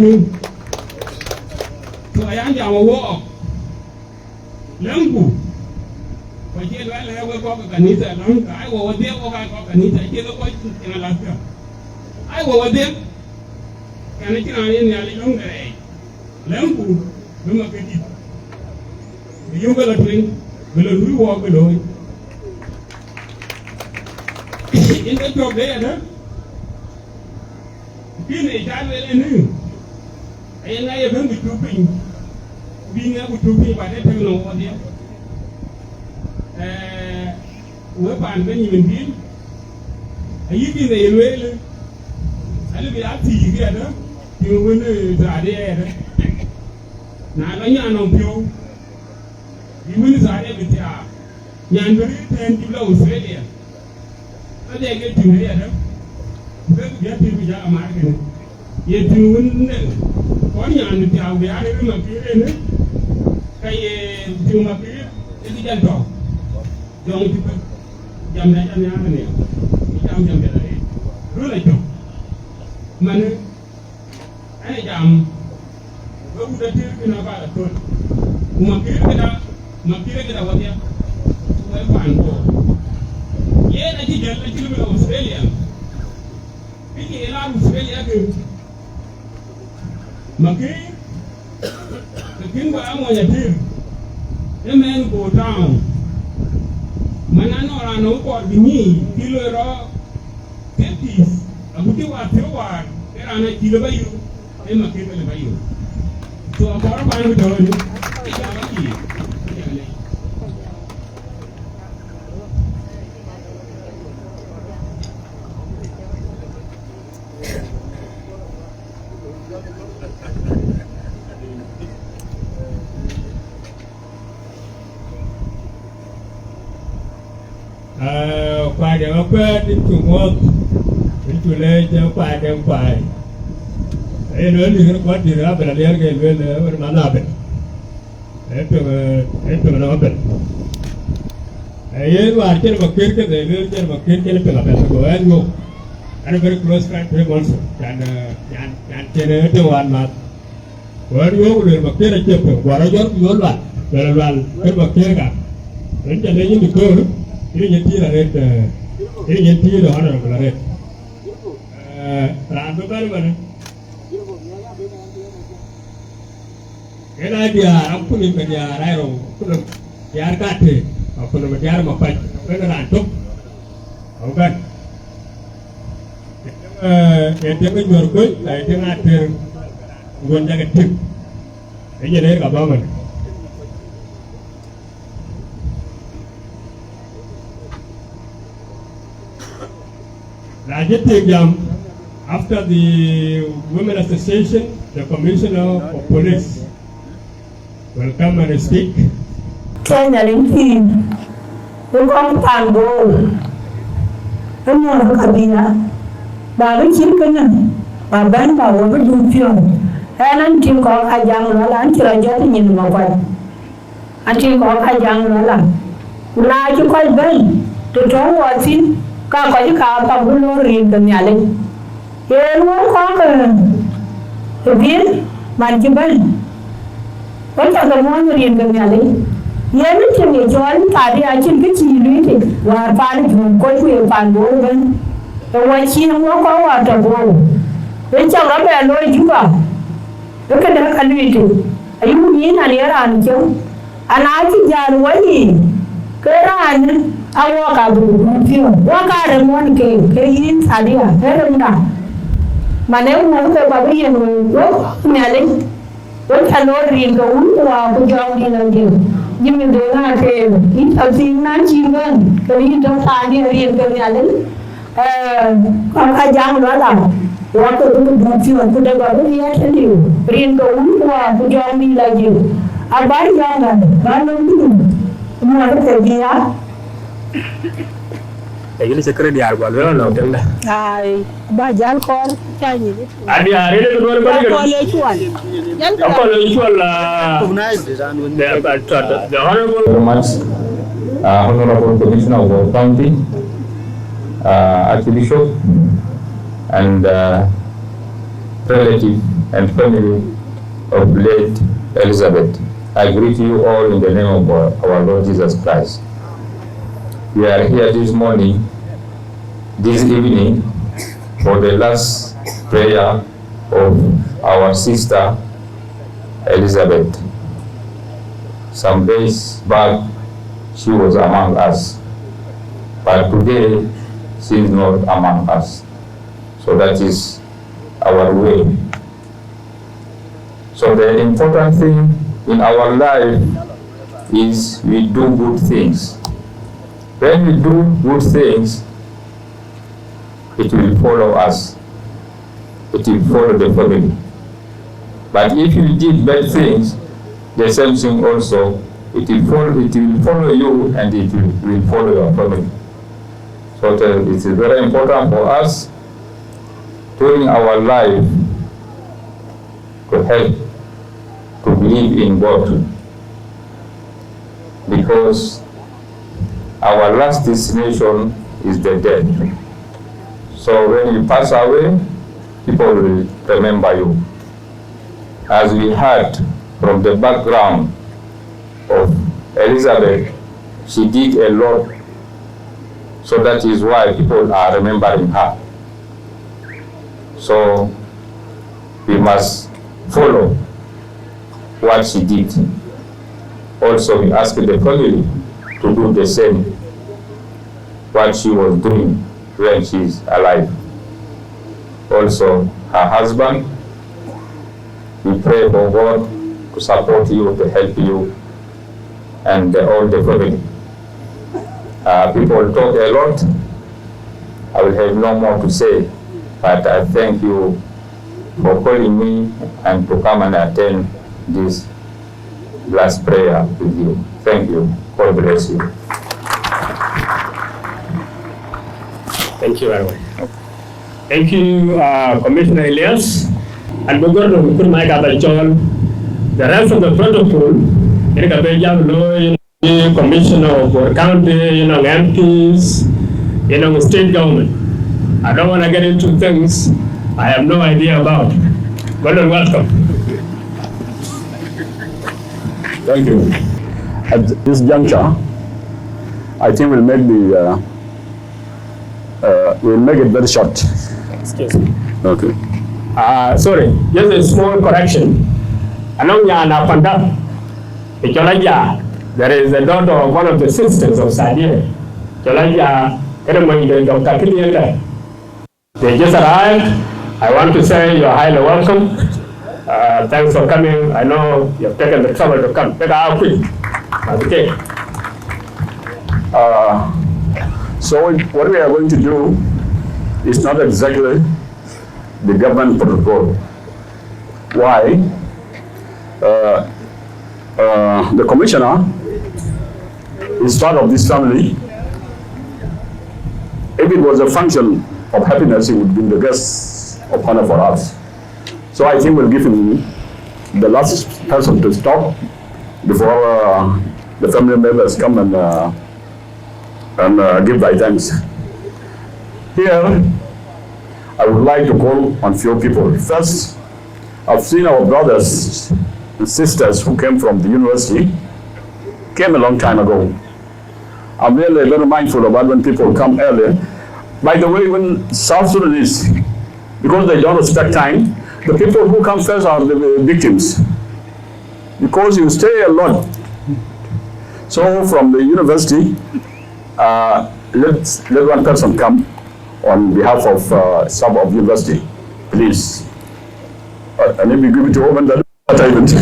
So I am our work. Lembu, wajil wala hewa kwa kanisa lembu. Ai wawade kwa kanisa kila kwa kina lafiya. Ai wawade kana kina yin yali lembu dai. Lembu bima kiti. Yunga la twin, bela lui wa belo. Inda job dai ada. Kini jabe ni. Ai na ye bimbi tupin. Being able to be by that time over there. Weapon when you mean, a you in the rail, a little bit active together, you win the idea. Now, I know you, you win the idea with Yan very 10 people Australia. But they get to here, because we have to be American. Yet you win one yan to have the other material. Kaya cuma pilih jadi jantung, jangan tiba jam apa ni? Jam berapa? Dulu itu, mana? Ada jam, baru dah tidur kenapa ada tu? Makir kita buat ya, supaya pandu. Ye nanti jalan lebih Australia, ini elah Australia ke? Makir. King wa amo ya tir. The men go down. Manano rano ko bini kilo ro 50s. Abuti wa tewa era na kilo bayu. E makete le bayu. So agora vai no dono. Ya aqui. Pada apa itu work itu leh pada apa? Ini ni kuat di dalam berlian ke bermana apa? Itu mana apa? Ini warga makir ke dalam makir ke lepas apa? Gua ni ada very close friend very also. Jangan cina itu wan mat. Gua ni orang makir aja pun. Gua rajuk jual lah. Berlalu makir kan. Nanti ada yang dikur. Ini nyenti lah red, ini nyenti lah orang orang red. Rambu baru mana? Kena dia, aku ni dia rairo, aku ni dia kate, aku ni dia mapai, kena rantuk, aku kan. Itu kan jual kau, itu kan ada gonjang ketik, ini jadi apa mana? After the Women Association, the Commissioner of Police will come and speak. Kenya linkin, yung tanggol, yung mga kabila, bago chirkana, baban bago berdumpion, enan tim ko kajang lala, antira jati nyin makwai, anti ko kajang lala, na chukoi ben, tutong wasin, ka ko ka pa bulo rin kanyale, yen won ko ka, bin manjiban. Wata ga mo rin kanyale. Yemin tim ye jon tari a chin ke chi lui ti war pan ju ko ku pan bo ben to wa chi no ko wa to bo e cha ga be lo ju ba to ka da ka lui ti ayu ni na le ran ju ana ti jar wa ni ke ran awo ka bu pio wa ka re mon ke yin sadia re mda mane mo ke ba bi no wo nyale wo ta no rin ko un wa bu jong ni lan din yimi de na ke in ta sin na chi ngan ke yin ta ta ni rin ke nyale ka jang lo da wa ko bu pio ku de ba bi ya ta ni rin ko un wa bu jong ni lan din abar jangan ba no ni mo ke dia Ini sekere di argwal wala no tenda. Ai ba jal kon chanyi ni. Adi are de no ba Ko le chuan. Yan ko le chuan la. The honorable very much, Honorable Commissioner of our County, Archbishop, and relative and family of late Elizabeth. I greet you all in the name of our Lord Jesus Christ. We are here this morning, this evening, for the last prayer of our sister Elizabeth. Some days back, she was among us, but today, she is not among us. So that is our way. So the important thing in our life is we do good things. When we do good things, it will follow us. It will follow the family. But if you did bad things, the same thing also, it will follow you and it will follow your family. So it is very important for us during our life to help, to believe in God. Because our last destination is the death. So when you pass away, people will remember you. As we heard from the background of Elizabeth, she did a lot. So that is why people are remembering her. So we must follow what she did. Also, we ask the family to do the same, what she was doing when she is alive. Also, her husband, we pray for God to support you, to help you, and all the family. People talk a lot. I will have no more to say, but I thank you for calling me and to come and attend this last prayer with you. Thank you. God bless you. Thank you very much. Thank you, Commissioner Elias. And we're going to put my Kabachol. The rest of the protocol, the Commissioner of our county, MPs, state government. I don't want to get into things I have no idea about. Well and welcome. Thank you. At this juncture, I think we'll make it very short. Excuse me. Okay. Sorry, just a small correction. There is a daughter of one of the sisters of Sadia. They just arrived. I want to say you're highly welcome. Thanks for coming. I know you've taken the trouble to come. Okay. So what we are going to do is not exactly the government protocol. Why? The commissioner is part of this family. If it was a function of happiness, he would be the guest of honor for us. So I think we'll give him the last person to stop before the family members come and give thy thanks. Here, I would like to call on few people. First, I've seen our brothers and sisters who came from the university, came a long time ago. I'm really very mindful about when people come early. By the way, when South Sudanese, because they don't respect time, the people who come first are the victims. Because you stay a lot. So from the university, Let one person come on behalf of some of university, please. And if you give it to open the event.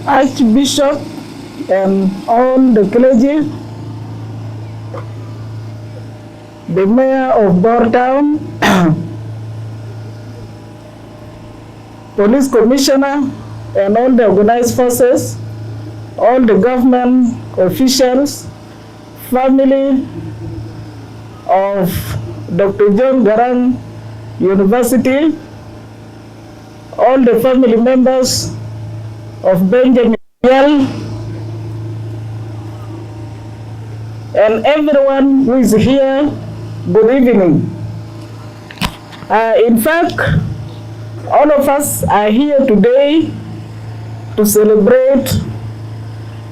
Archbishop and all the clergy, the mayor of Bourtown, police commissioner, and all the organized forces, all the government officials, family of Dr. John Garang University, all the family members of Benjamin Nile, and everyone who is here, good evening. In fact, all of us are here today to celebrate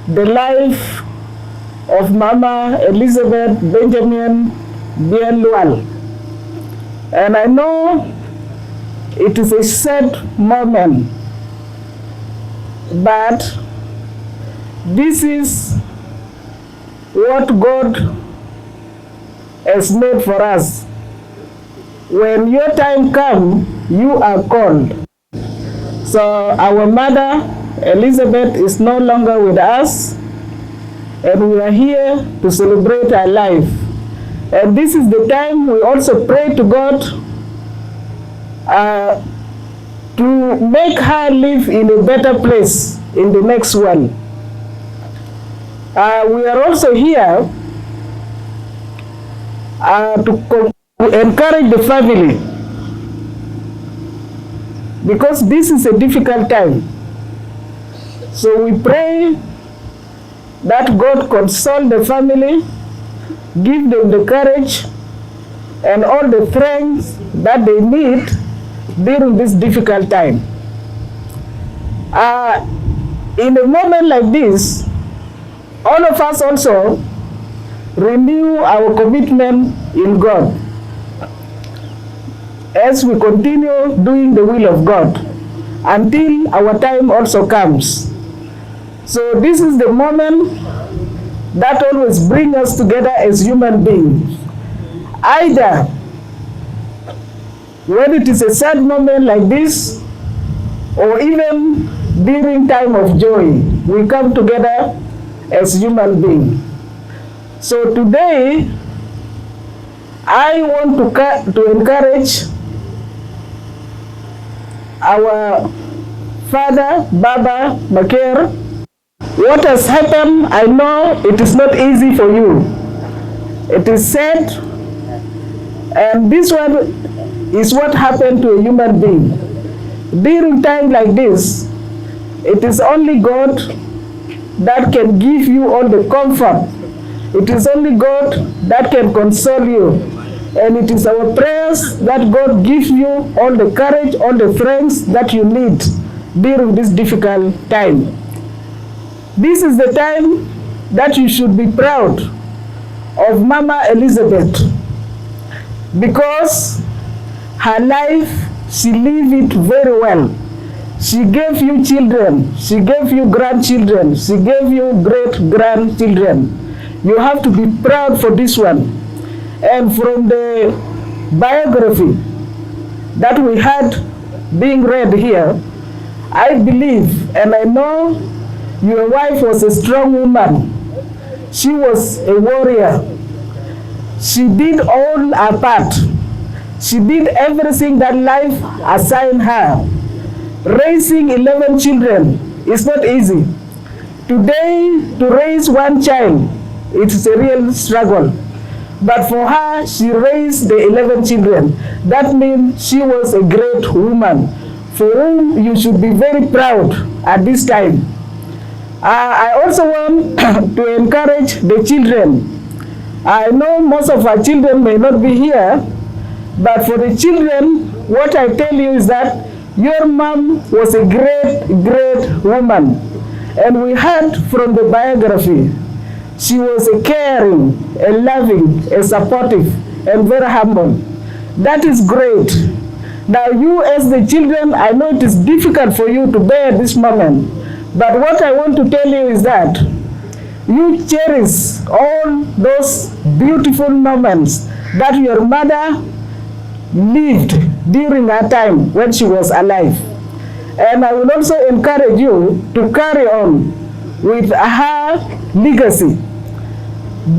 the life of Mama Elizabeth Benjamin Bienlual. And I know it is a sad moment, but this is what God has made for us. When your time comes, you are called. So our mother, Elizabeth, is no longer with us, and we are here to celebrate her life. And this is the time we also pray to God to make her live in a better place in the next world. We are also here to encourage the family, because this is a difficult time. So we pray that God console the family, give them the courage and all the strength that they need during this difficult time. In a moment like this, all of us also renew our commitment in God as we continue doing the will of God until our time also comes. So this is the moment that always brings us together as human beings. Either when it is a sad moment like this, or even during time of joy, we come together as human beings. So today, I want to encourage our father, Baba Maker. What has happened, I know it is not easy for you. It is sad, and this one is what happened to a human being. During time like this, it is only God that can give you all the comfort. It is only God that can console you. And it is our prayers that God gives you all the courage, all the strength that you need during this difficult time. This is the time that you should be proud of Mama Elizabeth, because her life, she lived it very well. She gave you children, she gave you grandchildren, she gave you great-grandchildren. You have to be proud for this one. And from the biography that we had being read here, I believe and I know your wife was a strong woman. She was a warrior. She did all her part. She did everything that life assigned her. Raising 11 children is not easy. Today, to raise one child, it is a real struggle. But for her, she raised the 11 children. That means she was a great woman for whom you should be very proud at this time. I also want to encourage the children. I know most of our children may not be here, but for the children, what I tell you is that your mom was a great, great woman. And we heard from the biography, she was a caring, a loving, a supportive, and very humble. That is great. Now you as the children, I know it is difficult for you to bear this moment, but what I want to tell you is that you cherish all those beautiful moments that your mother lived during her time when she was alive. And I will also encourage you to carry on with her legacy.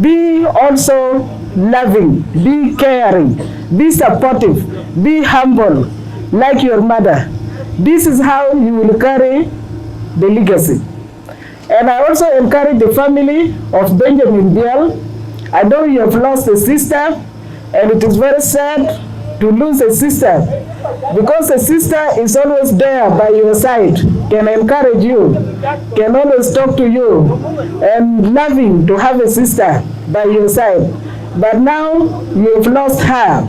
Be also loving, be caring, be supportive, be humble like your mother. This is how you will carry the legacy. And I also encourage the family of Benjamin Biel. I know you have lost a sister, and it is very sad to lose a sister, because a sister is always there by your side, can encourage you, can always talk to you, and loving to have a sister by your side. But now you have lost her.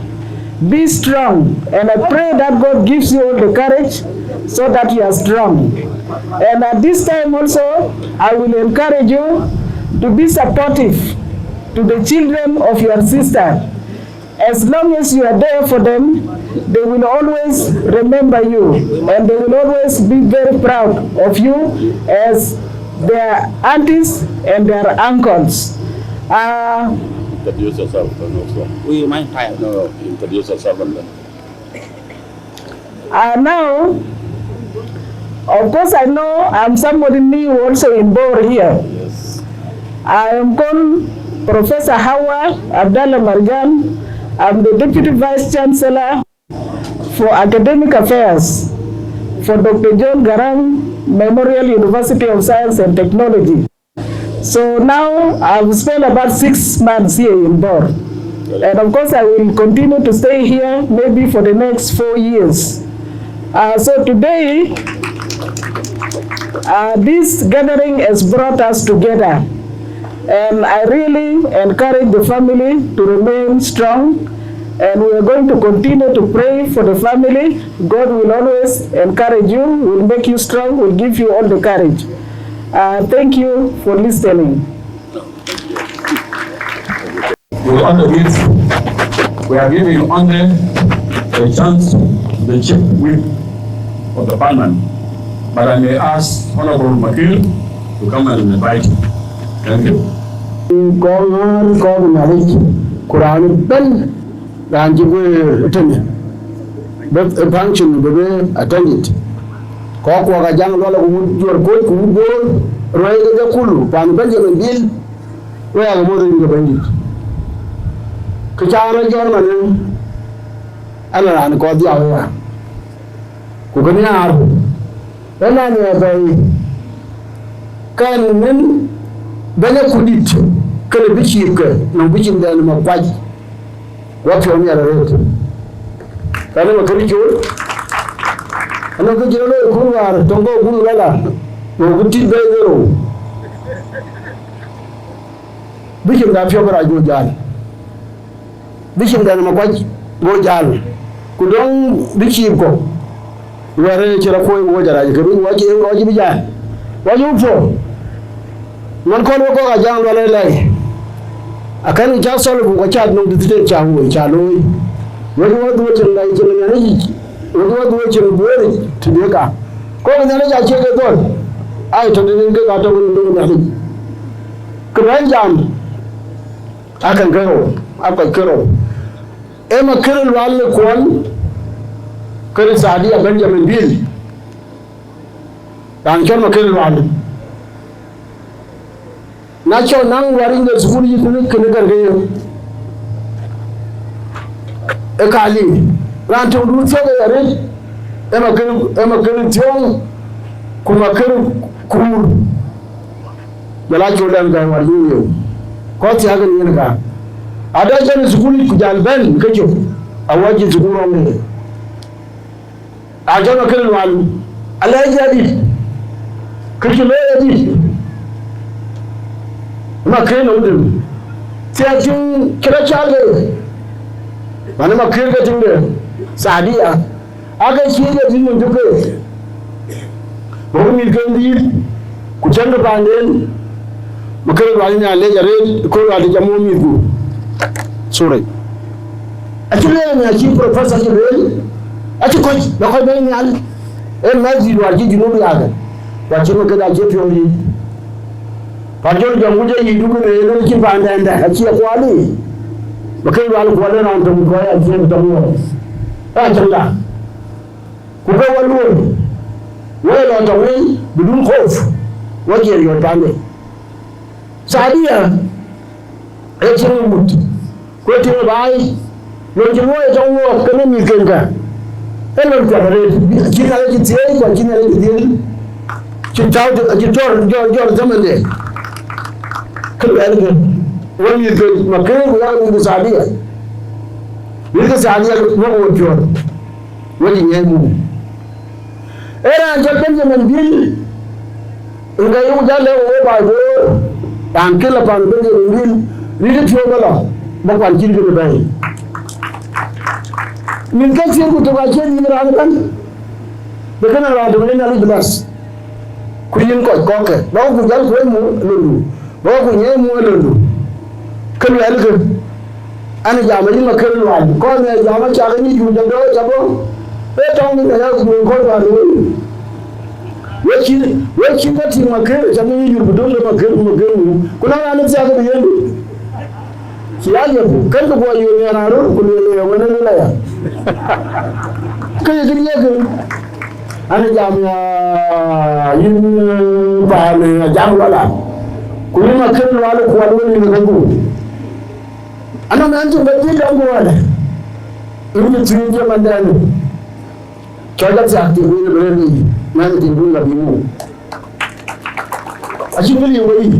Be strong, and I pray that God gives you all the courage so that you are strong. And at this time also, I will encourage you to be supportive to the children of your sister. As long as you are there for them, they will always remember you, and they will always be very proud of you as their aunties and their uncles. Introduce yourself. Will you mind? No, introduce yourself. Now, of course, I know I'm somebody new also in Bor here. Yes. I am called Professor Hawa Abdallah Marjan. I'm the Deputy Vice Chancellor for Academic Affairs for Dr. John Garang Memorial University of Science and Technology. So now I've spent about 6 months here in Bor. And of course I will continue to stay here maybe for the next 4 years. So today, this gathering has brought us together. And I really encourage the family to remain strong, and we are going to continue to pray for the family. God will always encourage you, will make you strong, will give you all the courage. Thank you for listening. We are giving only a chance to the chief whip of the parliament, but I may ask Honorable Makil to come and invite you. Thank you. Quran Ben Ranjibu attended. But function be attended. Kokwa Jang Lola would your good Kubo, Roy the Kulu, Pan Benjamin Bill, where are more than the bandit. Kachara German Alan called the hour. Kukaniar. Then I know Kan Bella Kudit, Kalabichi, no bitching them of white. What you are road. Can I make you? And I could who are Tongo Gulala, no good tea bay. Bishop that Fiobra Gojan. Bishop that Maquaj Gojan. Could don't be cheap go. You are a Cherakoy water. I can watch you, what you for? Man ko ko ga jang wala lay akan ja solo ko cha no de cha wo cha loy wo do chen lay chen ne ni wo do chen bori tinde ka ko ne ja che ke don ai to ne ga to no na ni ko ran jam akan garo akan kero e ma kero wal ko kero Sadia Benjamin Bill dan chen ma kero wal Nacho nang waring the school you can get a Kali. Ranto do so the Emma Tiong Kumakuru Kur. The Lacho Langa were you. Koti Hagan Yenga. Adajan school Kujan Ben, get you. I want you to go on me. I don't kill one. I like it. Could you lay it? Makin udum, tiada kira cakap, mana makin ketinggalan, Sadia, agak siapa sih menjadi, baru mirkan kucing kepanjen, makin banyak ale jari, kau ada jamu mirku, sorry. Actually, I am a chief professor today, ati ko da ko be nyal e maji wa ji jinu ya ga wa ci ko da je fiori pa jol jom je yi du ne ne ci ba nda nda ci ko ali ba kai wal ko le na to ko ya ji to mo a jalla ku ko walu wala to wi bidun khof waje yo tande sadia e ci mut ko ti bai lo ji mo e to wo ko ne mi kenga e lo ta re ci na le ci ko ci na le ci ci taw ci jor zamane ko alga wani ko makare ko ya ni sadia ni ko sadia mo wo jor wani nyemu era je Benjamin Bill nga yu jale wo ba go tan kila pan Benjamin Bill ni de tio bala ba kwan ci de bay min ka ci ko to ba ci ni ra ban be kana ra do ni na lu blas ku yin ko ke ba ku jal ko mu lulu ba ku nye mu lulu kan ya lu ana jamali makar wa ko ne jama cha ga ni ju da do jabo Betong ni ya ku ko ba ni wechi ngati makere jamii yuru budole makere kuna ana tsaka da yendo kiyaje ku kan ko boyo ne na ro ku ne wani ne ya kai gidi ya ku ana jami'a yin ba ne jami'a la ku ni makere wala ku wala ne ko ana man tun ba ji dan go wala in ji je mandani kaga ta ti ni bereni na ti bunga bimu ashingili wai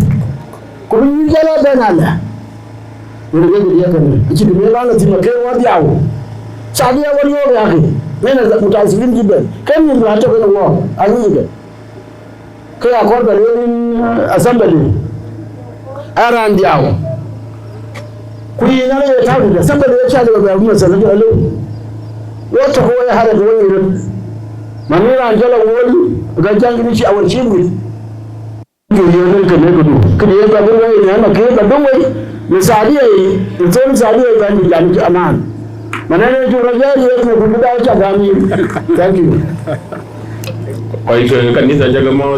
ko ni jala banala ni ga ya kan ci me la ti make wa diawo sadi ya wani yo ya ke mena da mutasifin gidan kan ni ba ta ko wa ani ga kai akor da ni assembly aran diawo kuri na ya ta da assembly ya cha da ba mu sallallahu alaihi wata ko ya hada da wani rin manira jala wani ga jangini ci a wace mu ke yonin ka ne gudu kidi ya ba wai ne ma ke ba don wai misali yi to misali yi ba ni jami aman manene ju rajali ne gudu da ta gami thank you oi ke kanisa jaga mo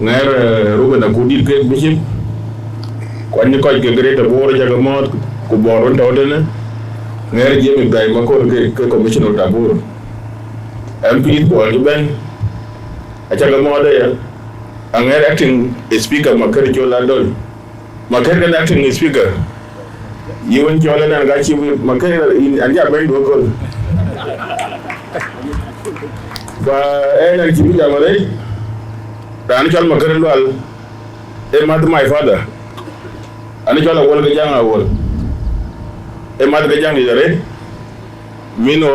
ngair ruga na kudil ke biship ko ni ko ke greta bor jaga mo ku boron tawdene ngair jemi gay makor ke commissioner tabur MP ko ben achaga mo da ya ngair acting speaker makar jola dol makar da acting speaker yiwon jola na ga ci makar an ja ben do ko ba ena ci bi jamale dan chal makar lwal e mad my father ani chola wol ga janga wol e mad ga jangi dare mino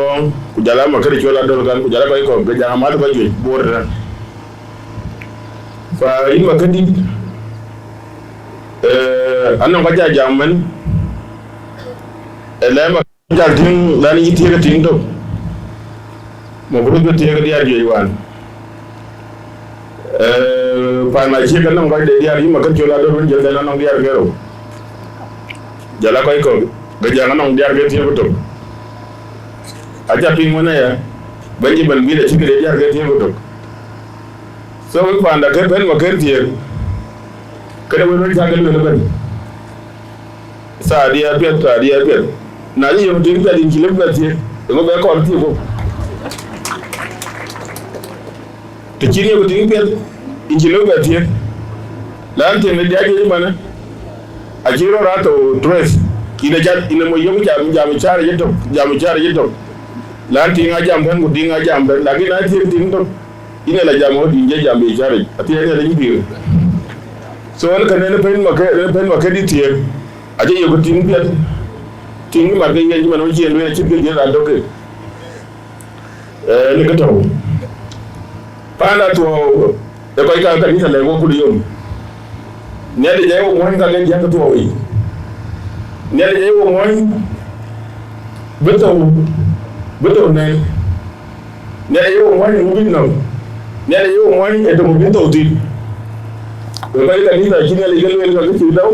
ku jala makar chola dol kan ku jala ko ga janga mad ba joy borda fa in makandi annan ga jajaman elema jaldin lan yiti ga tin do mo buru ga tiga dia joy wan fa ma ci ga nan ga de dia yi makar chola dol jel da nan dia gero jala ko ga janga non dia ga tiga to aja pin wona ya banji ban bi da ci ga dia ga tiga to so we found a good makar tiga kada wani jagal ne ban sadia bet na ji yo tin pedin kilib bet ko be ko ti ko te kiri ko tin ped injilo bet lan te ne jaje mana a jiro rato dress ina jat ina mo yomu jam chare jito lan ti nga jam tan ko di nga jam ben la gina ti tin to ina la jam ho di je jam be chare ati ne la ngi so an kan ne pen makar di tiye aje yo tin ped tin ma ga yen man wajin ne ci gel da doke ne ka taw pana to da ko ka ni tale ko kudi yom ne da jayo mo nga len jang to wi ne da jayo mo beto ne da jayo mo ni bin no ne da jayo mo ni e to mo bin to ti ko ka ni da kini le gel wel ka ci daw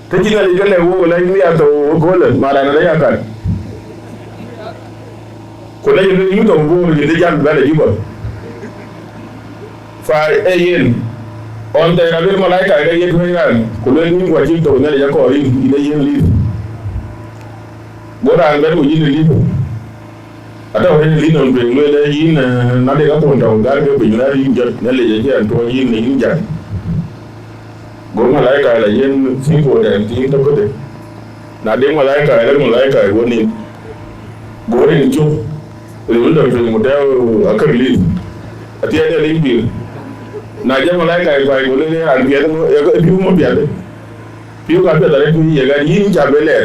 ta kini le gel wo la ni ya to ko le mara na ya kan ko la yu to bo ni de jan bele juba fa yen on de rabir malaika ga yet hoiran ko le ni ko ci to ne ya ko ri ina yen li bora ngal ko yin li ata ko li non be le yin na de ga to ndaw ngal be na yin jot ne le je an to yin ni yin jan go malaika la yen fi ko de tin to ko de na de malaika go ni go rin chu le wanda fe mu da akar li atiya de li bi na je malaika ba go le an ya ga bi mo biya de bi ko ba da ku ye ga yin ja be le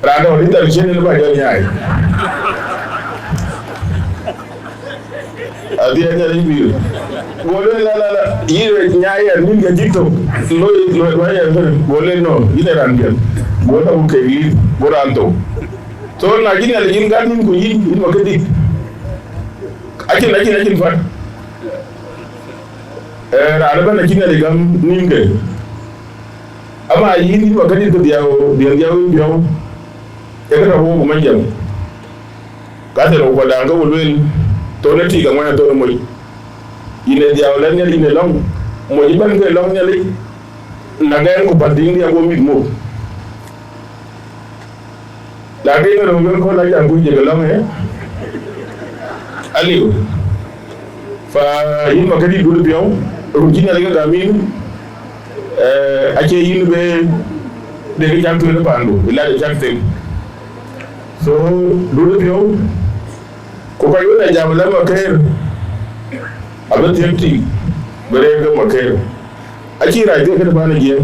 ra do ri ta chen ne ba ga nyai atiya de li bi go le la yi nyai ya ni ga jito lo ba ya go le no ine ran ga go ta ke yi go ran to so na gini ala yin gadin ko yin ma kadi akin fa ra ba na gini ala gam ninge ama yin ma kadi to diawo biyo e ka ho ma jam ka te ro da nga wolwel to na ti ga ma to mo ine diawo lan ne ine long mo ban ko long ne li na ga ko badin ya go mit mo la ke no ngi ko la ja ku je la me aliou fa yin ma kadi dulu biyo ru jina la ga min ake yin be de ga jam to le bandu ila de jam tem so dulu biyo ko ko yona jam la ma kër aba temti bare ga ma kër aki ra de ga ba na je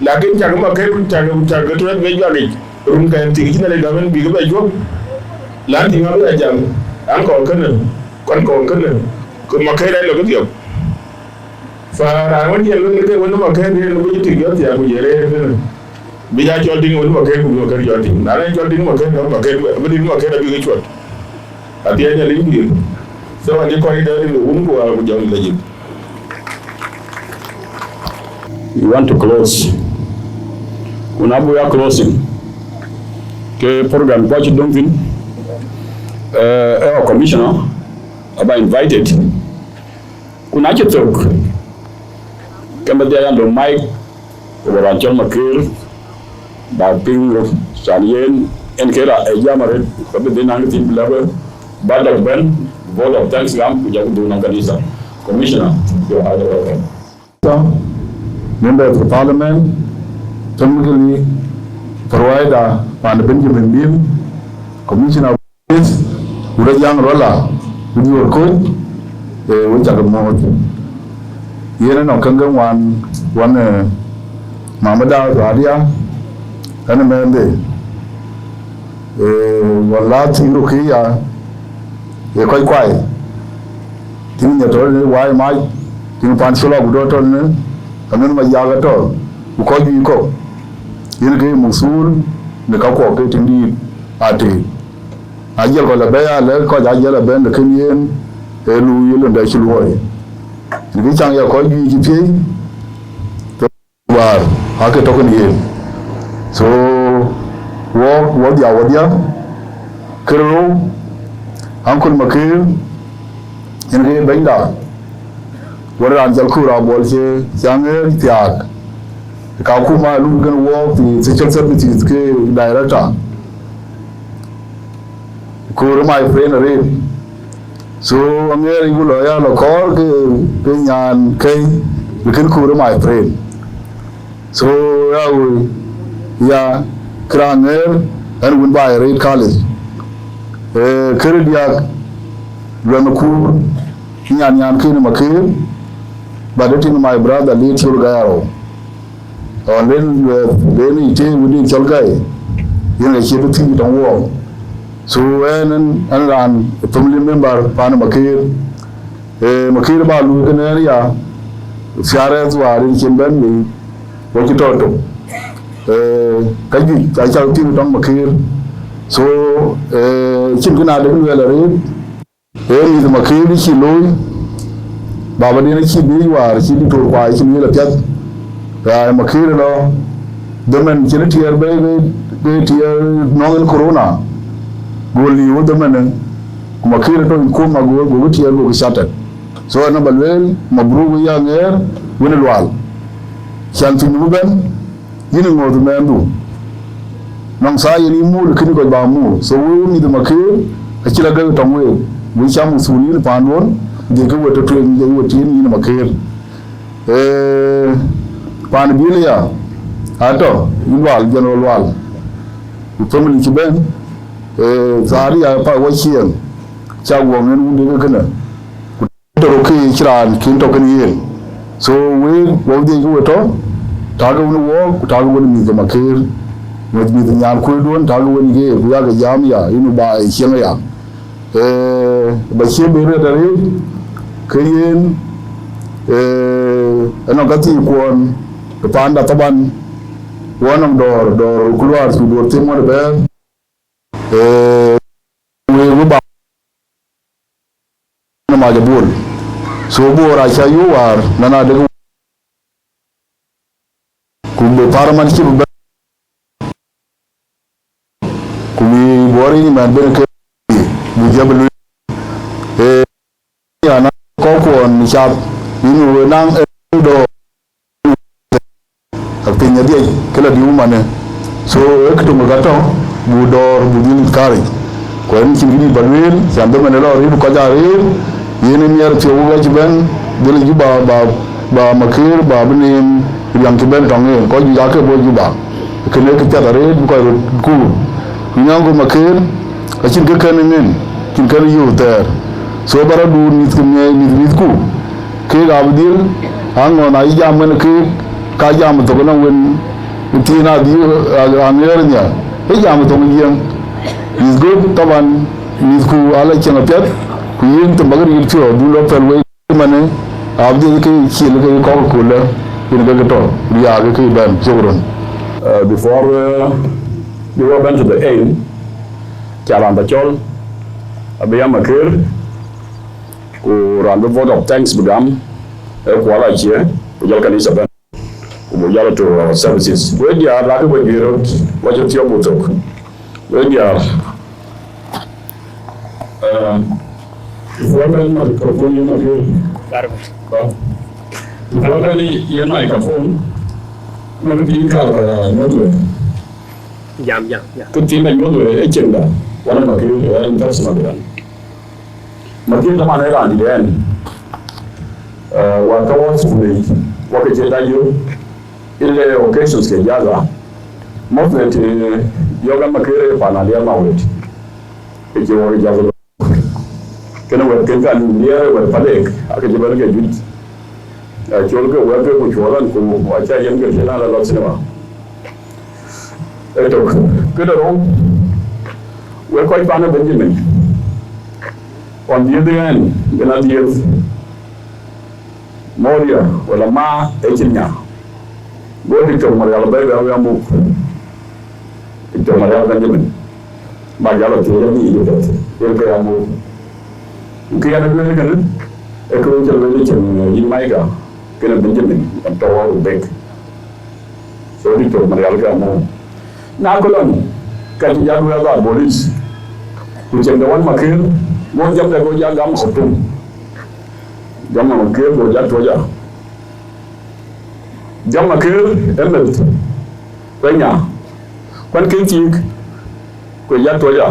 la ke ja ga ma kër ja ga to be jali rum kan ti gina le gamen bi ga jo la ti ma ba jam an ko kana ko ma kai dai lo ga tiyo fa ra won je lo ne won ma kai ne lo ji ti ga ti ya ku jere bi ja jol ding won ma kai ku ga jol ding na ne jol ding ma kai ba ding ma kai da bi ga chot ati ya le bi so ani ko ida ni won ko wa jol la ji. You want to close kuna bu ya closing ke program ko ci don fin commissioner aba invited kuna ci tok kamba dia yando mike ko ran chon makir ba ping salien en kera e jamare ko be dinang tin blaba ba da ben vote of thanks gam ku jagu do na kanisa commissioner you are welcome. Member of the parliament Tumgili provider and Benjamin Beam, Commissioner of Police, Urajang Rolla, with your code, which are the more. Here no Kangan one Mamada Radia, and a man there. One lot in Rukia, quite quiet. Think that all why my King Pansula would not on me, and then my Yagator, who called you go. Yin ke musul ne ka ko ke tindi ate ajel ko la be ya le ko ja jela ben de kenyen e lu yelo da ci luoy ni chang ya ko ji ci pi to war ha ke to ko ni so wo dia kero ankol makir yin ke benda wara anjal kura bol che janger tiak ka kuma lu gan work the social services ke director ko my friend re so amere ngulo ya lo kor ke nyan ke bikin ko my friend so ya kranger and win by red college kerdia lo ku nyan ke ni makir but my brother lead surgaro on then ite within Cholgai, you know, she would think don't walk. So, and ran a family member, Panamakir, Makir Balu in area, Fiaras were in Kimberley, what you taught them. Kaji, I shall think Don Makir. So, Chimkina didn't well read. Here is Makir, she low, Babadina, she be war, she did to why she will appear. Makir lo demen chini tier be tier nongel corona goli wo demen kuma kira to ko mago go tiya go shata so na balwel mabru ya nger wona lwal chan tu nuben yin ngo du mendu nong sa yin mu kini ko ba mu so wo mi de makir a kila ga to we bu cham suni ni pandon de ko to to de wo tin yin makir pan bilia ato lwal jeno lwal family ci ben zari ya pa wachien chagwo ngen unde kana to ke kiran kin to kan yin so we wo de ko to taga woni wo taga woni mi de makir mo mi de nyar ko don taga woni ge ku ya ga jam ya inu ba e shen ya ba she be re da re ke yin ana gati ko to panda taban wonam dor kulwar su dor timo de be we ba na ma jabul so bora cha yuwar nana de kumbe paraman ci be kumi bori ni man be ke bu jabul ya na ko ko ni cha inu nang do pinya dia kala di umane so ekto magato bu dor bu din kari ko en ci ngini balwel jambe man lo ri ko jare yene mier ci wo ci ben de la juba ba makir ba bnim yang ci ben tonge ko ju yakko bo juba kene ke tare bu ko ku nyango makir a ci kan nen ci kan yu ter so bara du nit ko nit ku ke ga abdil ango na ya man ke ka jam to na wen tina di anernya e jam to ngiam is good taban is ku ala chena pet ku yin to magar yil tio du lo pel we mane abdi ke chil ke ko la in ga to ya ga ke ban jogron before we go back to the end charan da chol abiya makir ku ran vote of thanks bugam ko ala chie ku jal kanisa ban Mujalo to our services. When you are like when you wrote what you talk about, when you are if one man microphone you know here, if one man you microphone, man be car no do. Jam. Good team and no do agenda. One of you in personal one. Makin the man around the end. What was me? What agenda you? Ile occasions ke jaza movement yoga makere panalia mawet ke wo jaza kana we ke kan dia we padek ake jibal ke jut chol ke we ke ko choran ko acha yen ke jana la lot cinema eto ke do we ko pana benjamin on the other end gana dia moria wala ma echinya Boleh kita marial baik apa yang mau kita marial kan jemen, marial tu yang ini juga, yang kaya mau, mungkin ada dua kan, ekor jalan macam ini mereka kena benjamin atau orang baik, so itu marial kan mau, nak kolon, kan jalan apa polis, macam dewan makir, mau jam dah kau jalan hotung, jam makir kau jalan tu aja. Jam makir emet penya kwan kintik ko yato ya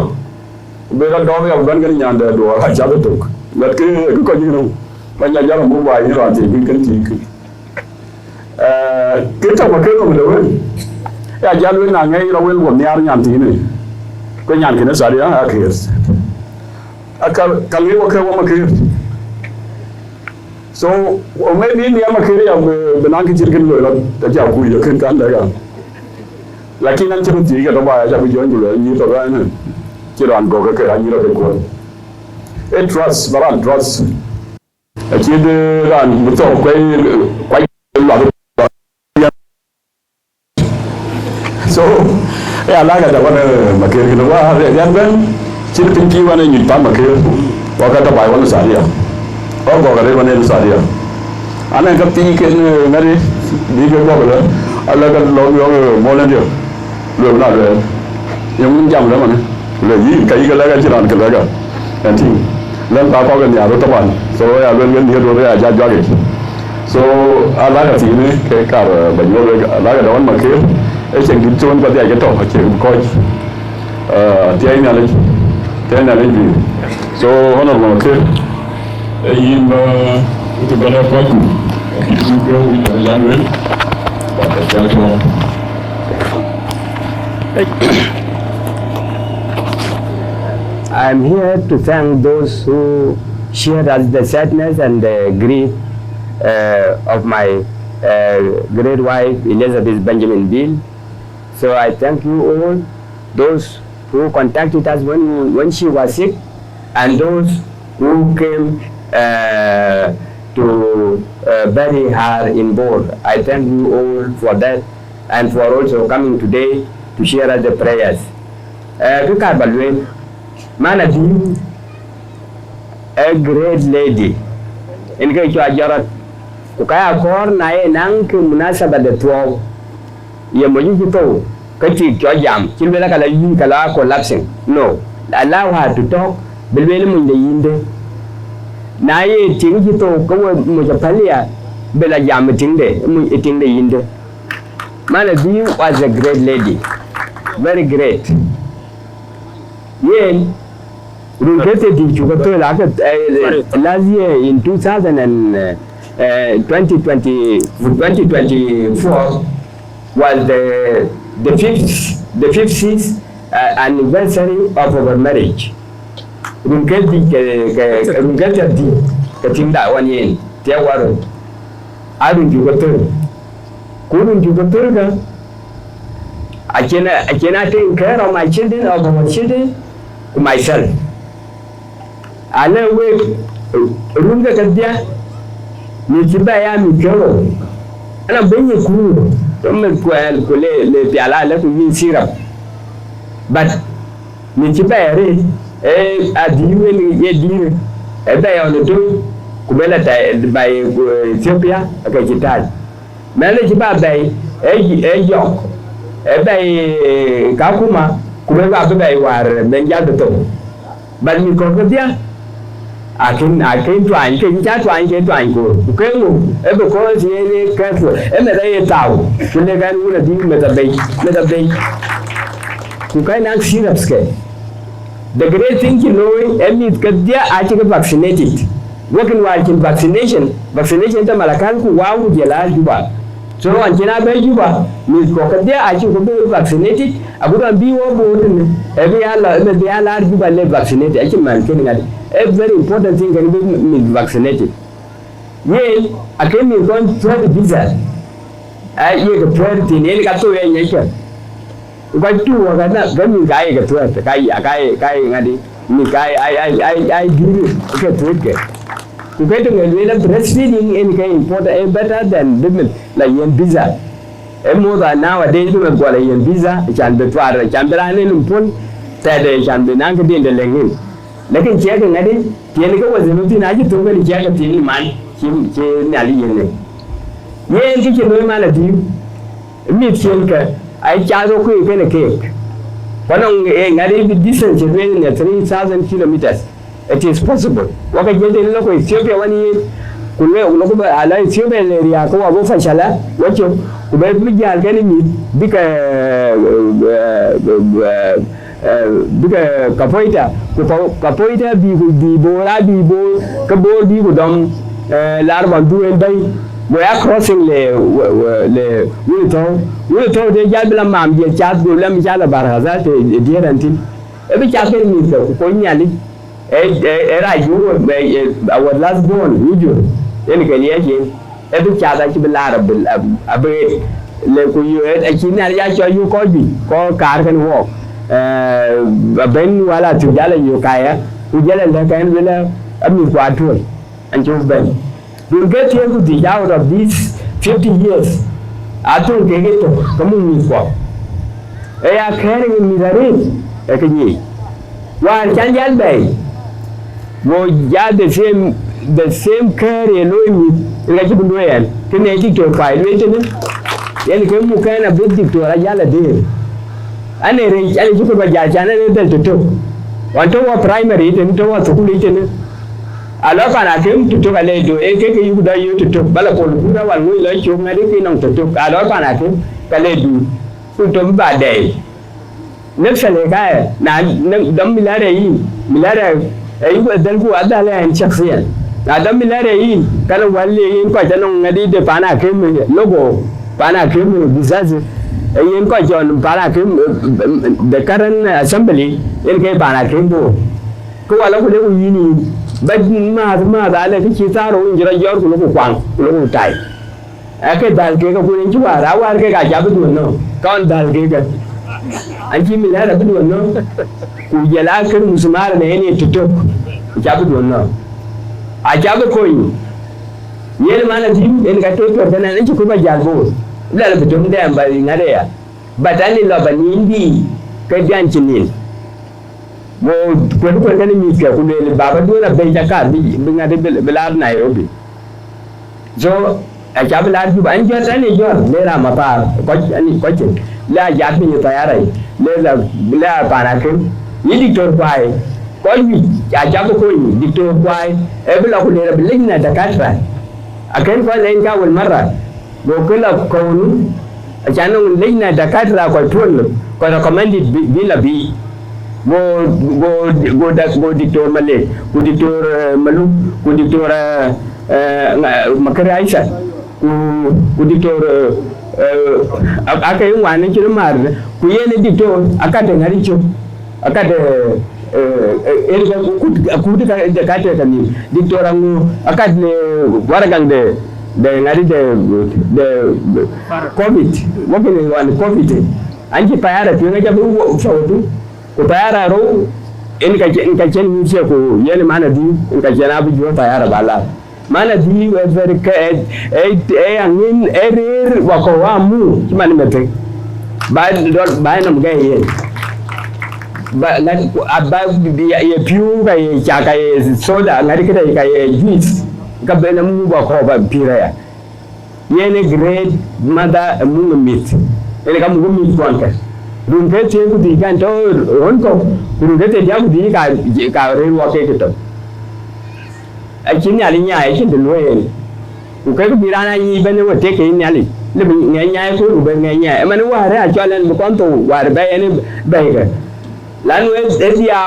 be ra do ya ban gan nyanda do ha cha to lat ke ko ni no penya jam mu ba ni ra ti kintik kita makir no de we ya jalu na ngai ra wel go nyar nyam ti ni ko nyam ki na sa ya akhir akal kalwi ko ko makir so maybe ni ama kiri ya benang kecil kan lo tak jauh ya kan daga laki nan cerut juga tu bayar jadi jual jual ni tu kan ciran go ke ni lo ko trust baran trust aci de ran betul quay lo so ya lah kata pada makir kita wah dan ben cerut tinggi mana ni tak makir waktu tu bayar mana sahaja oh gogare bane sadia ana kapti ken ngari di ke gogala ala ka lo yo molen dio lo na le yum jam la mane le yi kai ka la ga jiran ka la ga kanting len ba ko gan ya ro taban so ya len gan hiyo do ya ja jage so ala ga tini ke kar ba yo ala ga don ma ke e chen gin chon ba dia ke to ke ko ti ai na le bi so honorable ke yin ba to bana ko ku ko ya len ba ta ja I'm here to thank those who shared the sadness and the grief of my great wife, Elizabeth Benjamin Bill. So I thank you all, those who contacted us when she was sick, and those who came to bury her in Bor. I thank you all for that, and for also coming today to share us the prayers. Mana di a great lady in kai chwa jarat ku kaya kor na e nang ke munasaba de to ye mo yi to ka ti chwa jam kin bela kala yin kala collapsing no allow her to talk belbele mun de yinde na ye ting ji to ko mo ja palia bela jam ting de mun ting de yinde Mana di was a great lady, very great. Yeah. Last year in 2024 was the fifth anniversary of our marriage. I cannot take care of my children or our children myself. I know we room the Kadia, Mitibaya Mikero, and I'm being cool. Don't make well, le piala, let me syrup. But Mitibaya, a deal, a day on the two, Kubela by Ethiopia, a Kajitai. Manage by a yoke, a bay Kakuma, Kubela by war, Benjato. But me Kokodia. I came trying, came trying, because he careful, and a town, to the guy would have been with a bay. You cannot see up scale. The great thing you know, and because they are actually vaccinated. Working while in vaccination to Malakan, wow, the large Juba. So, on Jenaba Juba, Miss Cocadia, actually vaccinated. I wouldn't be over every large Juba left vaccinated. Actually, man, a very important thing can be vaccinated. Yea, I came in going to the visa. I hear the prayer in any cato and nature. But two of that, then you guy get to it. I do get to it. To get to a little breastfeeding in important better than women like in visa. And more than nowadays, women go in visa, it can be father, it can be an important that they can be anchored in the language. Lekin check and edit, Tienico was a routine. I took a check of the man, him, Nali. Yes, you know, man, at you. Meet Chinka, I charge a quick and a cake. One on a distance within 3,000 kilometers. It is possible. What I get in local Ethiopia 1 year, could look at Ethiopian area, go over Fashala, what you could be getting because capoeira bibora bibo kabor bibo dom larva duel bay we are crossing le we told de jabla mam je chat go lam jala barhaza te dierantin e be chat ni ko nyali era you our last born you en ke ye e be chat ki bla abe le ko you e kina ya cho you ko bi ko kar kan wo Ben wala to Jala Yokaya, who Jala Lakan Villa, Abu Quatul, and Joe Ben. We'll get here to the out of these 50 years. I don't get it to come with what. They are carrying me the ring, like a ye. While Chanjan Bay was the same carry alone with Regiment Royal, connected to a file, then came who can a bit to a Yala deal. And a rich and you could buy Jana to wan to wa primary ten to wa school ten alo pana kem to kale do e ke yu da yu to bala ko bura wan ngui la chu ngadi ki nong to alo pana kem kale du to ba dai ne sale ka na dam milare yi milare ay ko dal ko adala en shakhsiyan adam milare yi kala walle yin ko tan ngadi de pana kem logo pana kem bizazi yin ko jon pana kem the current assembly yin ke pana kem do ko wala ko le yini ba ma da le ki taro injira yor ko ko kwang ko tai ake dal ke ko ni chuara war ke ga jabu no kon dal ke ga anji milare bu no ku yala kan musmar ne ne tutuk jabu no a jabu ko yi yen mana di en ga to to tan an ko ba jalbo la bu dum da ba ngare ya batani lo ba ni ndi ka jan chinin mo ko kan mi ke ku le baba do na be jakar bi ngade belar Nairobi jo a jabu la ju an jo tan ni jo le ra ma pa ko ani ko chin la ja bi ni tayara le la para ke ni dictor pai ko ni a jabu ko ni dictor pai e bi la ku le bi lina da katra akan ko len ka wal marra go kula ko nu a janon lina da katra ko tun ko recommended bi la bi go dictor male go dictor malu go dictor makara aisha go dictor aka yi wani kin mar ku yene dictor aka da ngari cho aka da erga ku da ka ta ni dictor angu aka ne waragang de ngari de covid wakene wani covid anji payara tu ngaja bu fawdu ko tayara ro in ka chen mi se ko yene mana di in ka jana bu jo tayara bala mana di we very angin erir wa ko wa mu kimani mete ba nam ga ye ba la abba bi ye piu ga ye cha ga ye soda ngari kada ga ye juice ga be na mu ba ko ba pira ya yene grade mada mu mit ele ka mu mit konka dun ke te ku di kan to ron ko dun ke te dia ku di ka re wa ke to a chin ya li nya ai chin de lo ye ku ke ku bi ra na yi be ne wa te ke nya li le bi nya nya ko ku be nya nya e man wa re a cho len bu kon to wa re be ne be ke lan we e dia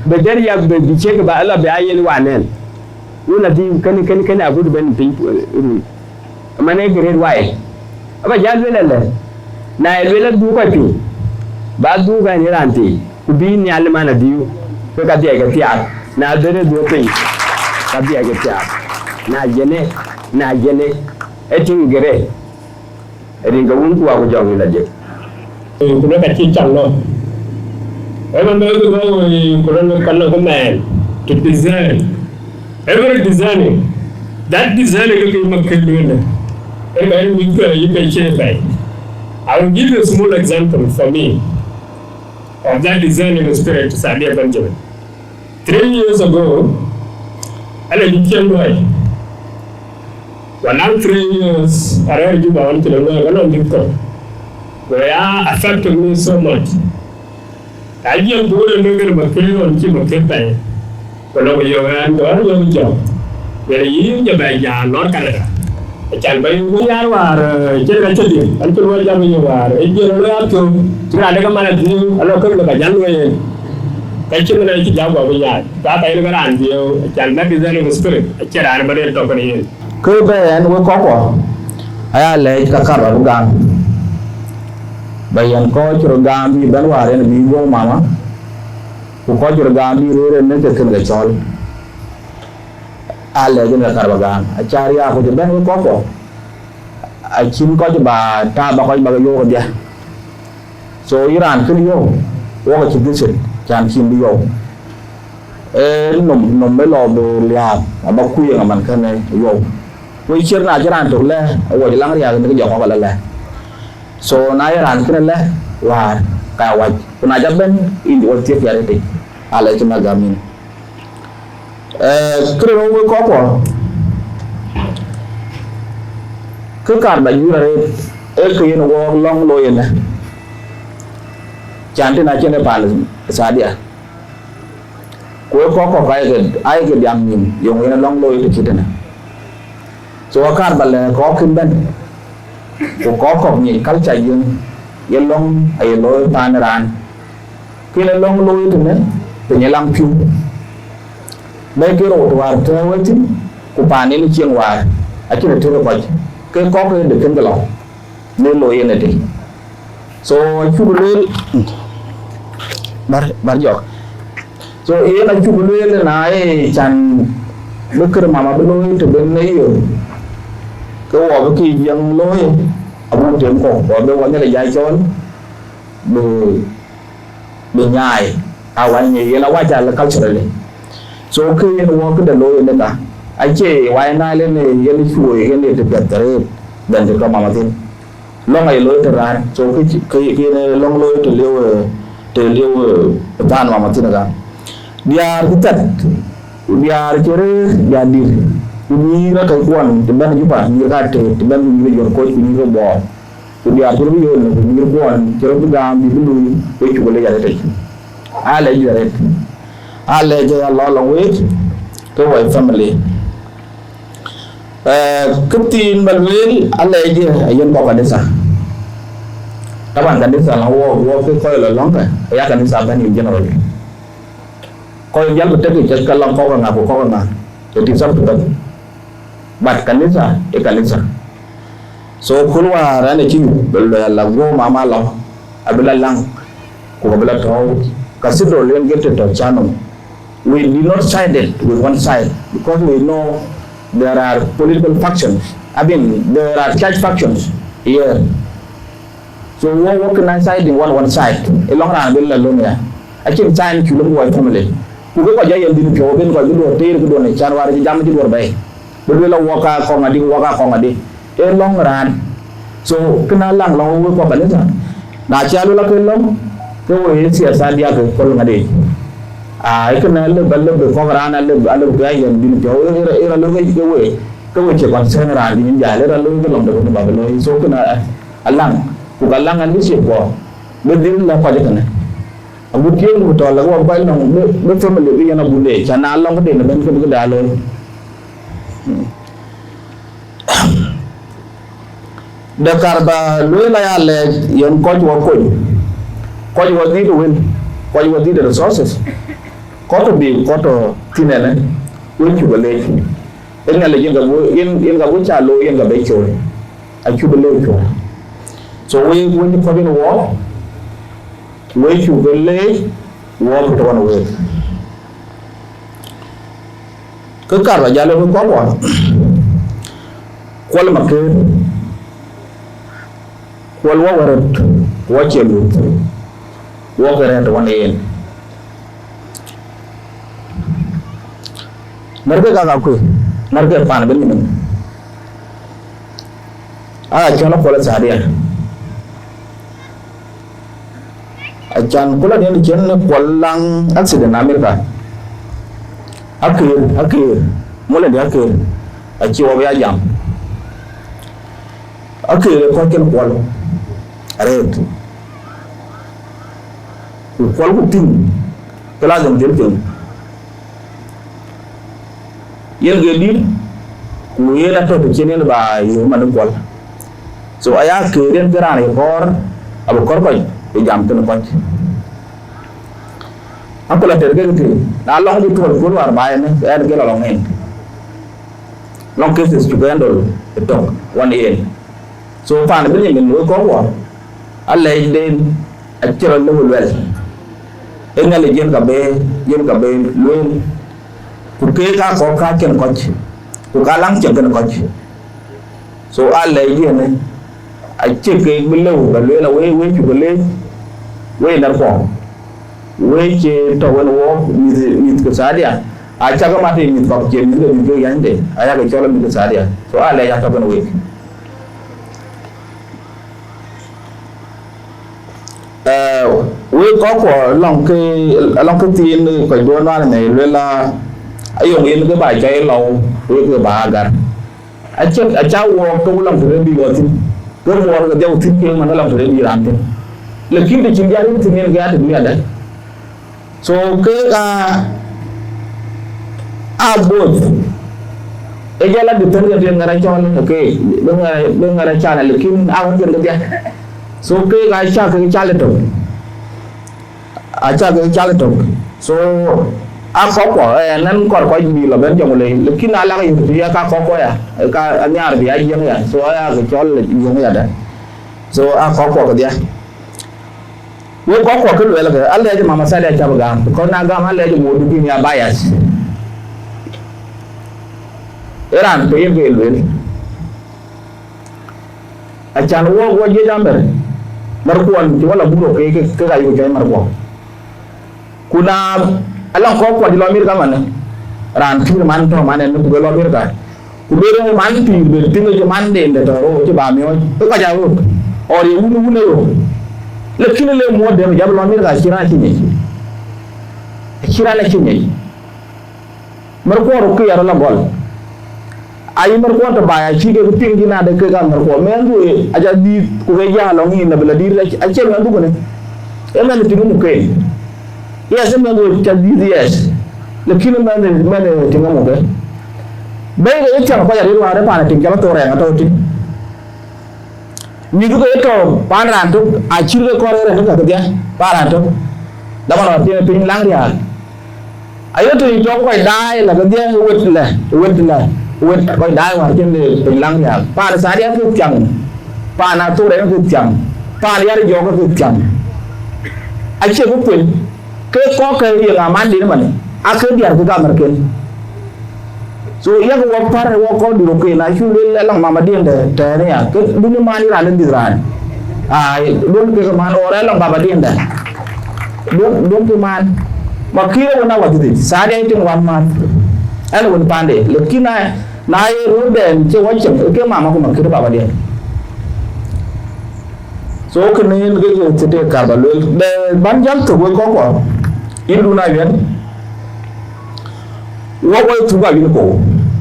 be der ya be bi che ke ba ala be ayen wa nen una di kan abu de ben ti man e grade wa e aba ja le na le du ko pi ba du ga ni ranti ku bi ni al mana diu ko ka dia ga tia na dere du pe ka dia ga tia na jene etin gere erin ga wun ku wa ku jong la je ku na ka ti chang no e man do go ku ran kan no man to design every designing that designing ga ma ke lu na e ga ni ko you can change by I will give you a small example for me of that designing spirit Sadia Benjamin. 3 years ago, I became white. When I'm 3 years, I read you about it, I don't think so. But it affected me so much. I just go to the material and keep a campaign. But over your hand, go on your job. Where you are not Canada. Chan bay yar war jere ga chedi an ko wal jam war e jere lo ato tra daga mana di alo ko lo ga jan we kay ci na ci jago ba yaar ta tay lo ran di chan na design spirit ci ran ba de to ko ni ko be en wo ko aya le ka kar ru gan bayan ko ci ru gan bi ban war en bi go mama ko ci ru gan bi re ne te ken ga chol ale gina karbagan achari ako je ben ko a chin ko je ba ta ba ko ba yo dia so iran kun yo wo ko chin sen chan chin bi yo nom me lo do lia ba ku yang man kan yo ko chir na jiran to le wo je lang ria ni ko ba la so na iran kun le wa ka wa kuna ja ben in wo tie ya re ale je magamin kero wo ko cứ cản bệnh như là cái nó long lôi này chán thế này trên này bàn xa địa ko ai ke diam nim yong ina long loy to kitana so akar bal ko kin ben ko ni culture yin long ai loy panaran kila long loy to ne to nyelang piu mấy cái rổ vào theo với chính của bà nên chiên hòa ở trên này theo vậy cái có cái được cái lòng nên lôi này đi so chú lên bar giọt so ý là chú lên là này chẳng bất cứ mà bên lôi từ bên đấy rồi cái hòa cái gì dân lôi ở bên tiệm cổ ở bên ngoài như là dài trốn đường nhài anh nhỉ là qua trả là cao trở lại so khi nó cái lôi này cả anh chị ngoài này lên này yên chuối cái này thì đẹp tới dan juga mama tin long ay lôi từ ra so cái long lôi từ liêu tan mama tin ra biar kita biar cere jadi ini ra cái quan thì bên juga như ra thì bên như có ini có bò thì biar cere bio như quan cere gam di dulu cái chủ lấy ra đấy lấy ra đấy lấy cho Allah long wait cái wife family cấp tin bal wel Allah je ayen bokk desa taban kan desa la wo ko la long ka ya kan desa ban yin general ko yal ba tegi ci kalam ko nga jadi sabtu tak bat kan desa e kan desa so kulwa rane ci bel la go mama la abila lang ko bela taw kasido len gete to chano we do not sided with one side because we know there are political factions. I mean, there are church factions here. So we work on side in one side. A long run will alone here. I can sign to the white family. Who go jay and didn't go in, go to take to the January jam to bay. But we'll walk out on a day. A long run. So can I long work up a little? Now, Chalula Kilum, go away, see a Sandia for a day. I can live before I live guy and didn't go in a little way. Go with your concern around in India, let alone the London Babylon. So can a lang, who got lang and this war. But didn't love Pajatan. I would kill with all the work by long, the family in a good age, and I long day in the bench of the dialogue. The Carba Luella led young coach were good. Coach was need to win. Coach was need the resources. Có bị có to tin này này quên chụp lên cái này là yên gặp với trà lôi yên gặp đấy rồi anh chụp lên rồi so quên những cái bên wall quên chụp lên wall của toàn người cứ cả là gia lên có quả qual mà cái qual quá chịu luôn quá cái này toàn yên Narke ka ku narke pan ben min chono kola sadia chan kola den chen kollang accident America akir mole de akir chiwo ya jam akir ko ken kol aret kol ku tin kala jam del tin yen gedin ku yena to chenen ba yo man gol so aya keren garane kor abu kor ko e jam tan ko akola terge ti na long di tol gol war ba ne er gelo long en long cases to handle the talk one yen so fan bin min no ko wa alle den a tiro level well e ngale jen ka be luen porque ka ko ka ken ko ku ka lang chen ken ko so alle yen ne a cheke bilu ba le la we chu le we na ko we che to wen wo mi ko sadia a cha ka ma te mi ko che mi ko yan de a ya ke chola mi ko sadia so alle ya to ben we we có lòng cái tiền cái đua nó này lên là ai dùng yên cái bài chơi lâu với cái bà gần ai cháu công lòng phải đi gọi thì cái mua cái giao thích kia mà nó lòng phải đi làm thì là khi thì chuyên gia đến thì nên ra thì mới đấy so both ejala dependent yang ngara chon okay ngara chana lekin awan kan dia so ke ga cha ke chale to acha ke chale to so a ko nan ko bi lo ben jong le lekin ala ga yu ya ka ko ya ka anyar bi ai yang ya so ya ke chol le yang ya da so a ko dia wo ko ke lo la ga alle je mama sale cha ba ko na ga alle je mo du ya bias Iran to yenge lwel achan wo je jamber markuan ti wala buro ke ga yu jay marko kuna alang ko di lomir ka man ran ti man to man en ko lomir ka ku bere man ti be tinga je man de to ro ti ba mi o ka ja wo ori wunu yo le kile le mo de jab lomir ka kira ti ni kira la ti ni marko ro ku yaro la gol ay mar ko to baya ci ke pingi na de ke ga mar ko men du aja di ku ge ya lo ngi na bela di a ce men du ko ne e men ti mu ke ya se men du ta di yes le kilo men ti ngamo ke be ge ta ko ya ri wa re pa na ti ga to re ga to ti ni du ko to pa ran to a ci ke ko re ga ka dia pa ran to da ma no ti pin lang ria ayo to ni to ko dai la ga dia wet la wet ko dai war chen de pin lang ya pa sa dia ku chang pa na tu de ku chang pa ya de yo ku chang a che ku pin ke ko ke ye ga man di man a ke dia ku ga mar ken so ya ko par wo ko du ke na chu le lang ma dien de ne ya ke du ni man ra len di ran a du ke man ore lang ba dien de du ke man ma kire na wa di sa dia tin wan man ana won pande le kina na ye ru den che wa chen ke mama ko makir baba dia so ke ne ge te te ka ba le ban jam to ko indu na yen wo tu ba yin ko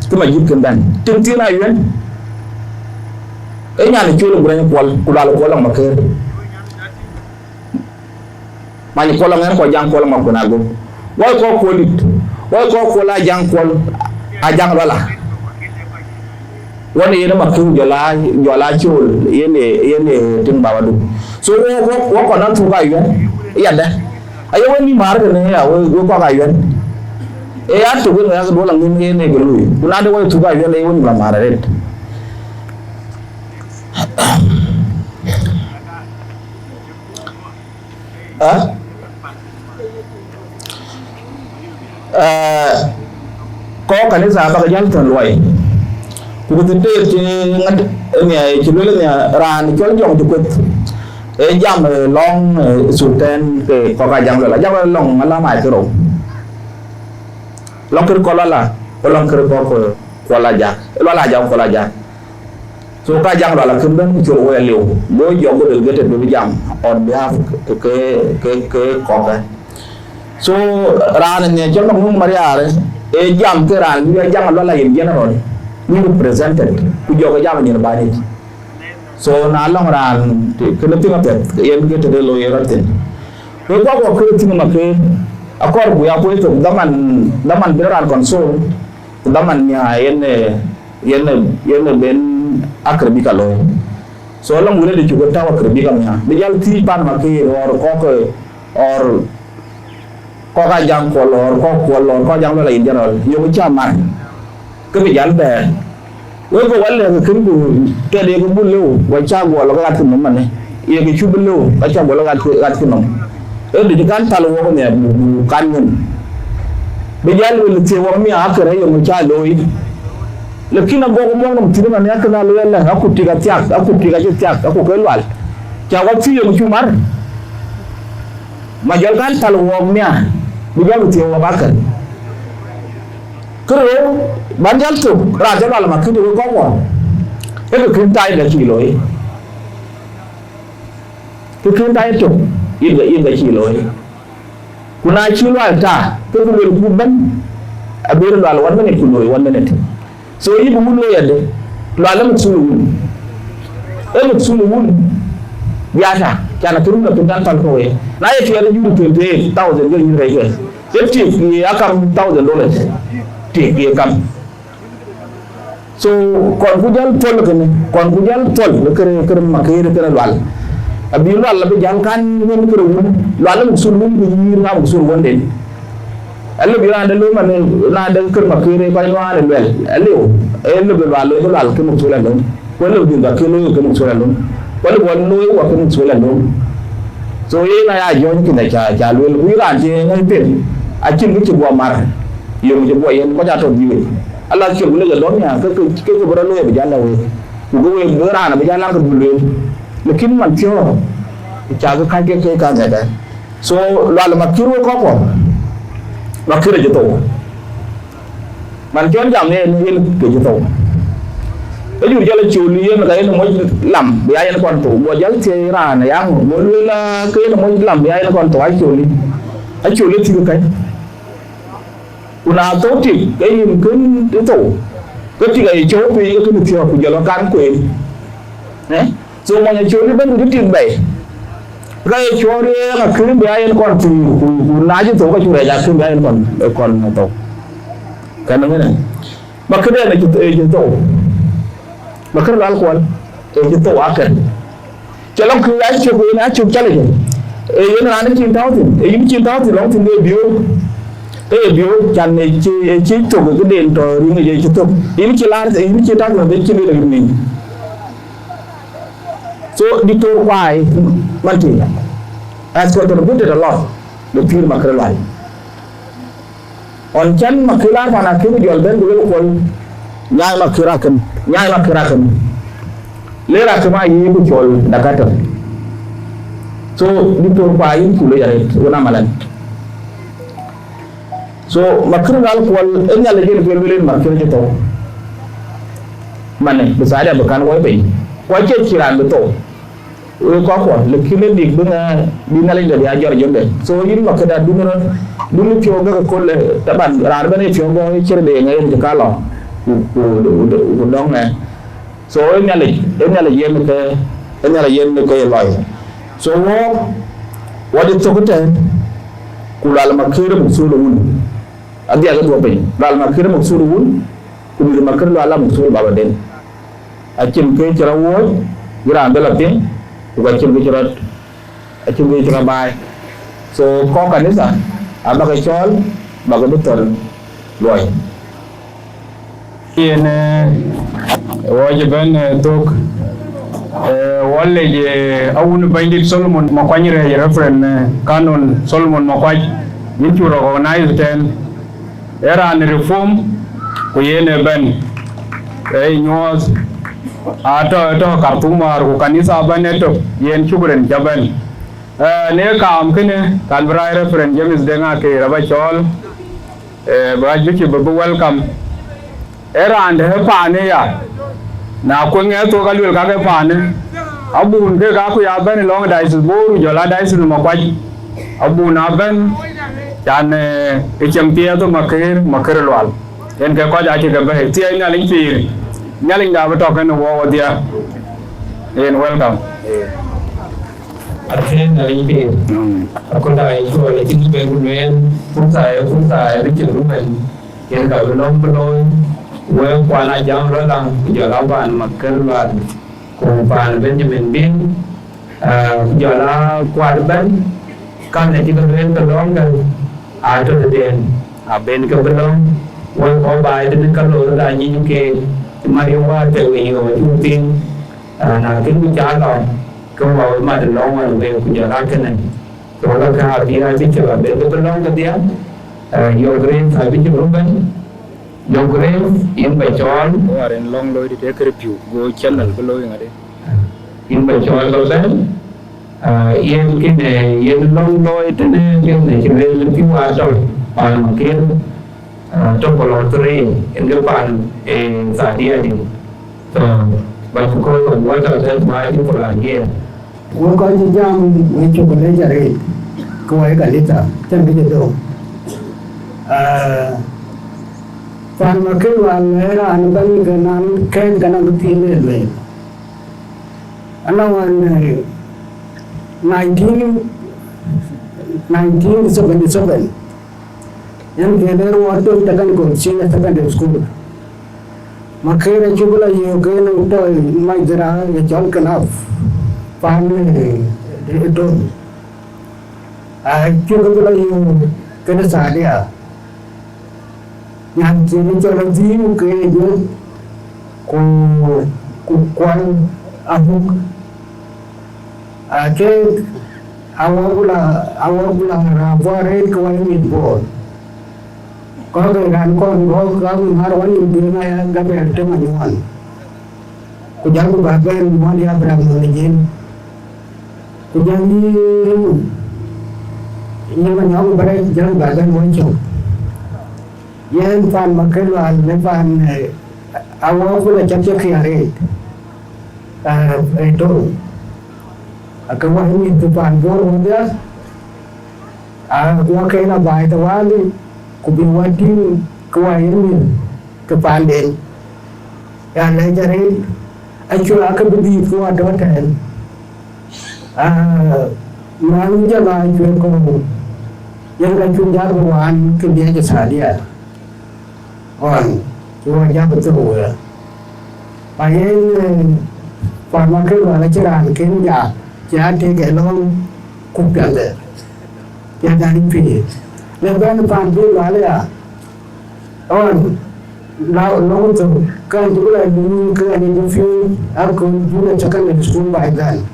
to ma yip ken dan tin tin na yen e nya ni chulo bra ko ku dal ko lang makir ma ni ko lang ko jang ko lang ma ko na go wo ko lit wo ko la jang ko a jang wala woni yena makku jola chul yene tin baba du so wo ko nan tu ga yen yanda ayo woni mar ne ya wo ko ga yen e ya tu ko ya do la ngin yene ga lu kuna de wo tu ga yen e woni ba mar ret ko kanisa ba ga jal ton loy ku te ci ngat ni ay ci lolu ni ran ci jong ci ko e jam long Sudan ke ko ga jang la jang long la ma ci ro long ko la long ko la ja lo la jang ko la ja so ka jang la kum ben ci wo lew bo jong ko del gete do jam on behalf ke ko ga so ran ni ci long maria e jam ke ran ni jam lo la yin general we represented ku jogo jam ni bani so na long ran ke no tinga pet yen ke de lo yeraten ko ko tinga ma ke akor bu ya ko to daman beran konsol daman nya yen ben akrabi ka lo so long wure de ko taw akrabi ka nya be jal ti pan ma ke or ko ga jang ko lor ko jang lo la yin general yo cha mar ke be jal be wo ko wala ke kin bu ke de ko bu lew wa cha go lo ga tin man ne ye ke chu bu lew ba cha go lo ga tin no e de kan tal wo ko ne bu kan mun be jal wo le te wo mi akere yo cha lo yi le kina go ko mo no tin man ya kana lo yalla akuti ga tiak aku ko lwal cha wa ti yo chu mar ma jal kan tal wo mi a bu jal te wo ba kan kero banjal tu raja wala makin ko ko e ko kin tai da kilo e ko kin tai to inda kilo e kuna kilo alta ko ko le ku ban abir wal wanda ne kulo wanda ne so yi bu mulo yadde wala mutulu e mutulu mun biata kana turun da tundan tal ko e na ye tiya da juru 28000 ga yin rege 50 akam $1,000 ti ki kam so kon ku jal tol ke ne kon ku jal tol ke ma ke lwal abi lwal la be jal kan men ke lwal mu sul mum ko yir na mu sul wonde Allah bi ran lu man na da ke ma ke ko wa le wel Allah be lwal ke mu sul la wala bi ga ke lo ke mu sul la wala bon lo wa ke mu sul la so ye na ya jon ki na cha lu wi ran je ngai pe a chin ki bo mar yo je bo yen ko ja to bi Allah ke bu le ga don ya ke bra lo be jalla we ku go we bra na be jalla ko bu le lekin man tio cha ga ke ka ga so lo ma kiru ko ma kiru je to man jon jam ne ni ke je to cái dù cho là chiều liền cái nó mới làm bị ai nó còn tủ bỏ giấy thì ra này ăn mỗi luôn là cái nó mới làm bị ai nó còn tủ ai chiều liền thì cái nào tốt thì cái tủ cái thì cái chỗ vì cái mục tiêu của giờ nó cán quyền đấy rồi mọi người chiều đi bên cái tiền bể cái chỗ đi là cứ bị ai nó còn tủ lá chứ tủ cái chỗ này là cứ bị ai nó còn tủ cái nó này mà cái này là chỗ tủ mà cái alcohol thì to akan cho long cứ ai chụp na chụp chale e yo na ni chin tao thì e chin tao thì long thì bio chan ne chi to cái đèn to ri ngai chi to e chi la e chi tao là bên chi ni là ni so di to why man ti as got to put it a lot the feel mà cái lại on chan mà cái la mà cái jol ben ko ko nyai makirakan lera kama yi bu chol dakata so dito pa yin kulo yare wona malan so makiral kwal enya le gel belen makir to mane besada bekan way be way ke kiran beto we ko le kile dik bunga binale de ya jor jonde so yin makada dunu pio ga ko le taban rar bane pio go chere de ngai ka lo của đông này số em nhà lịch cái loại số what is so good của là mà khi một số luôn anh dia cái dua bình là mà khi một số luôn cũng như mà khi là một số bảo đến anh chim cái chợ uốn cái làm đó là tiếng và chim cái chợ bài so có cái nữa sao anh bao cái chó bao cái bút tần loại in waje ben tok walle je awun bandit Solomon makwanyire reference canon Solomon makwaj yinturo organize ten era an reform ko yene ben nyos ato kartumar ko kanisa baneto yen chugren jaban ne kam kene kan bra reference James denga ke rabachol ba juki babu welcome era ande paane ya na ko nge to kalwel ka ke paane abun ke ka ku ya ben long dais boru jola dais no makwaj abun aben chan e champia to makir lwal en ke ko ja ke be ti ina lin pir nyaling da to ke no wo dia en welcome Akhirnya dari itu, aku dah itu oleh tinggi bangunan, pusat itu rumah, yang kau belum Well, quan ai giang rồi là giờ lão bạn mặc cái loạt cùng bạn Benjamin Bin giờ là quan bên con này chỉ có bên cái đó cái cho tiền bên cái bên đó well có bài đến cái lối là những cái mà yêu qua tự nhiên rồi ưu tiên là cái muốn trả lòng công vào mà được lo mà về giờ là cái này rồi là cái thì ai biết là bên cái bên đó cái tiếng yêu green phải biết chữ bên Yogre in by John or in long load take review go channel below ngade in by John lo ben in cái này in long load thế nên cái này chỉ lên cái hoa rồi còn cái trong cái lò tươi in cái bàn giải đi đi và chúng tôi còn quan trọng hơn mai cái phần là kia Ủa coi như jam mấy chục cái lấy ra đây cô ấy cả lít à chân cái gì đâu Pan makin wala ano kan ganang tine le. Ano wan 1977 Yan kene wato takan ko sina secondary school. Makere chubula yo kene to mai dara ya chal kanaf. Pamne to. Chubula yo kene sadia. Yan sini chal jiu ke yo ku kwan abuk. Ke awagula ravare ko ni bor. Có cái gan con có mar wan ni na ya ga be te manuan ko jangu ba be mo ya bra mo ni jin ko jangi ni ma nyong ba jang ba ga mo chok yen fan ma ke wa le fan awo ko la chap chap khiare to akawa ni tu fan bor ho dia ko ke na bai ta wali kubiwadi kawain kepalen ya najarin acu akan bedi ko adotan malu jaga acu ko yang acu jarwan ke dia ke sadia on cuma jam betul ya payen pama ke wala ceran ken ja jadi ke long kupyande ya dari pi leban pandu wale ya on long to kan juga dulu ke ada review aku juga cakap di school by then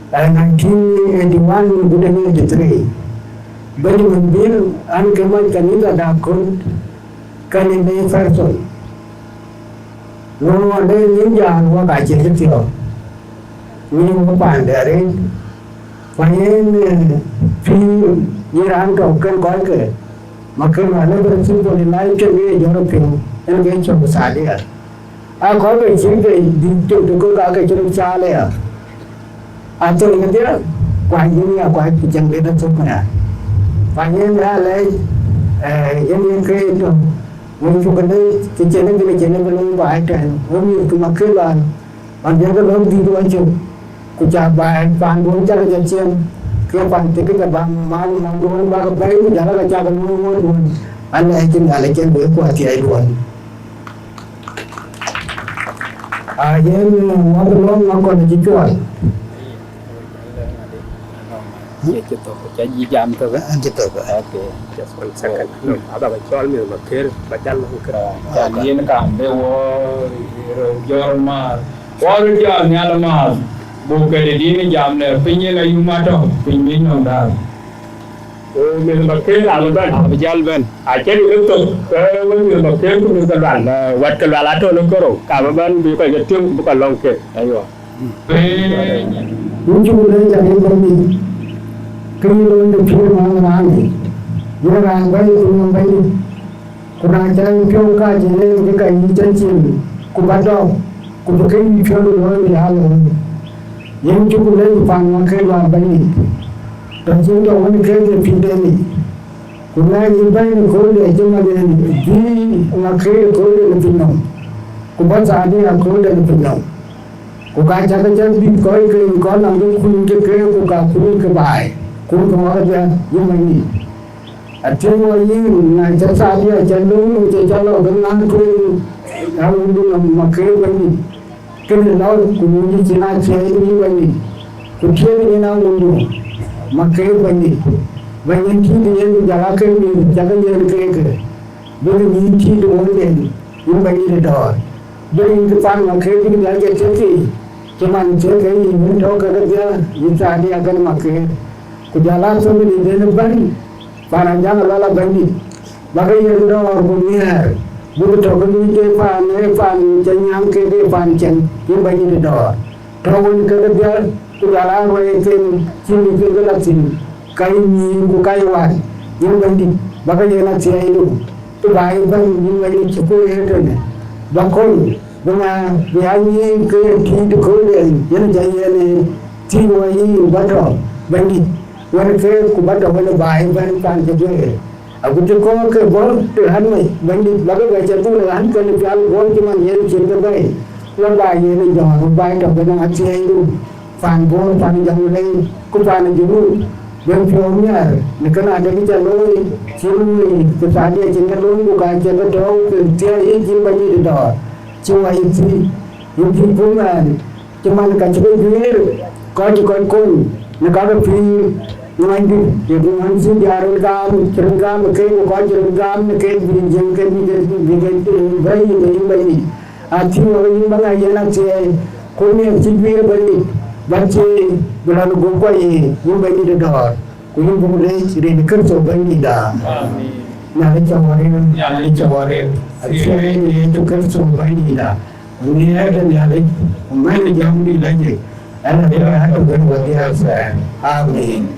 1981 budaya diteri bagi menbil an keman kanita dakon kan ini person lo ada ninja wa baca itu ni mo pandare payen pi Iran kau kan kau ke, maka mana berarti boleh lain ke dia jorok pun, yang dia cakap sahaja. Kau ke sini ke di tu kau ke cakap sahaja. Atau ingat dia, kau ini aku pijang dia tu mana. Panjang dah leh, yang ke itu, mungkin kena kecil belum baik kan, mungkin kemakelan, panjang ke belum tidur aja, kucapai panduan cara jalan. Kaya panti kita bang mau nangguan bang bayi jalan kerja berumur anda yakin alasan berkuat ya iluan. Yang waktu long aku nak jual. Kita jadi jam tu kan? Kita kan. Okay. Just one second. Ada baca ni makir baca lah kerana. Jadi ni kan dewa jorma. Walau dia ni alamat. Bukan di jam le, pinjam la yumato, pinjam dah. Mình mà kêu là mình bên, mình giao bên, chế đi nước tục, mình mà kêu cũng được cái đoàn, vật cái đoàn lá thôi nó có rồi, cả bên bị cái tiếng bị cái lòng kẹt, đấy rồi. Chúng tôi là những công ty, cái luôn được chuyên mang ra này, giờ rằng bây giờ bây cũng đang chơi kêu ca chỉ lên cái chân chim, cũng bắt đầu, cũng cái phiêu được rồi bị hao rồi. Yang cukup lagi panjang keluar bani, dan juga orang kerja pindah ni. Kuna jumpa ni kau cuma di ngakai kau lebih nom. Kubat sahaja aku lebih nom. Kuka cakap di kau nanggung kuning ke kuka kuning ke baik. Kuning kau ada yang ini. Artinya ini nak cakap sahaja jalur jalan dengan kuning. Aku dulu makai bani. Kena lawan kuning Cina saya ini bani, kucing ini nak mundur, makai bani, bani kita yang jaga ni, jaga yang kerja, bila ni kita orang ini bani dah, bila ini depan makai ini jaga kerja, cuman kerja ini tahu kerja, ini ada akan makai, kujalan sambil ini bani, barang jangan lala bani, makai yang dah orang punya. Bukan terkini depan jenyam ke depan jen, yang bagi dia. Tahun kerja tu jalan weekend, sini ke dalam sini, kain ni bukai wan, yang bagi, bagai yang nak saya itu, tu baik bang yang bagi cukup itu ni. Bangkon, dengan biaya ke tiada kau yang jaya ni, tiada ini batal bagi, mereka kubatal pada baik bang kan jadi. Aku tu kau ke bol terhan ni, bagi bagai baca tu terhan kan jual bol cuma yang cinta baik, lembaga ni jangan baik tak kena asyik itu, fan bol fan jangan lain, ku fan julu, Yang punya, nak ada kita loi, ciri kepada jenga loi bukan jenga dau, dia ini bagi dah. Cuma ini punya, cuma nak cuba duit, kau juga kon, nak ada free, nak jadi manusia diarul gam, cerengam, kau cerengam, kau jenga bagi. Ati orang bangga yang cie, kau ni ciri bagi. Baca bulan gua ini, yang bagi dah. Kau boleh ciri kerja bagi dah. Nak cawarin, nak cawarin. Asyik ini tu kerja bagi dah. Ini ada ni ada, mana jam ni lagi. Ada yang ada berbuat biasa. Amin.